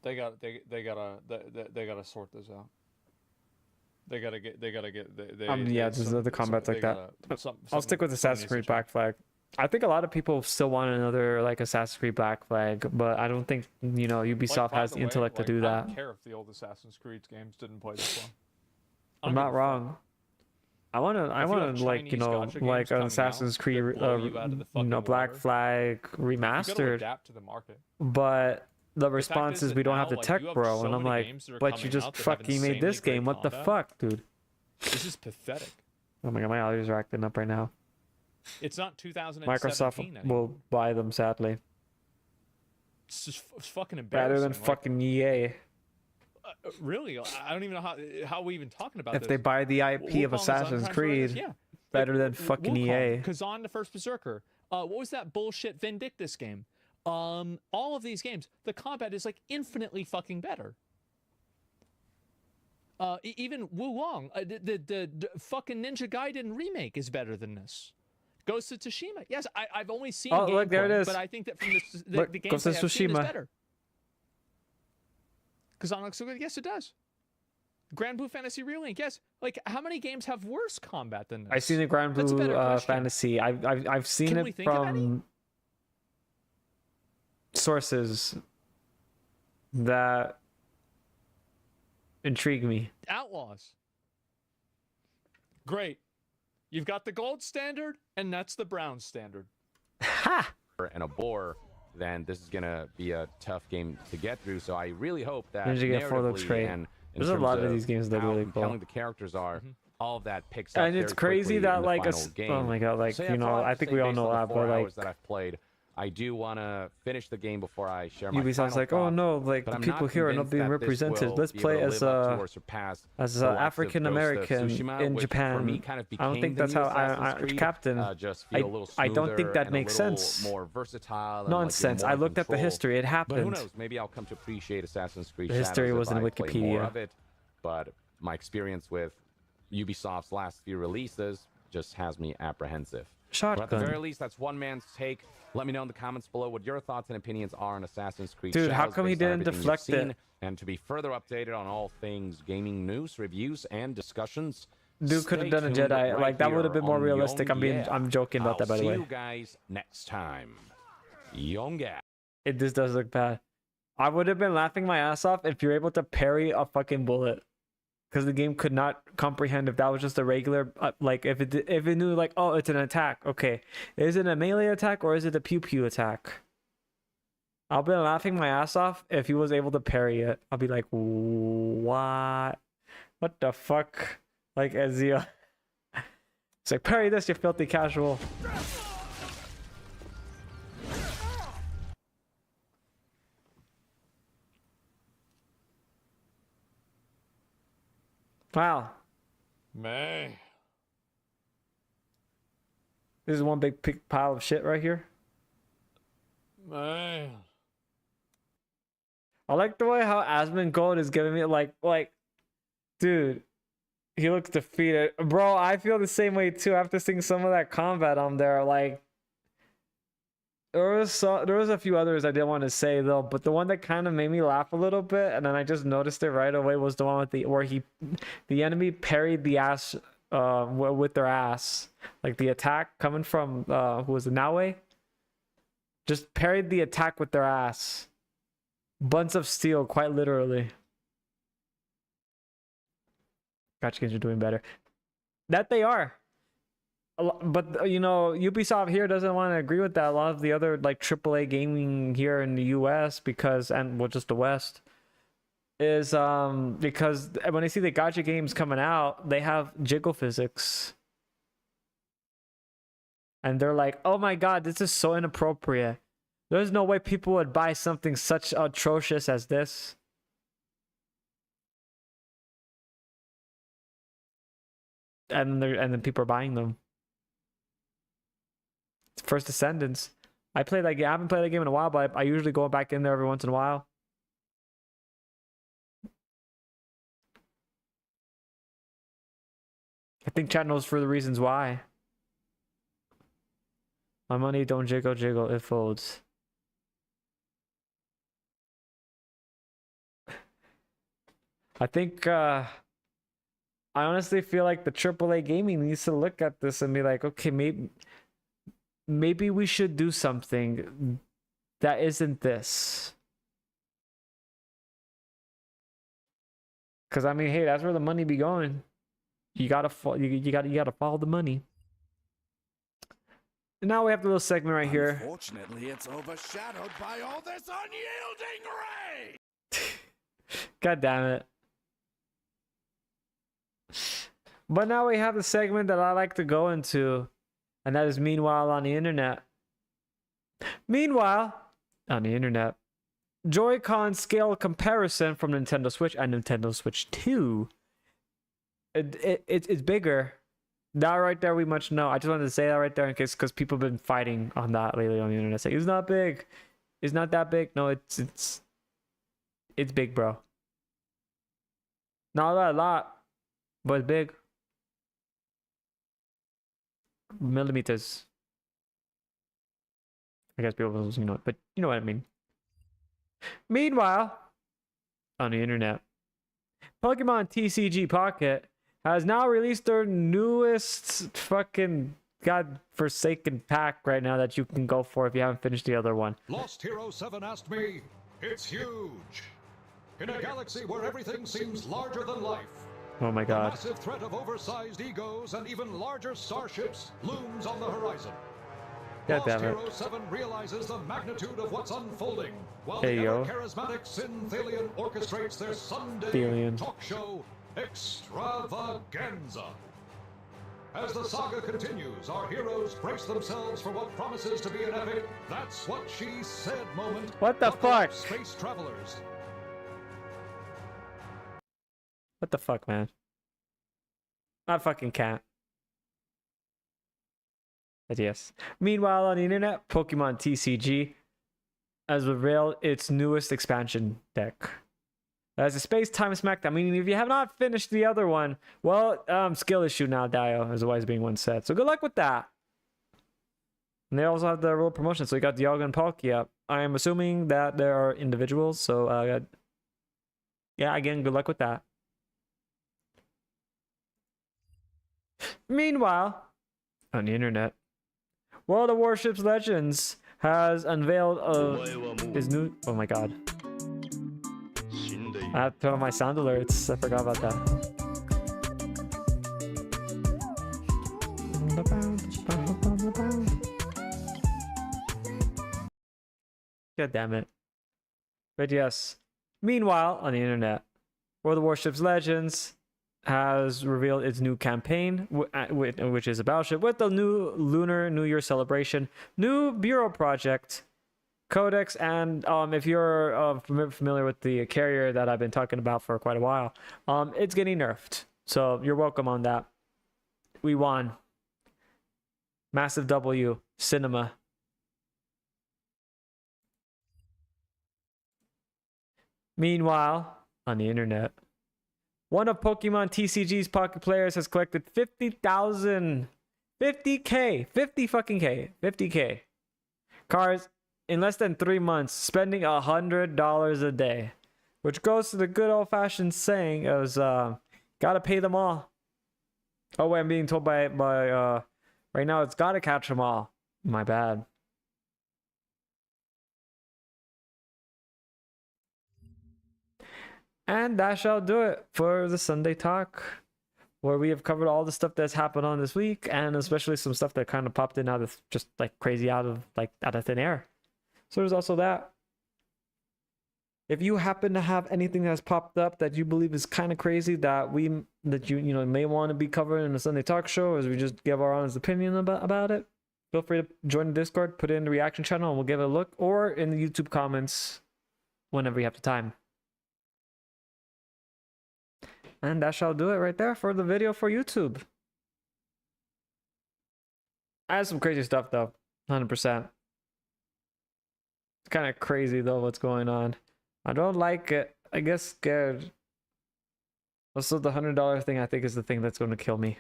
They gotta sort this out. They gotta get. Yeah, the combat's like that. I'll stick with Assassin's Creed Black Flag. I think a lot of people still want another like Assassin's Creed Black Flag, but I don't think Ubisoft has the intellect to do I that. don't care if the old Assassin's Creed games didn't play this well. I'm not wrong. I want to like Chinese gacha like games an coming Assassin's out Creed that blow you out of the fucking Black water. Flag You gotta remastered, adapt to the market. but the fact response is is that we don't now, have the like, tech, you have bro, so and I'm many like, games that are but you coming just out that have fucking made this insanely game. great What the combat. fuck, dude? This is pathetic. Oh my god, my allergies are acting up right now. It's not 2017 Microsoft anymore. will buy them, sadly. It's just it's fucking embarrassing. Better than Like, fucking EA. really, I don't even know how we even talking about If this. they buy the IP of Wukong is Assassin's untouched Creed, right? Yeah. better than Like, fucking Wukong, EA. Kazan the First Berserker. What was that bullshit Vindictus game? All of these games, the combat is like infinitely fucking better. Even Wu Wong, the fucking Ninja Gaiden remake is better than this. Ghost of Tsushima. Yes, I've only seen Oh, look, there it gameplay, is. but I think that from Look, the Ghost games of I've seen is Tsushima. better. Kazan looks so good. Yes, it does. Grand Blue Fantasy Relink. Yes. Like, how many games have worse combat than this? I've seen the Grand That's a Blue better question. Fantasy. I've seen Can it we think of any? from sources that intrigue me. Outlaws. Great. You've got the gold standard, and that's the brown standard. Ha! and a bore, then this is going to be a tough game to get through. So I really hope that Ninja Gaiden 4 looks narratively great. and in There's a terms lot of these games that are how really cool. compelling the characters are, all of that picks up And it's very crazy quickly that in the like final game. oh my god, like So yeah, you that's know, all I I have to think say we all based know on the that, 4 but hours like that I've played. I do want to finish the game before I share my Ubisoft's final like, oh thoughts, no, like but the I'm people not here are not convinced being that this represented. will Let's be play able to as live up to or surpass as the likes of African Ghost of American Tsushima, in which for me Japan. kind of I don't became think the that's new how Assassin's Creed, Captain. just feel a little I don't think smoother that and makes a little sense. more versatile. And Nonsense. Like I you're more in looked at the control. history. It But who happened. knows? Maybe I'll come to appreciate Assassin's Creed. The history Shadows was if in I play more Wikipedia. of it, but my experience with Ubisoft's last few releases just has me apprehensive. But at the very Shotgun. least, that's one man's take. Let me know in the comments below what your thoughts and opinions are on Assassin's Creed. Dude, how Shadows come he based on didn't everything you've deflect seen. it? And to be further updated on all things gaming news, reviews, and discussions, Dude could have stay done a tuned Jedi. right Like that would have here been more on realistic. Young I'm Yeah. I'm joking about that, by the See way. you guys next time. Young Yeah. This does look bad. I would have been laughing my ass off if you're able to parry a fucking bullet, because the game could not comprehend if that was just a regular like if it knew like, oh, it's an attack. Okay, is it a melee attack or is it a pew pew attack? I'll be laughing my ass off if he was able to parry it. I'll be like, what the fuck? Like Ezio. It's like, parry this, you filthy casual. Wow. Man. This is one big pile of shit right here. Man. I like the way how Asmongold is giving me like, dude, he looks defeated. Bro, I feel the same way too after seeing some of that combat on there. Like, there was a few others I didn't want to say though, but the one that kind of made me laugh a little bit, and then I just noticed it right away, was the one with the enemy parried the ass with their ass, like the attack coming from who was it, Naue? Just parried the attack with their ass. Bunts of steel, quite literally. Gotcha games are doing better. That they are. But you know, Ubisoft here doesn't want to agree with that. A lot of the other like AAA gaming here in the US, because and well, just the West, is because when they see the gacha games coming out, they have jiggle physics. And they're like, "Oh my god, this is so inappropriate. There's no way people would buy something such atrocious as this." And then people are buying them. First Descendants. I play that game. I haven't played that game in a while, but I usually go back in there every once in a while. I think chat knows for the reasons why. My money don't jiggle jiggle, it folds. I think I honestly feel like the AAA gaming needs to look at this and be like, okay, maybe we should do something that isn't this. Cause I mean, hey, that's where the money be going. You gotta follow the money. And now we have the little segment right here. Unfortunately, it's overshadowed by all this unyielding rain. God damn it. But now we have the segment that I like to go into, and that is Meanwhile on the Internet. Meanwhile, on the Internet, Joy-Con scale comparison from Nintendo Switch and Nintendo Switch 2. It's bigger. That right there we much know. I just wanted to say that right there in case, because people have been fighting on that lately on the internet, saying it's not big. It's not that big. No, it's big, bro. Not a lot, but it's big. Millimeters. I guess people don't know it, but you know what I mean. Meanwhile, on the internet, Pokemon TCG Pocket has now released their newest fucking godforsaken pack right now that you can go for if you haven't finished the other one. Lost Hero 7 asked me, it's huge. In a galaxy where everything seems larger than life, Oh my the god. massive threat of oversized egos and even larger starships looms on the horizon. God damn Lost it. Hero 7 realizes the magnitude of what's unfolding, while There the you go. ever-charismatic Synthalion orchestrates their Sunday Thalion. talk show, Extravaganza. As the saga continues, our heroes brace themselves for what promises to be an epic "That's What She Said" moment. What the Buckle up, fuck? space travelers. What the fuck, man? I fucking can't. But yes. Meanwhile, on the internet, Pokemon TCG has revealed its newest expansion deck. As a space-time smackdown, meaning if you have not finished the other one, well, skill issue now, Dio, as always being one set. So good luck with that. And they also have the real promotion, so you got Dialga and Palkia. I am assuming that there are individuals, so yeah, again, good luck with that. Meanwhile, on the internet, World of Warships Legends has unveiled his new... Oh my god. I have to turn on my sound alerts. I forgot about that. God damn it. But yes. Meanwhile, on the internet, World of Warships Legends has revealed its new campaign, which is a battleship with the new Lunar New Year celebration, new bureau project, codex, and if you're familiar with the carrier that I've been talking about for quite a while, it's getting nerfed. So you're welcome on that. We won. Massive W. Cinema. Meanwhile, on the internet, one of Pokemon TCG's Pocket players has collected 50,000, 50K, 50 fucking K, 50K cards in less than 3 months, spending $100 a day, which goes to the good old-fashioned saying of gotta pay them all. Oh wait, I'm being told by right now it's gotta catch them all. My bad. And that shall do it for the Sunday talk. where we have covered all the stuff that's happened on this week, and especially some stuff that kind of popped in out of just like crazy out of thin air. So there's also that. If you happen to have anything that's popped up that you believe is kind of crazy that you may want to be covered in a Sunday talk show, as we just give our honest opinion about it, feel free to join the Discord, put it in the reaction channel, and we'll give it a look, or in the YouTube comments whenever you have the time. And that shall do it right there for the video for YouTube. I had some crazy stuff though, 100%. It's kind of crazy though what's going on. I don't like it. I guess scared. Also, the $100 thing I think is the thing that's going to kill me.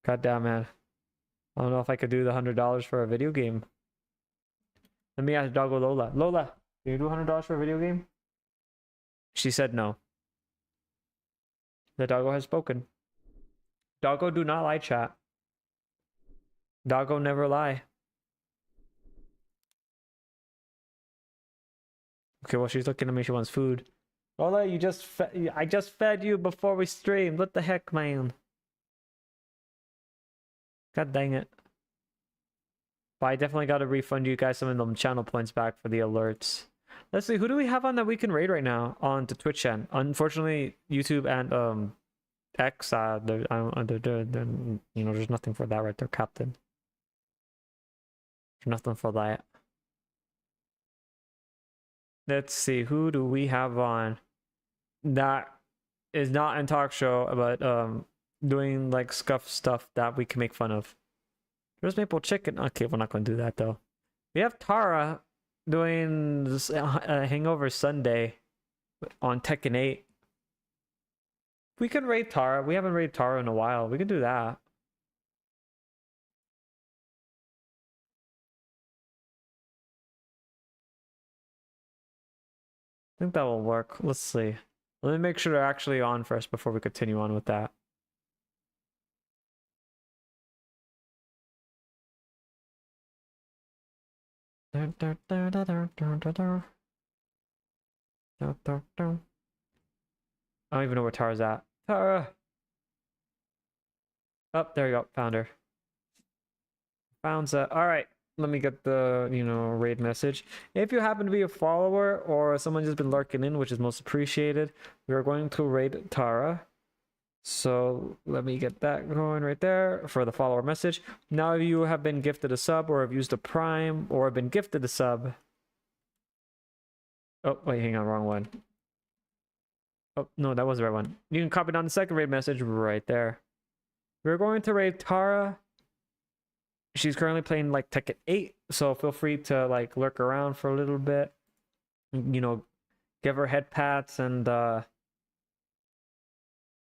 God damn, man. I don't know if I could do the $100 for a video game. Let me ask Doggo Lola. Lola, can you do $100 for a video game? She said no. The doggo has spoken. Doggo, do not lie, chat. Doggo never lie. Okay, well, she's looking at me. She wants food. Lola, I just fed you before we streamed. What the heck, man? God dang it. But I definitely got to refund you guys some of them channel points back for the alerts. Let's see, who do we have on that we can raid right now on the Twitch end? Unfortunately, YouTube and X, there's nothing for that right there, Captain. There's nothing for that. Let's see, who do we have on that is not in talk show, but doing like scuff stuff that we can make fun of. There's Maple Chicken. Okay, we're not going to do that though. We have Tara doing this Hangover Sunday on Tekken 8. We can raid Tara. We haven't raided Tara in a while. We can do that. I think that will work. Let's see. Let me make sure they're actually on first before we continue on with that. I don't even know where Tara's at. Tara! Oh, there you go. Found her. Found her. Alright. Let me get the, raid message. If you happen to be a follower or someone just been lurking in, which is most appreciated, we are going to raid Tara. So let me get that going right there for the follower message. Now, if you have been gifted a sub or have used a Prime or have been gifted a sub. Oh, wait, hang on, wrong one. Oh, no, that was the right one. You can copy down the second raid message right there. We're going to raid Tara. She's currently playing like Tekken 8, so feel free to like lurk around for a little bit. Give her head pats and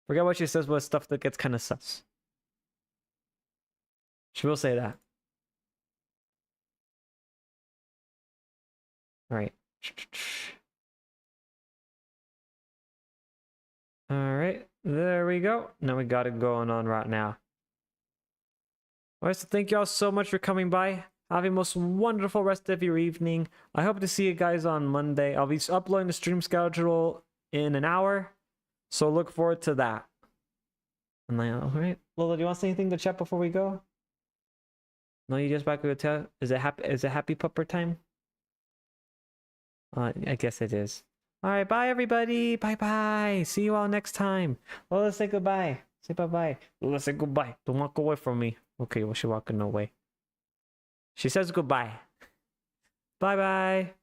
forget what she says was stuff that gets kind of sus. She will say that. Alright. Alright, there we go. Now we got it going on right now. Alright, so thank you all so much for coming by. Have a most wonderful rest of your evening. I hope to see you guys on Monday. I'll be uploading the stream schedule in an hour, so look forward to that. And then, alright, Lola, do you want to say anything to chat before we go? No, you just back to the hotel. Is it happy pupper time? I guess it is. Alright, bye everybody. Bye bye. See you all next time. Lola, say goodbye. Say bye-bye. Lola, say goodbye. Don't walk away from me. Okay, well, she's walking away. She says goodbye. Bye-bye.